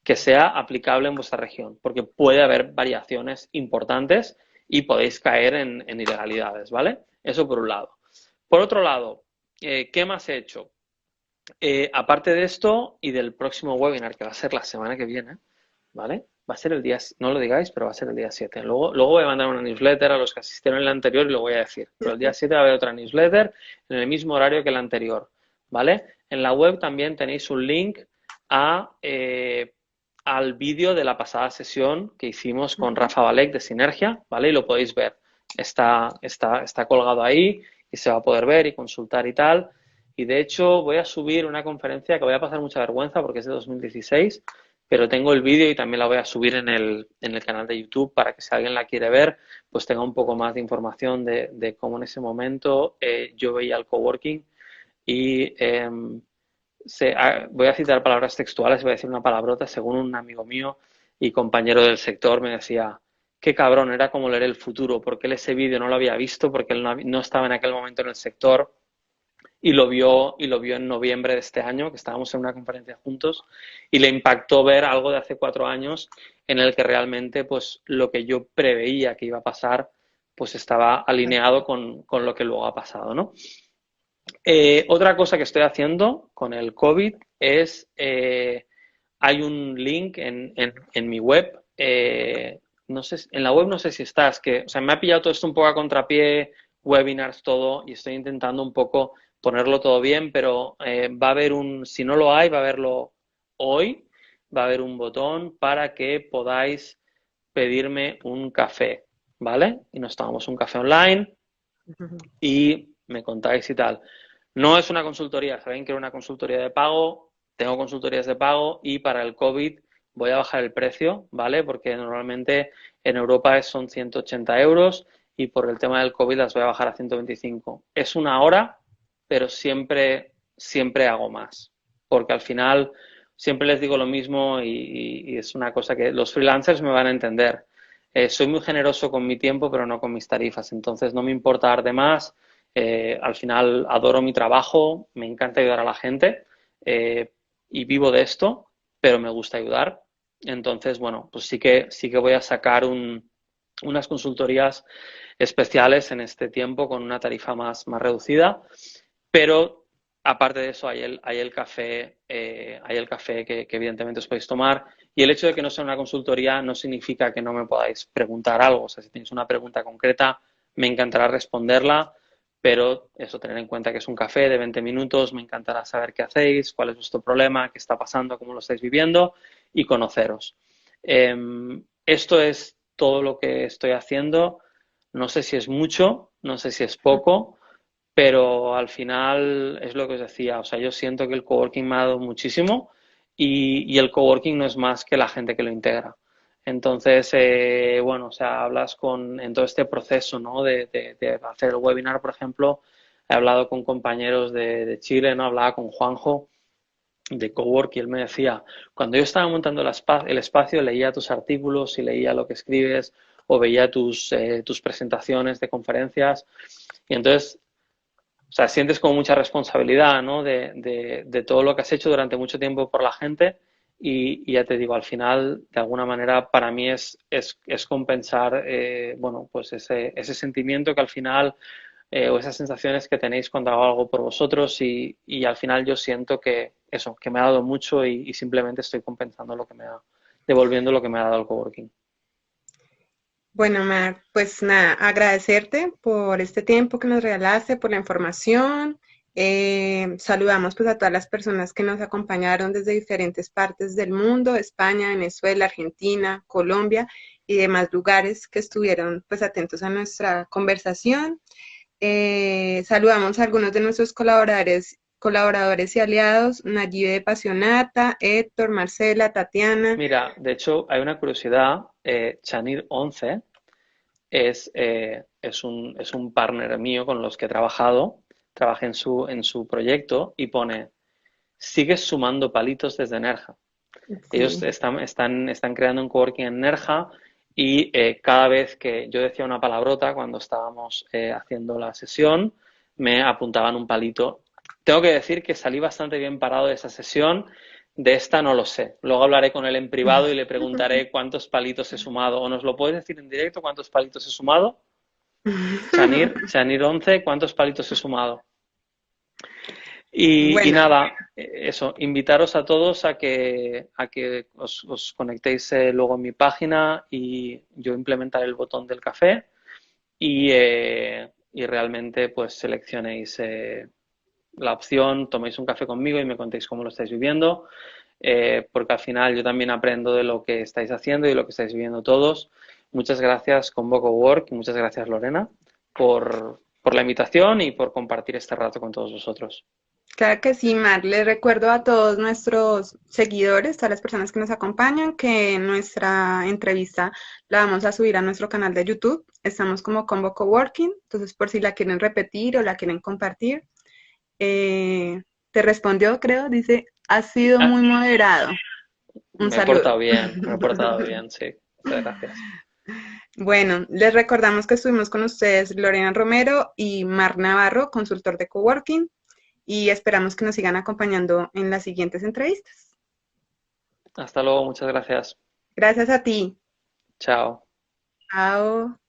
que sea aplicable en vuestra región, porque puede haber variaciones importantes y podéis caer en ilegalidades, ¿vale? Eso por un lado. Por otro lado, ¿qué más he hecho? Aparte de esto y del próximo webinar que va a ser la semana que viene, ¿vale? Va a ser el día, no lo digáis, pero va a ser el día 7. Luego voy a mandar una newsletter a los que asistieron en el anterior y lo voy a decir. Pero el día 7 va a haber otra newsletter en el mismo horario que el anterior, ¿vale? En la web también tenéis un link al vídeo de la pasada sesión que hicimos con Ujú. Rafa Balek de Sinergia, ¿vale? Y lo podéis ver. Está colgado ahí y se va a poder ver y consultar y tal. Y de hecho voy a subir una conferencia que voy a pasar mucha vergüenza porque es de 2016, pero tengo el vídeo y también la voy a subir en el canal de YouTube para que si alguien la quiere ver, pues tenga un poco más de información de cómo en ese momento yo veía el coworking y voy a citar palabras textuales, voy a decir una palabrota, según un amigo mío y compañero del sector me decía, qué cabrón, era como leer el futuro, porque él ese vídeo no lo había visto, porque él no estaba en aquel momento en el sector y lo vio en noviembre de este año, que estábamos en una conferencia juntos, y le impactó ver algo de hace 4 años en el que realmente pues lo que yo preveía que iba a pasar pues estaba alineado con lo que luego ha pasado, ¿no? Otra cosa que estoy haciendo con el COVID es, hay un link en mi web, no sé, en la web no sé si estás, que, o sea, me ha pillado todo esto un poco a contrapié, webinars, todo, y estoy intentando un poco ponerlo todo bien, pero va a haber si no lo hay, va a haberlo hoy, va a haber un botón para que podáis pedirme un café, ¿vale? Y nos tomamos un café online y me contáis y tal. No es una consultoría, saben que era una consultoría de pago, tengo consultorías de pago y para el COVID voy a bajar el precio, ¿vale? Porque normalmente en Europa son 180 euros y por el tema del COVID las voy a bajar a 125. Es una hora, pero siempre hago más, porque al final siempre les digo lo mismo y es una cosa que los freelancers me van a entender. Soy muy generoso con mi tiempo, pero no con mis tarifas, entonces no me importa dar de más. Al final adoro mi trabajo, me encanta ayudar a la gente y vivo de esto, pero me gusta ayudar. Entonces, bueno, pues sí que voy a sacar unas consultorías especiales en este tiempo con una tarifa más reducida, pero aparte de eso hay el café que evidentemente os podéis tomar y el hecho de que no sea una consultoría no significa que no me podáis preguntar algo. O sea, si tenéis una pregunta concreta, me encantará responderla, pero eso, tener en cuenta que es un café de 20 minutos, me encantará saber qué hacéis, cuál es vuestro problema, qué está pasando, cómo lo estáis viviendo y conoceros. Esto es todo lo que estoy haciendo. No sé si es mucho, no sé si es poco, pero al final es lo que os decía. O sea, yo siento que el coworking me ha dado muchísimo y el coworking no es más que la gente que lo integra. Entonces, bueno, o sea, en todo este proceso, ¿no? De hacer el webinar, por ejemplo, he hablado con compañeros de Chile, ¿no? Hablaba con Juanjo de Cowork y él me decía, cuando yo estaba montando el espacio, leía tus artículos y leía lo que escribes o veía tus presentaciones de conferencias y entonces, o sea, sientes como mucha responsabilidad, ¿no? De todo lo que has hecho durante mucho tiempo por la gente y ya te digo, al final, de alguna manera, para mí es compensar, bueno, pues ese sentimiento que al final o esas sensaciones que tenéis cuando hago algo por vosotros y al final yo siento que eso, que me ha dado mucho y simplemente estoy compensando devolviendo lo que me ha dado el coworking. Bueno, Mar, pues nada, agradecerte por este tiempo que nos regalaste, por la información. Saludamos pues a todas las personas que nos acompañaron desde diferentes partes del mundo, España, Venezuela, Argentina, Colombia y demás lugares que estuvieron pues atentos a nuestra conversación. Saludamos a algunos de nuestros colaboradores y aliados, Nayib de Pasionata, Héctor, Marcela, Tatiana. Mira, de hecho, hay una curiosidad, Chanir 11 es un partner mío con los que he trabajado, trabajé en su proyecto y pone, sigues sumando palitos desde Nerja. Ellos Sí. están creando un coworking en Nerja y cada vez que yo decía una palabrota cuando estábamos haciendo la sesión, me apuntaban un palito. Tengo que decir que salí bastante bien parado de esa sesión. De esta no lo sé. Luego hablaré con él en privado y le preguntaré cuántos palitos he sumado. ¿O nos lo puedes decir en directo cuántos palitos he sumado? Chanir 11, ¿cuántos palitos he sumado? Y Bueno, nada, eso, invitaros a todos a que os conectéis luego en mi página y yo implementaré el botón del café y realmente pues seleccionéis la opción, toméis un café conmigo y me contéis cómo lo estáis viviendo, porque al final yo también aprendo de lo que estáis haciendo y de lo que estáis viviendo todos. Muchas gracias Convoco Work y muchas gracias Lorena por la invitación y por compartir este rato con todos vosotros. claro que sí, Mar. Les recuerdo a todos nuestros seguidores, a las personas que nos acompañan, que nuestra entrevista la vamos a subir a nuestro canal de YouTube. Estamos como Combo Coworking, entonces por si la quieren repetir o la quieren compartir. Te respondió, creo, dice, ha sido Ah, muy moderado. Un me he saludo. portado bien, me he portado bien, sí. Muchas gracias. Bueno, les recordamos que estuvimos con ustedes Lorena Romero y Mar Navarro, consultor de coworking, y esperamos que nos sigan acompañando en las siguientes entrevistas. Hasta luego, muchas gracias. Gracias a ti. Chao. Chao.